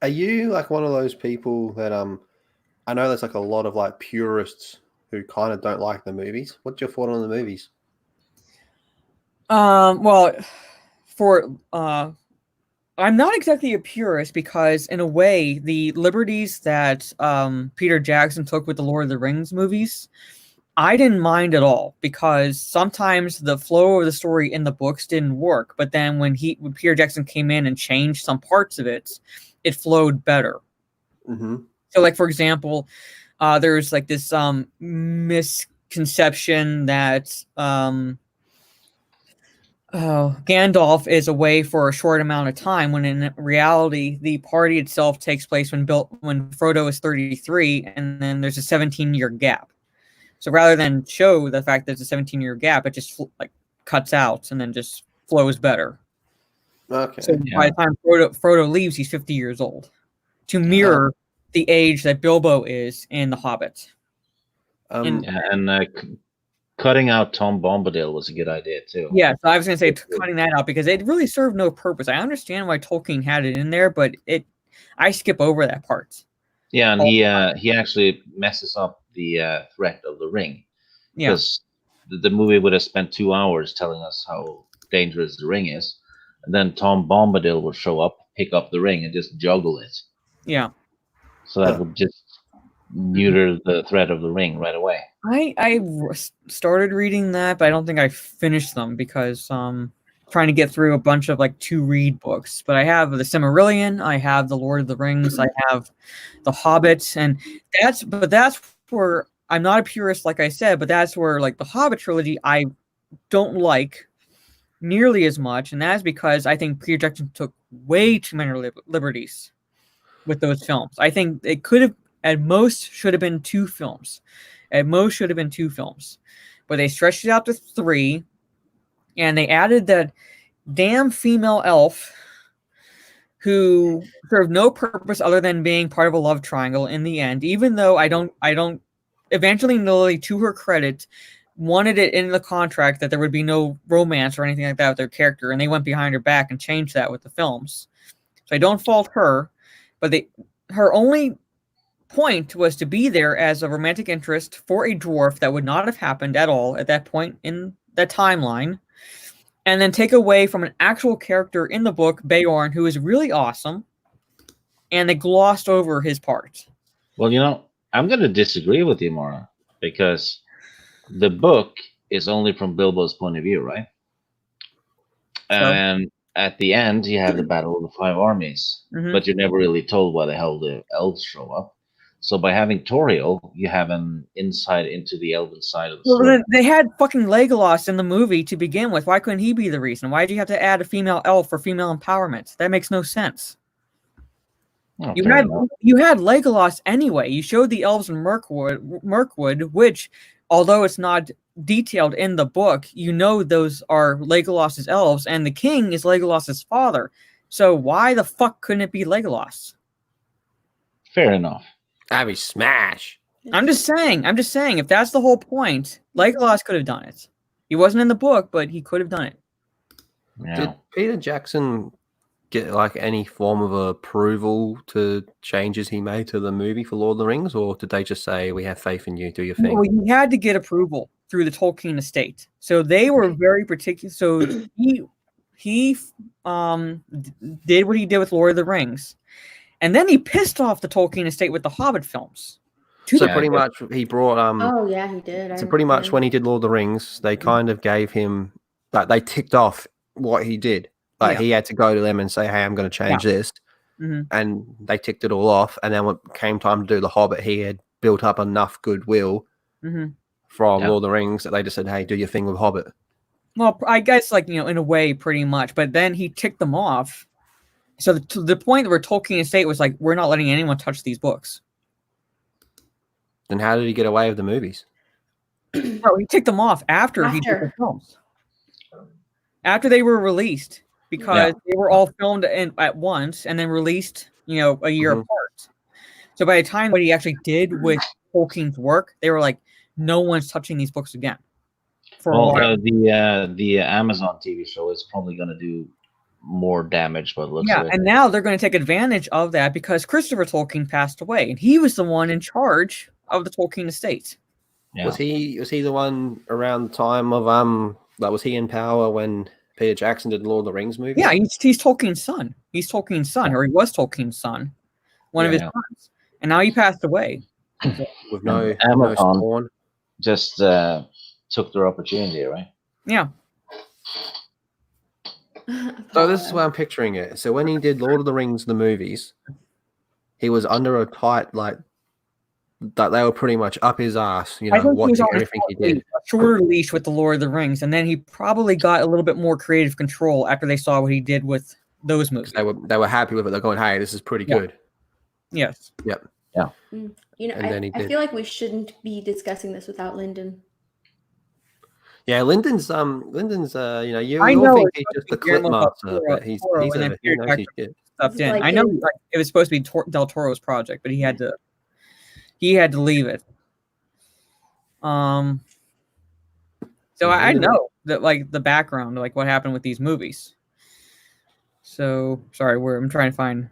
Are you like one of those people that I know there's like a lot of like purists who kind of don't like the movies. What's your thought on the movies? well, for I'm not exactly a purist because, in a way, the liberties that Peter Jackson took with the Lord of the Rings movies, I didn't mind at all because sometimes the flow of the story in the books didn't work. But then when Peter Jackson came in and changed some parts of it, it flowed better. Mm-hmm. So, like for example, there's like this misconception that Gandalf is away for a short amount of time, when in reality the party itself takes place when Frodo is 33, and then there's a 17-year gap. So rather than show the fact that there's a 17-year gap, it just like cuts out and then just flows better. Okay. So by the time Frodo leaves, he's 50 years old, to mirror the age that Bilbo is in The Hobbit. Cutting out Tom Bombadil was a good idea too. Yeah, so I was going to say cutting that out because it really served no purpose. I understand why Tolkien had it in there, but I skip over that part. Yeah, and he actually messes up the threat of the ring. Yeah. Because the movie would have spent 2 hours telling us how dangerous the ring is, and then Tom Bombadil would show up, pick up the ring, and just juggle it. Yeah. So that would just neuter the threat of the ring right away. I started reading that, but I don't think I finished them because trying to get through a bunch of like to-read books. But I have the Silmarillion, I have the Lord of the Rings, I have the Hobbit, and that's where I'm not a purist, like I said, but that's where like the Hobbit trilogy I don't like nearly as much, and that's because I think Peter Jackson took way too many liberties with those films. I think it could have at most should have been 2 films. At most should have been 2 films. But they stretched it out to 3, and they added that damn female elf who served no purpose other than being part of a love triangle in the end, even though I don't Evangeline Lilly, to her credit, wanted it in the contract that there would be no romance or anything like that with their character, and they went behind her back and changed that with the films. So I don't fault her, but her only point was to be there as a romantic interest for a dwarf that would not have happened at all at that point in the timeline, and then take away from an actual character in the book, Beorn, who is really awesome, and they glossed over his part. Well, I'm going to disagree with you, Mara, because the book is only from Bilbo's point of view, right? And at the end, you have the Battle of the Five Armies, but you're never really told why the hell the elves show up. So by having Toriel, you have an insight into the elven side of the story. Well, they had fucking Legolas in the movie to begin with. Why couldn't he be the reason? Why did you have to add a female elf for female empowerment? That makes no sense. Oh, you had Legolas anyway. You showed the elves in Mirkwood, which, although it's not detailed in the book, those are Legolas's elves, and the king is Legolas's father. So why the fuck couldn't it be Legolas? Fair enough. That'd be smash. I'm just saying, if that's the whole point, Legolas could have done it. He wasn't in the book, but he could have done it. Yeah. Did Peter Jackson get like any form of approval to changes he made to the movie for Lord of the Rings, or did they just say, "We have faith in you, do your thing"? Well, he had to get approval through the Tolkien estate, so they were very particular. So he did what he did with Lord of the Rings, and then he pissed off the Tolkien estate with the Hobbit films. So pretty much he brought Oh yeah, he did. So pretty much when he did Lord of the Rings, they kind of gave him like they ticked off what he did. Like he had to go to them and say, "Hey, I'm going to change this," and they ticked it all off. And then when it came time to do the Hobbit, he had built up enough goodwill from Lord of the Rings that they just said, "Hey, do your thing with Hobbit." Well, I guess like in a way, pretty much. But then he ticked them off. So to the point where Tolkien estate was like, "We're not letting anyone touch these books." Then how did he get away with the movies? No, he ticked them off after he did the films. After they were released, because they were all filmed at once and then released, a year apart. So by the time what he actually did with Tolkien's work, they were like, no one's touching these books again. The Amazon TV show is probably going to do more damage by the looks of it. And now they're going to take advantage of that because Christopher Tolkien passed away, and he was the one in charge of the Tolkien estate. Yeah. Was he the one around the time of was he in power when Peter Jackson did the Lord of the Rings movie? Yeah, he's Tolkien's son. He's Tolkien's son, or he was Tolkien's son, one of his sons, and now he passed away. With no Amazon just took their opportunity, right? Yeah. So this is why I'm picturing it. So when he did Lord of the Rings, the movies, he was under a tight that they were pretty much up his ass, watching everything he did. A shorter leash with the Lord of the Rings, and then he probably got a little bit more creative control after they saw what he did with those movies. They were happy with it. They're going, "Hey, this is pretty good." Yes. Yep. Yeah. I feel like we shouldn't be discussing this without Lyndon. Yeah, Lyndon's you all think he's just the clip master, but he knows his shit. Stuffed in. I know it was supposed to be Del Toro's project, but he had to leave it. So I know that the background, what happened with these movies. So sorry, I'm trying to find.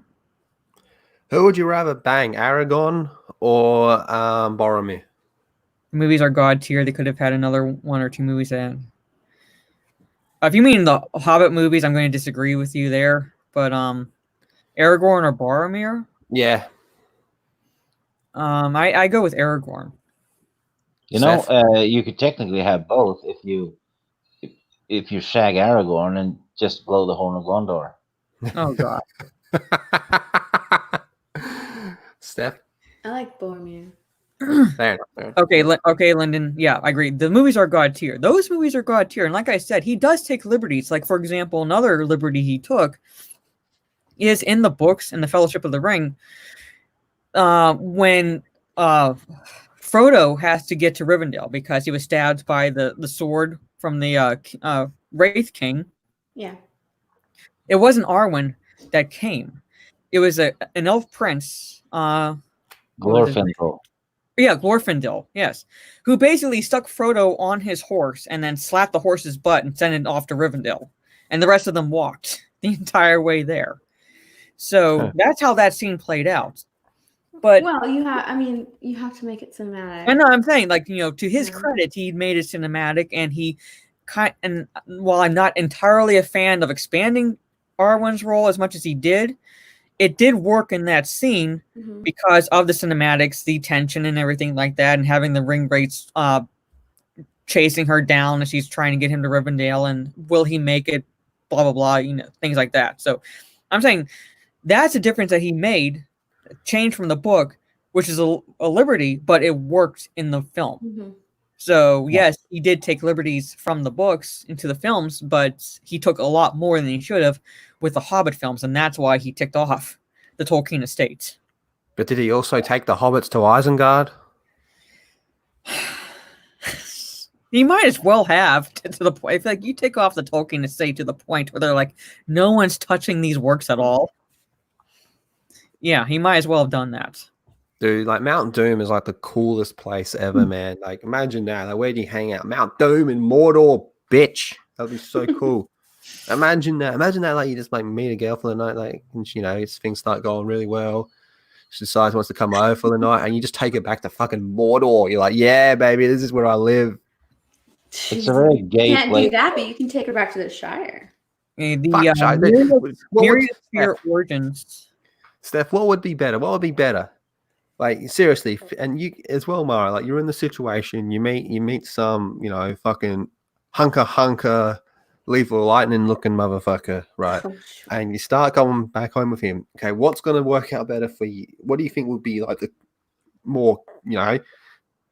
Who would you rather bang, Aragorn or Boromir? The movies are god tier. They could have had another one or two movies in. If you mean the Hobbit movies, I'm going to disagree with you there. But Aragorn or Boromir? Yeah. I go with Aragorn. You could technically have both if you shag Aragorn and just blow the horn of Gondor. Oh God. Steph? I like Boromir. Fair. Okay, Lyndon. Yeah, I agree. The movies are god tier. Those movies are god tier, and like I said, he does take liberties. Like for example, another liberty he took is in the books in the Fellowship of the Ring. When Frodo has to get to Rivendell because he was stabbed by the sword from the Wraith King. Yeah. It wasn't Arwen that came. It was an elf prince. Glorfindel. Yeah, Glorfindel, yes. Who basically stuck Frodo on his horse and then slapped the horse's butt and sent it off to Rivendell. And the rest of them walked the entire way there. So that's how that scene played out. But you have to make it cinematic. I know I'm saying, to his credit, he made it cinematic, and while I'm not entirely a fan of expanding Arwen's role as much as he did, it did work in that scene because of the cinematics, the tension, and everything like that, and having the ring wraiths chasing her down as she's trying to get him to Rivendell, and will he make it? Blah blah blah, things like that. So, I'm saying that's a difference that he made, change from the book, which is a liberty, but it worked in the film. So yes, he did take liberties from the books into the films, but he took a lot more than he should have with the Hobbit films, and that's why he ticked off the Tolkien estate. But did he also take the hobbits to Isengard? He might as well have to the point. I feel like you take off the Tolkien estate to the point where they're like, no one's touching these works at all. Yeah, he might as well have done that. Dude, like Mount Doom is like the coolest place ever, man. Like, imagine that. Like, where do you hang out? Mount Doom in Mordor, bitch. That'd be so cool. Imagine that. Imagine that. Like, you just like meet a girl for the night, like, and things start going really well. She decides wants to come over for the night, and you just take her back to fucking Mordor. You're like, yeah, baby, this is where I live. It's a very You gay can't place. do that, but you can take her back to the Shire. Fuck, Shai, dude. Myriad Origins. Steph, what would be better? What would be better? Like, seriously, and you as well, Mara. Like, you're in the situation. You meet some, fucking hunker, lethal lightning looking motherfucker, right? Oh, And you start going back home with him. Okay, what's going to work out better for you? What do you think would be like the more,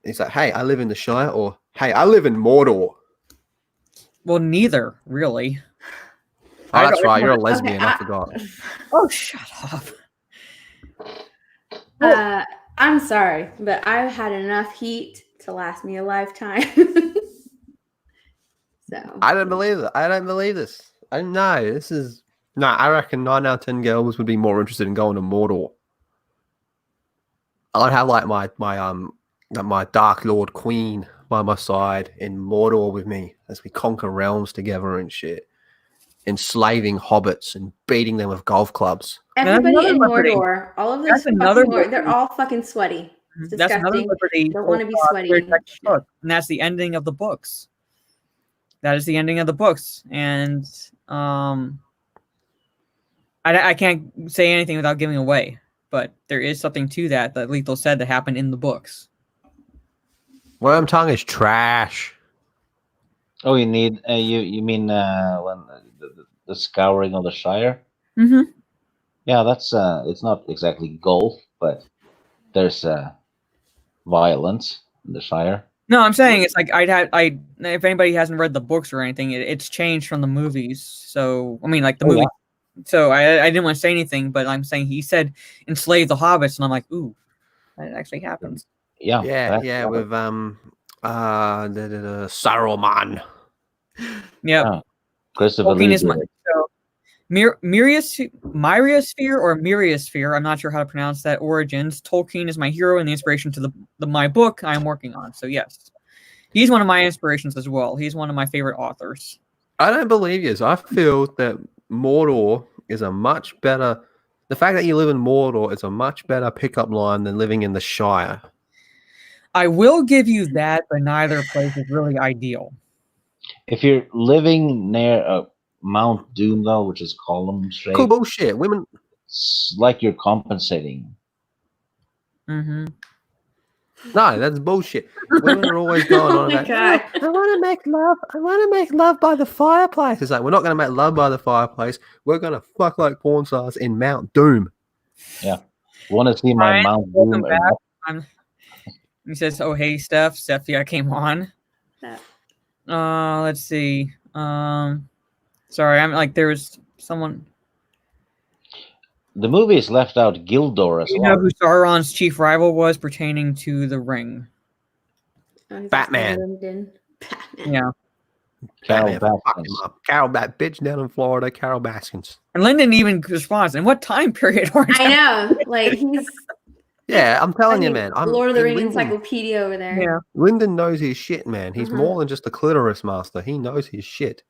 It's like, hey, I live in the Shire, or hey, I live in Mordor. Well, neither really. Oh, that's right. You're a lesbian. I forgot. Oh, shut up. I'm sorry, but I've had enough heat to last me a lifetime. So I don't believe it. I don't believe this. I know this is no. I reckon 9 out of 10 girls would be more interested in going to Mordor. I'd have like my Dark Lord Queen by my side in Mordor with me as we conquer realms together and shit, enslaving hobbits and beating them with golf clubs. everybody in liberty. Mordor, all of That's those another fucking liberty. they're all fucking sweaty. It's That's another disgusting. liberty. Don't want to be sweaty. Book, and that's the ending of the books. That is the ending of the books, and I can't say anything without giving away. But there is something to that Lethal said that happened in the books. Worm tongue is trash. Oh, you need you mean when the scouring of the Shire? Mm-hmm. Yeah, that's it's not exactly golf, but there's violence in the Shire. No, I'm saying it's like if anybody hasn't read the books or anything, it's changed from the movies. So I mean, like the movie. Yeah. So I didn't want to say anything, but I'm saying he said enslave the hobbits, and I'm like, ooh, that actually happens. Yeah, With Saruman. Yeah, Christopher Tolkien Lee. is my so Myriosphere or Myriosphere. I'm not sure how to pronounce that. Origins. Tolkien is my hero and the inspiration to my book I'm working on. So yes, he's one of my inspirations as well. He's one of my favorite authors. I don't believe you. I feel that Mordor is a much better. The fact that you live in Mordor is a much better pickup line than living in the Shire. I will give you that, but neither place is really ideal. If you're living near Mount Doom, though, which is column shaped, Cool bullshit. Women, it's like you're compensating. Mm-hmm. no, that's bullshit. Women are always going on about, God. I want to make love. I want to make love by the fireplace. It's like, we're not going to make love by the fireplace. We're going to fuck like porn stars in Mount Doom. Yeah. Want to see my Ryan, Mount welcome Doom? back. He says, "Oh hey, Steph. Steph, yeah, came on." Let's see. Sorry, I'm like there was someone. The movie has left out Gildor as You well. know who Sauron's chief rival was pertaining to the ring? Batman. Yeah. Carol Batman, fuck him Baskins. up. Carol, that bitch down in Florida, Carol Baskins. And Lyndon even responds, "In what time period are I know, like he's Yeah, I'm telling you, man. I'm Lord of the Rings Lyndon, encyclopedia over there. Yeah. Lyndon knows his shit, man. He's Mhm. more than just a clitoris master. He knows his shit.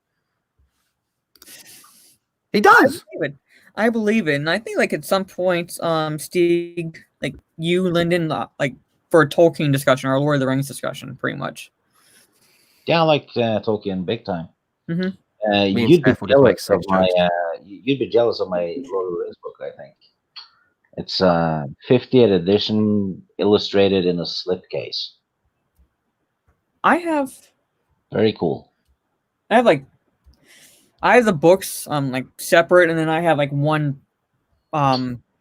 He does. I believe it. And I think like at some point, Stieg, like you, Lyndon, like for a Tolkien discussion or a Lord of the Rings discussion, pretty much. Yeah, I like Tolkien big time. Mm-hmm. Me and You'd be Steph will just make jealous of sex my. jokes. You'd be jealous of my Lord of the Rings book. I think it's 50th edition, illustrated in a slipcase. I have Very cool. I have the books like separate, and then I have like one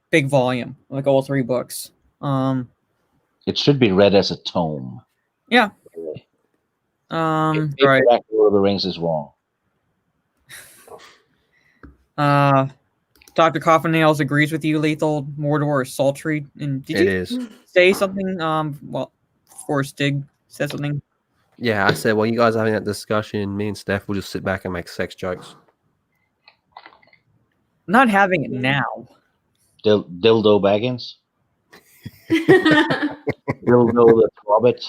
big volume, like all 3 books. It should be read as a tome. Yeah. Really. Right. Paperback Lord of the Rings is wrong. Dr. Coffin Nails agrees with you, Lethal. Mordor is sultry. And did It you is. say something? Well, before Stig said something. Yeah, I said, well, you guys are having that discussion. Me and Steph will just sit back and make sex jokes. I'm not having it now. Dildo Baggins. Bilbo the Hobbit.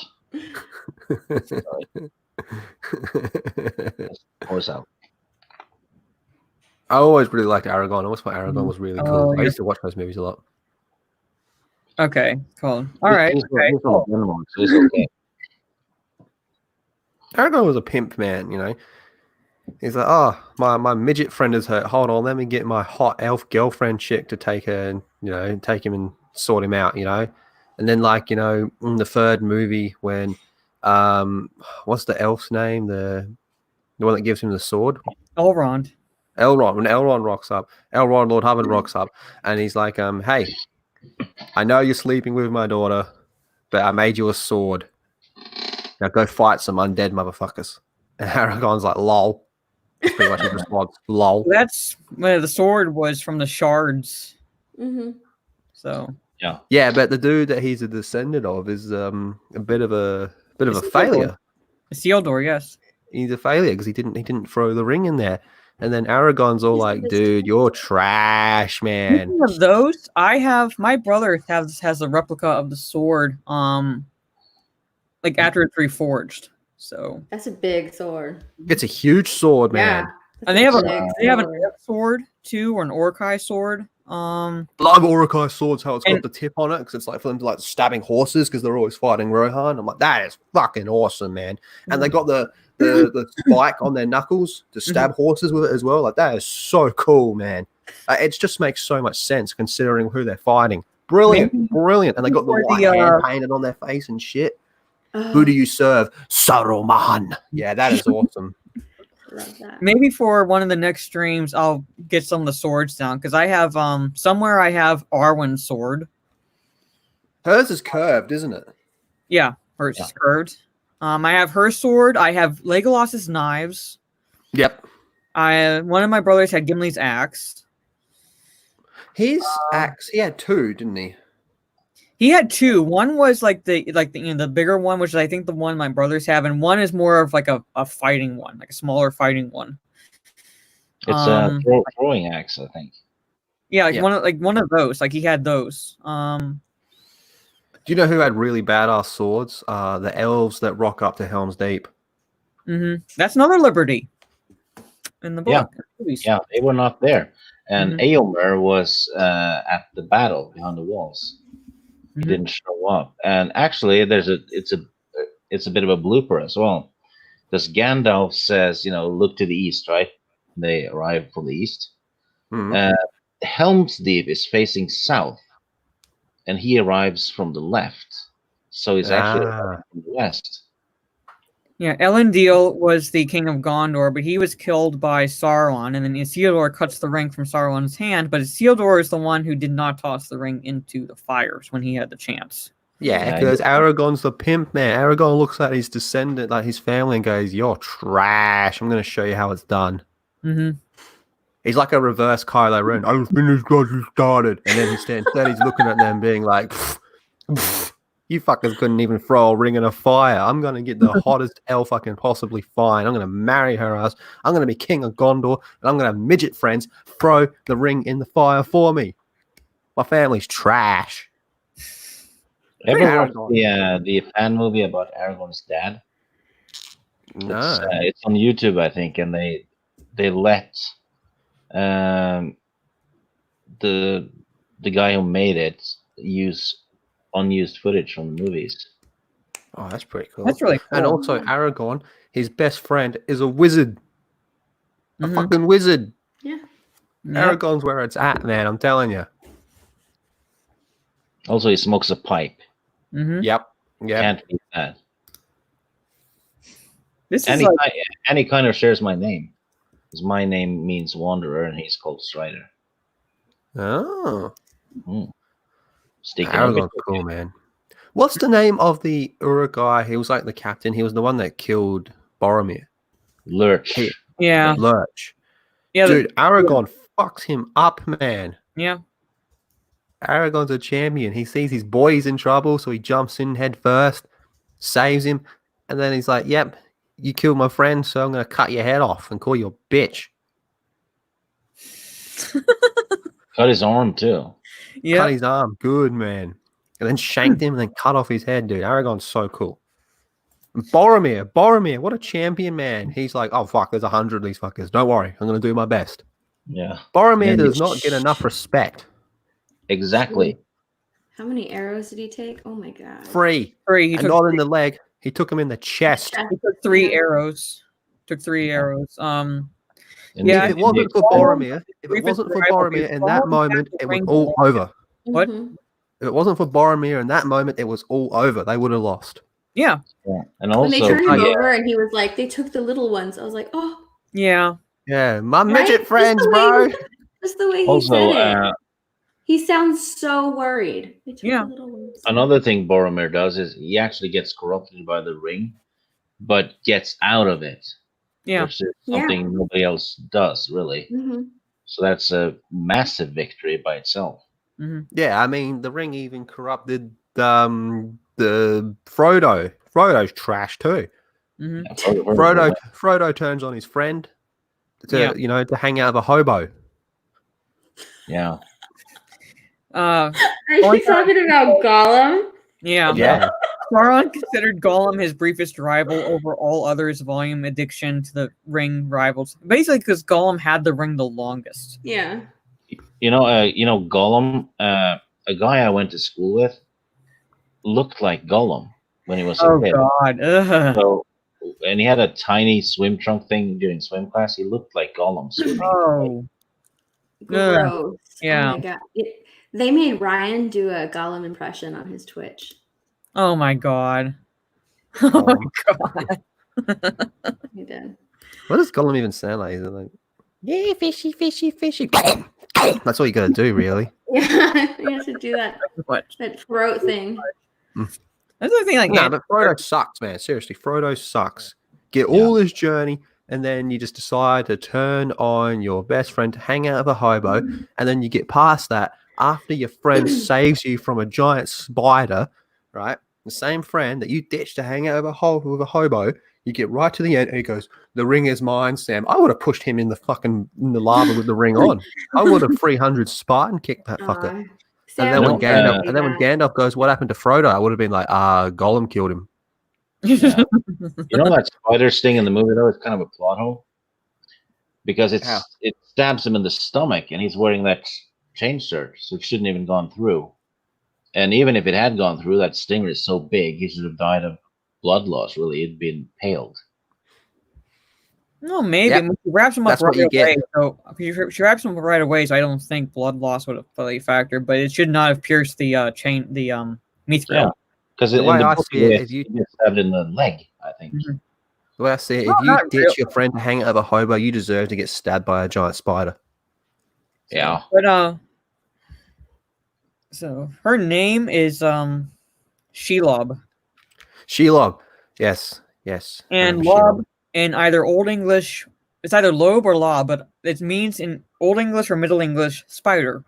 Horse out. I always really liked Aragon. I always thought Aragon was really cool. Oh, I yeah. used to watch those movies a lot. Okay, cool. All right. He's Okay. from Denmark, so he's okay. Aragon was a pimp, man, you know. He's like, oh, my midget friend is hurt. Hold on, let me get my hot elf girlfriend chick to take her and, you know, take him and sort him out, you know. And then, like, you know, in the third movie when, what's the elf's name? The one that gives him the sword? Elrond. Elrond. When Elrond rocks up, Elrond Lord Hubbard rocks up, and he's like, hey, I know you're sleeping with my daughter, but I made you a sword. Now go fight some undead motherfuckers. And Aragon's like, lol. That's pretty much his response. Lol. That's where the sword was from the shards. Mm-hmm. So Yeah, but the dude that he's a descendant of is a bit of a failure. Isildur, yes. He's a failure because he didn't throw the ring in there. And then Aragon's all like, dude, you're trash, man. Speaking of those, my brother has a replica of the sword, like after it's reforged. So That's a big sword. It's a huge sword, man. Yeah. and they have an sword. orc sword too, or an Orcai sword. Love Urukai swords, how it's got the tip on it, because it's like for them to like stabbing horses because they're always fighting Rohan. I'm like, that is fucking awesome, man. And they got the spike on their knuckles to stab horses with it as well. Like, that is so cool, man. It just makes so much sense considering who they're fighting. Brilliant. And they got the white hand painted on their face and shit. Who do you serve? Saruman. Yeah, that is awesome. Love that. Maybe for one of the next streams, I'll get some of the swords down because I have somewhere I have Arwen's sword. Hers is curved, isn't it? Yeah, hers is curved. I have her sword. I have Legolas's knives. Yep. One of my brothers had Gimli's axe. His axe, he had two, didn't he? He had two. One was like the the bigger one, which is I think the one my brothers have, and one is more of like a fighting one, like a smaller fighting one. It's a throwing axe, I think. Yeah, one of those. Like he had those. Do you know who had really badass swords? The elves that rock up to Helm's Deep. Mm-hmm. That's another liberty in the book. Yeah, they were not there. And Eomer was at the battle behind the walls. He didn't show up. And actually, it's a bit of a blooper as well. Because Gandalf says, look to the east, right? They arrive from the east. Helm's Deep is facing south. And he arrives from the left. So he's actually from the west. Yeah, Elendil was the king of Gondor, but he was killed by Sauron, and then Isildur cuts the ring from Sauron's hand, but Isildur is the one who did not toss the ring into the fires when he had the chance. Yeah, because Aragorn's the pimp, man. Aragorn looks at his descendant, like his family, and goes, you're trash. I'm going to show you how it's done. Mm-hmm. He's like a reverse Kylo Ren. I was finished what you started. And then instead he's looking at them being like, you fuckers couldn't even throw a ring in a fire. I'm going to get the hottest elf I can possibly find. I'm going to marry her ass. I'm going to be king of Gondor. And I'm going to have midget friends throw the ring in the fire for me. My family's trash. Ever watched the fan movie about Aragorn's dad? No. It's on YouTube, I think, and they let the guy who made it use unused footage from the movies. Oh, that's pretty cool. That's really cool. And also Aragorn, his best friend, is a wizard. A fucking wizard. Yeah. Aragorn's where it's at, man. I'm telling you. Also, he smokes a pipe. Yep. Can't beat that. And he kind of shares my name. Because my name means wanderer, and he's called Strider. Oh. Aragorn's cool, man. What's the name of the Uruk-hai? He was like the captain. He was the one that killed Boromir. Lurch. Lurch. Yeah, dude, Aragorn fucks him up, man. Yeah. Aragorn's a champion. He sees his boy's in trouble, so he jumps in head first, saves him, and then he's like, yep, you killed my friend, so I'm going to cut your head off and call you a bitch. Cut his arm, too. Cut his arm. Good, man. and then shanked him and then cut off his head, dude. Aragorn's so cool. And Boromir, what a champion, man. He's like, oh, fuck, there's 100 of these fuckers. Don't worry, I'm going to do my best. Yeah. Boromir And does not get enough respect. Exactly. How many arrows did he take? Oh my god. 3. He And took not in the leg. He took him in the chest. He took 3 Yeah. arrows. Took 3 arrows. If it wasn't for Boromir, in that moment, it was all over. What? Mhm. If it wasn't for Boromir in that moment, it was all over. They would have lost. Yeah. Yeah. And When they also, turned him over and he was like, they took the little ones. I was like, oh. Yeah. Yeah, my Right? midget friends, bro. Just the way he also said it. He sounds so worried. They took Yeah. the little ones. another thing Boromir does is he actually gets corrupted by the ring, but gets out of it. Yeah. Which is something nobody else does, really. Mm-hmm. So that's a massive victory by itself. Mm-hmm. Yeah, I mean, the ring even corrupted the Frodo. Frodo's trash too. Mm-hmm. Yeah, Frodo turns on his friend to hang out with a hobo. Yeah. Are you talking about Gollum? Yeah. Yeah. Sauron considered Gollum his briefest rival over all others' volume addiction to the ring rivals. Basically, because Gollum had the ring the longest. Yeah. Gollum, a guy I went to school with, looked like Gollum when he was a kid. God. Ugh. So, and he had a tiny swim trunk thing during swim class. He looked like Gollum swimming. Oh. Gross. Yeah. Oh my god. They made Ryan do a Gollum impression on his Twitch. Oh my God. Oh my God. He did. What does Gollum even sound like? Is it like, yeah, fishy, fishy, fishy? That's all you gotta do, really. Yeah, you have to do that What? throat thing. That's the thing. Like, No, but Frodo sucks, man. Seriously, Frodo sucks. Get all this journey, and then you just decide to turn on your best friend to hang out with a hobo, and then you get past that after your friend saves you from a giant spider, right? The same friend that you ditched to hang out with a hobo, you get right to the end, and he goes, "The ring is mine, Sam." I would have pushed him in the lava with the ring on. I would have 300 Spartan kicked that fucker. And then when Gandalf goes, "What happened to Frodo?" I would have been like, Gollum killed him. Yeah. You know that spider sting in the movie though? It's kind of a plot hole because it stabs him in the stomach, and he's wearing that chain shirt, so it shouldn't even gone through. And even if it had gone through, that stinger is so big, he should have died of blood loss. Really, he'd been impaled. No, maybe. Yep. I mean, she wraps him up That's what right you get. away. So she wraps him up right away. So I don't think blood loss would have played a factor, but it should not have pierced the mithril. Yeah, because The in way the I book, see it, he if you gets stabbed in the leg, I think. Mhm. The way I see it, No, if you not ditch your friend to hang out with a hobo, you deserve to get stabbed by a giant spider. Yeah. But so her name is Shelob, Shelob. Yes. and Shelob. lob in either Old English, it's either lobe or lob, but it means in Old English or Middle English spider.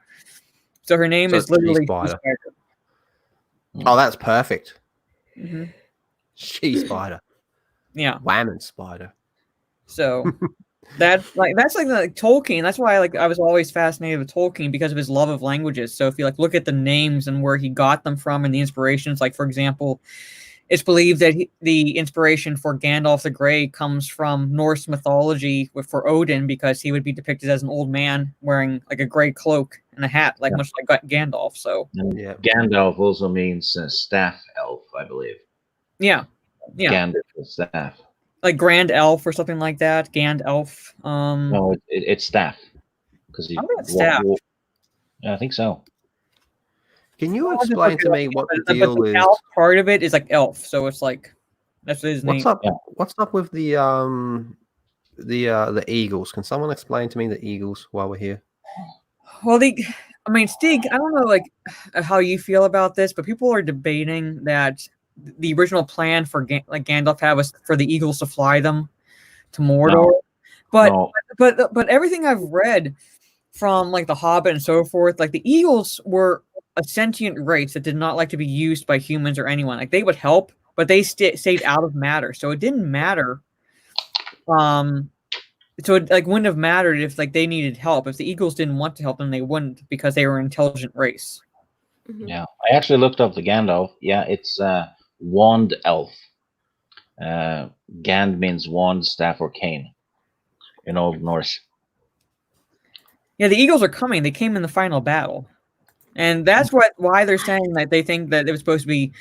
So her name is it's she literally spider. Spider. Oh, that's perfect. Mm-hmm. She spider. Yeah. Whammon spider. So that's like Tolkien. That's why I was always fascinated with Tolkien because of his love of languages. So if you look at the names and where he got them from and the inspirations, like for example, it's believed that the inspiration for Gandalf the Grey comes from Norse mythology for Odin because he would be depicted as an old man wearing like a gray cloak and a hat, much like Gandalf. So Gandalf also means staff elf, I believe. Yeah. Gandalf is staff. Like Grand Elf or something like that. Gandalf. No, it's staff. Because staff. Yeah, I think so. Can you explain to me what the deal is? Elf part of it is like elf, so it's like that's his name. What's up with the eagles? Can someone explain to me the eagles while we're here? Well, Stig, I don't know how you feel about this, but people are debating that the original plan for Gandalf had was for the eagles to fly them to Mordor. But everything I've read from the Hobbit and so forth, the eagles were a sentient race that did not like to be used by humans or anyone. They would help, but they stayed out of matter, so it didn't matter. So it wouldn't have mattered if they needed help. If the eagles didn't want to help them, they wouldn't because they were an intelligent race. Mhm. Yeah, I actually looked up the Gandalf. Yeah, it's wand elf. Gand means wand, staff, or cane in Old Norse. Yeah, the Eagles are coming. They came in the final battle, and that's why they're saying that they think that it was supposed to be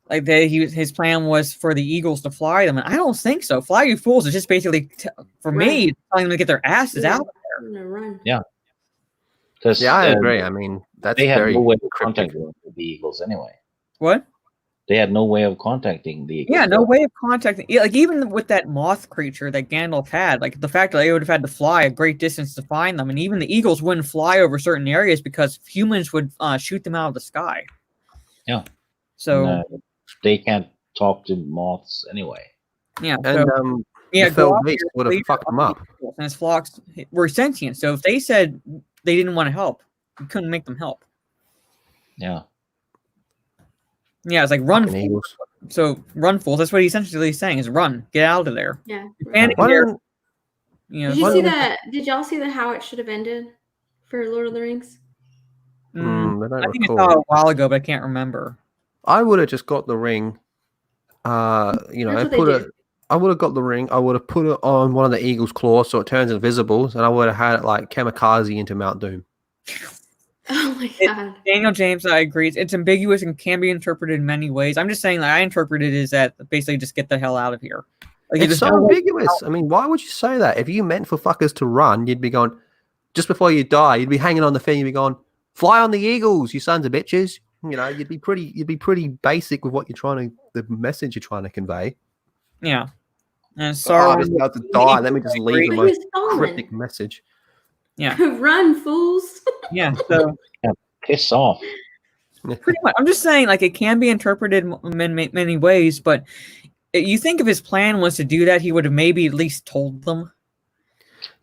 like his plan was for the Eagles to fly them. And I don't think so. Fly you fools is just basically for me telling them to get their asses out. I'm gonna run. Yeah, because Yeah, I agree. I mean, that's they had very no way of cryptic. contacting the Eagles anyway. What? They had no way of contacting the Eagles. Yeah, no way of contacting. Yeah, like even with that moth creature that Gandalf had, like the fact that they would have had to fly a great distance to find them, and even the Eagles wouldn't fly over certain areas because humans would shoot them out of the sky. Yeah. So And, they can't talk to moths anyway. yeah, And so, yeah, the fell Galadriel beast would have leader fucked them of the up. Eagles, and his flocks were sentient. So if they said they didn't want to help, you couldn't make them help. Yeah. Yeah, it's like run, Fucking Eagles. so run, fools. That's what he's essentially saying: is run, get out of there. Yeah. And Why there, don't you know, Did you why see don't- that? Did y'all see how it should have ended for Lord of the Rings? I don't I think I recall. saw it a while ago, but I can't remember. I would have just got the ring. You know, That's I what they put it. did. I would have got the ring. I would have put it on one of the eagle's claws so it turns invisible, and I would have had it like kamikaze into Mount Doom. Oh my god. Daniel James, I agree. It's ambiguous and can be interpreted in many ways. I'm just saying that I interpret it as that basically just get the hell out of here. Like It's there's so no way- ambiguous. I mean, why would you say that? If you meant for fuckers to run, you'd be going just before you die. You'd be hanging on the thing. You'd be going, "Fly on the eagles, you sons of bitches." You know, you'd be pretty basic with what you're trying to, the message you're trying to convey. Yeah. And I'm Sauron, just about to die. Let me just leave the But he most was stolen. cryptic message. yeah, Run, fools. yeah. So Piss off. pretty much, I'm just saying, like it can be interpreted in many ways, but you think if his plan was to do that, he would have maybe at least told them.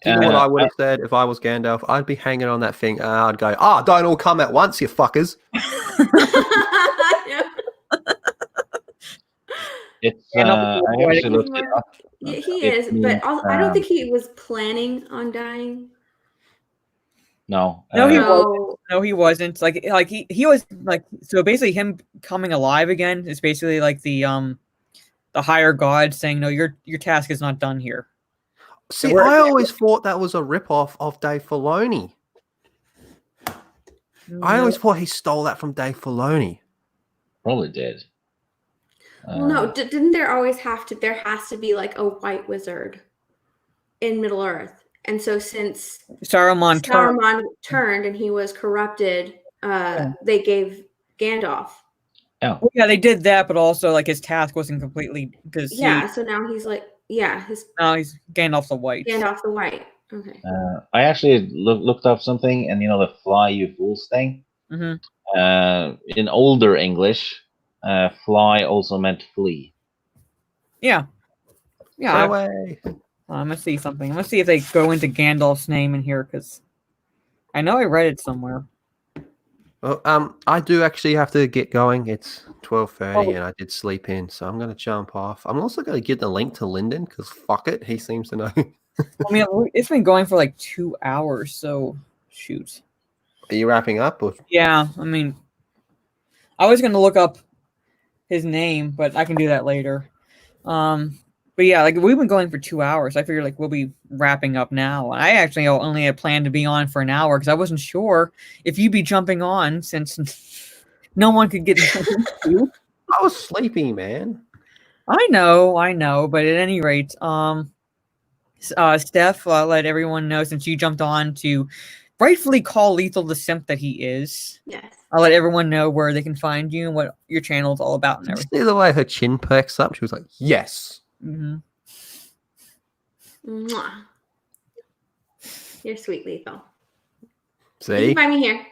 Do you know what I would have said if I was Gandalf? I'd be hanging on that thing and I'd go, don't all come at once, you fuckers. Yeah. It's I actually looked it up. Yeah, he It is, but means, I don't think he was planning on dying. No. No, he So- wasn't. No, he wasn't. Like he was like, so basically him coming alive again is basically like the higher god saying, no, your task is not done here. See, we're- I always thought that was a ripoff of Dave Filoni. I always thought he stole that from Dave Filoni. Probably did. Well, no, didn't there always have to? There has to be like a white wizard in Middle Earth, and so since Saruman turned. Saruman turned and he was corrupted, they gave Gandalf. Well, yeah, they did that, but also like his task wasn't completely because So now he's like, he's he's Gandalf the White. Gandalf the White. Okay. I actually looked up something, and the fly you fools thing. Mm-hmm. In older English, fly also meant flee. Yeah. Yeah. No way. I'm gonna see something. I'm gonna see if they go into Gandalf's name in here because I know I read it somewhere. Well, I do actually have to get going. It's 12:30 and I did sleep in, so I'm gonna jump off. I'm also gonna get the link to Lyndon because fuck it, he seems to know. I mean, it's been going for like 2 hours, so shoot. Are you wrapping up? Or? Yeah, I mean, I was gonna look up his name, but I can do that later. But yeah, like we've been going for 2 hours. I figured like we'll be wrapping up now. I actually only had planned to be on for an hour because I wasn't sure if you'd be jumping on since no one could get into you. I was sleepy, man. I know, but at any rate, Steph, let everyone know since you jumped on to rightfully call Lethal the simp that he is. Yes. I'll let everyone know where they can find you and what your channel is all about and Did you everything. see the way her chin perks up? She was like, yes. Mm-hmm. Mwah. You're sweet, Lethal. You See? can find me here.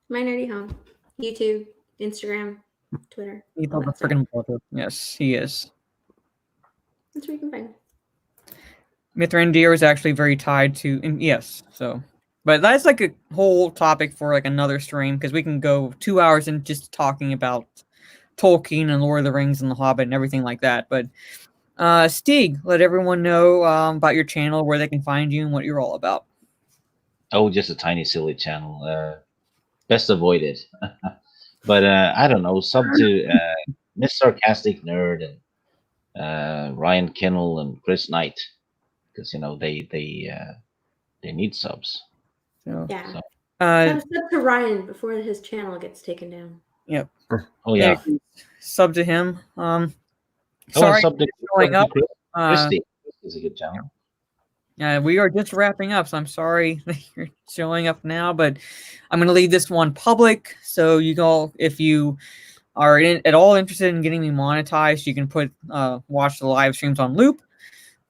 My nerdy home. YouTube, Instagram, Twitter. Lethal all the that stuff. freaking brother. Yes, he is. That's where you can find me. Mithrandir is actually very tied to, and yes, so. But that's like a whole topic for like another stream because we can go 2 hours in just talking about Tolkien and Lord of the Rings and The Hobbit and everything like that. But Stig, let everyone know about your channel, where they can find you and what you're all about. Oh, just a tiny silly channel. Best avoid it. But I don't know. Sub to Miss Sarcastic Nerd and Ryan Kinnell and Chris Knight, because they need subs. So, Yeah. So, Sub to Ryan before his channel gets taken down. yep. oh yeah. Sub to him. And Sorry, sub to showing up. Christy. Christy's a good channel. We are just wrapping up, so I'm sorry that you're showing up now, but I'm going to leave this one public. So you all, if you are at all interested in getting me monetized, you can watch the live streams on loop.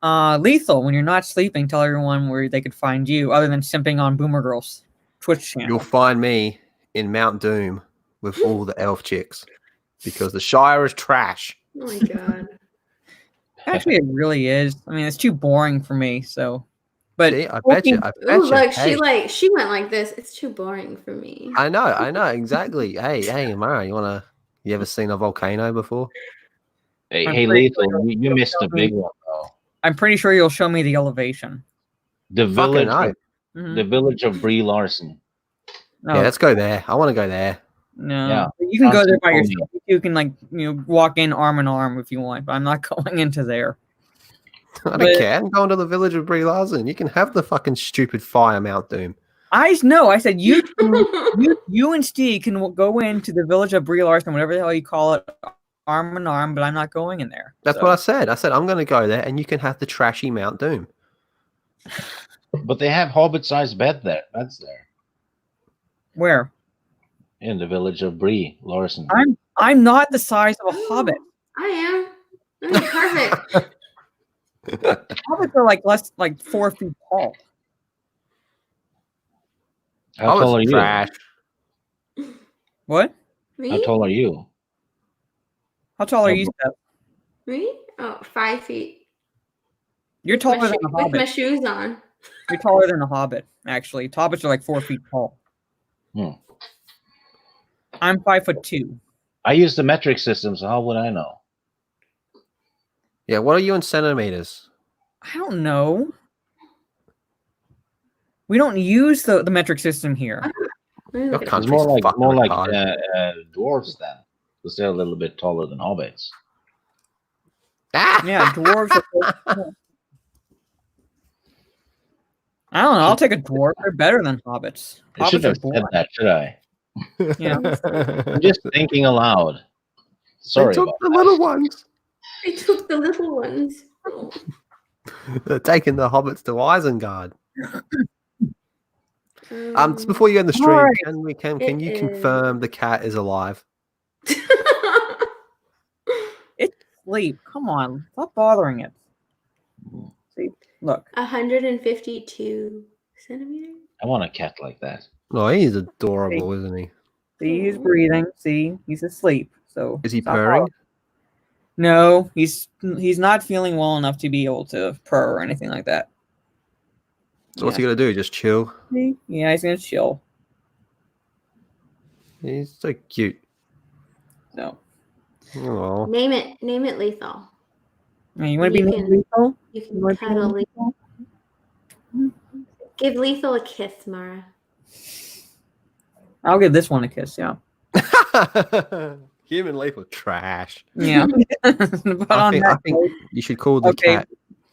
Lethal, when you're not sleeping, tell everyone where they could find you, other than simping on Boomer Girls Twitch channel. You'll find me in Mount Doom with all the elf chicks because the Shire is trash. Oh my god. Actually, it really is. I mean, it's too boring for me. So, but See, I bet you. Ooh, look, Hey, she went like this. It's too boring for me. I know, exactly. Hey, Mara, you ever seen a volcano before? Hey, Lethal, you missed a big one though. I'm pretty sure you'll show me the elevation. The village, the village of Brie Larson. Oh, yeah, let's go there. I want to go there. No, Yeah. you can go there by yourself. You can walk in arm in arm if you want, but I'm not going into there. I don't care. I'm going to the village of Brie Larson. You can have the fucking stupid fire Mount Doom. I said you and Steve can go into the village of Brie Larson, whatever the hell you call it, arm in arm, but I'm not going in there. That's what I said. I said I'm going to go there, and you can have the trashy Mount Doom. But they have hobbit-sized beds there. Where? In the village of Brie Larson. I'm not the size of a hobbit. I am. I'm perfect. Hobbits are like 4 feet tall. How tall are you? Trash. What? Me? How tall are you? How tall are you, Steph? Me? Oh, 5 feet. You're taller than a With hobbit. my shoes on. You're taller than a hobbit, actually. Hobbits are like 4 feet tall. I'm 5'2". I use the metric system, so how would I know? Yeah, what are you in centimeters? I don't know. We don't use the metric system here. Your It's country's more like retarded. dwarves then, because they're a little bit taller than hobbits. Yeah, dwarves are. I don't know. I'll take a dwarf. They're better than hobbits. I should have said that, should I? Yeah. I'm just thinking aloud. Sorry They took about the that. little ones. I took the little ones. They're taking the hobbits to Isengard. Just before you end the stream, Alright. can you confirm the cat is alive? It's asleep. Come on. Stop bothering it. See, look. 152 centimeters. I want a cat like that. Oh, he's adorable, isn't he? See, he's breathing. See, he's asleep. So Is he stop purring? bothering. No, he's not feeling well enough to be able to purr or anything like that. So what's he gonna do? Just chill? Yeah, he's gonna chill. He's so cute. So. Oh. Name it lethal. You want to be named Lethal? You can cuddle lethal. Give Lethal a kiss, Mara. I'll give this one a kiss, yeah. Human lethal trash. Yeah. I think you should call the cat.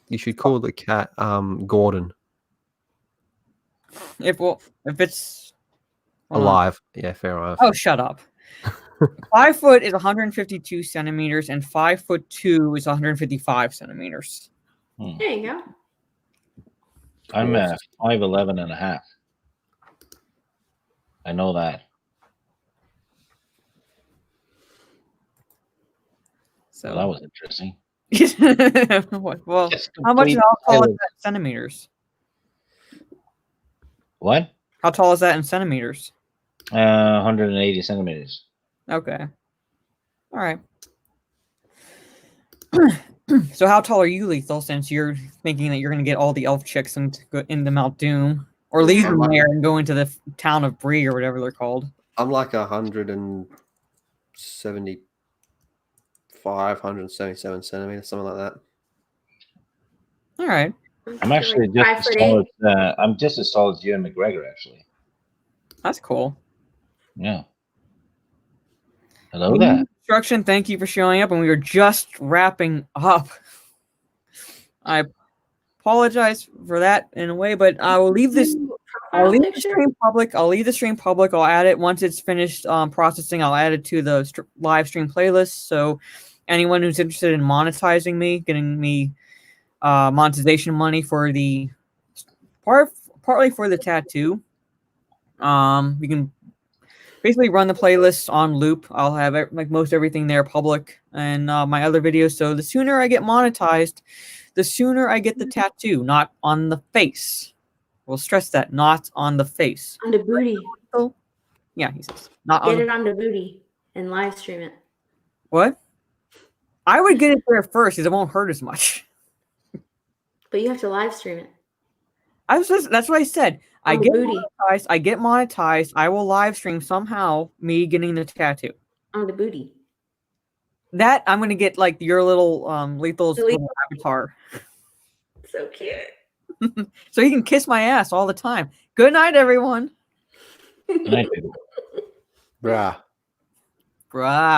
You should call the cat Gordon. If it's alive. Yeah, fair enough. Oh, shut up. 5 foot is 152 centimeters, and 5'2" is 155 centimeters. There you go. I'm 5'11" and a half. I know that. So well, that was interesting. Well, how much? How tall is that in centimeters? What? How tall is that in centimeters? 180 centimeters. Okay. All right. So how tall are you, Lethal, since you're thinking that you're going to get all the elf chicks into Mount Doom? Or leave them there and go into the town of Bree or whatever they're called? I'm like 175, 177 centimeters, something like that. All right. I'm actually just as tall as I'm just as tall as you and McGregor, actually. That's cool. Yeah. Hello there. Construction, thank you for showing up, and we are just wrapping up. I apologize for that in a way, but I will leave this. I'll leave the stream public. I'll add it once it's finished processing. I'll add it to the live stream playlist. So anyone who's interested in monetizing me, getting me monetization money for the partly for the tattoo, you can basically run the playlist on loop. I'll have like most everything there public, and my other videos. So the sooner I get monetized, the sooner I get the tattoo, not on the face. We'll stress that, not on the face. On the booty. So, yeah, he says. Not Get on it on the booty and live stream it. What? I would get it there first because it won't hurt as much. But you have to live stream it. That's what I said. I On the get booty. monetized. I get monetized. I will live stream somehow me getting the tattoo. On the booty. That I'm gonna get like your little Lethal's little avatar. So cute. So he can kiss my ass all the time. Good night, everyone. Good night, people. Bruh. Bruh.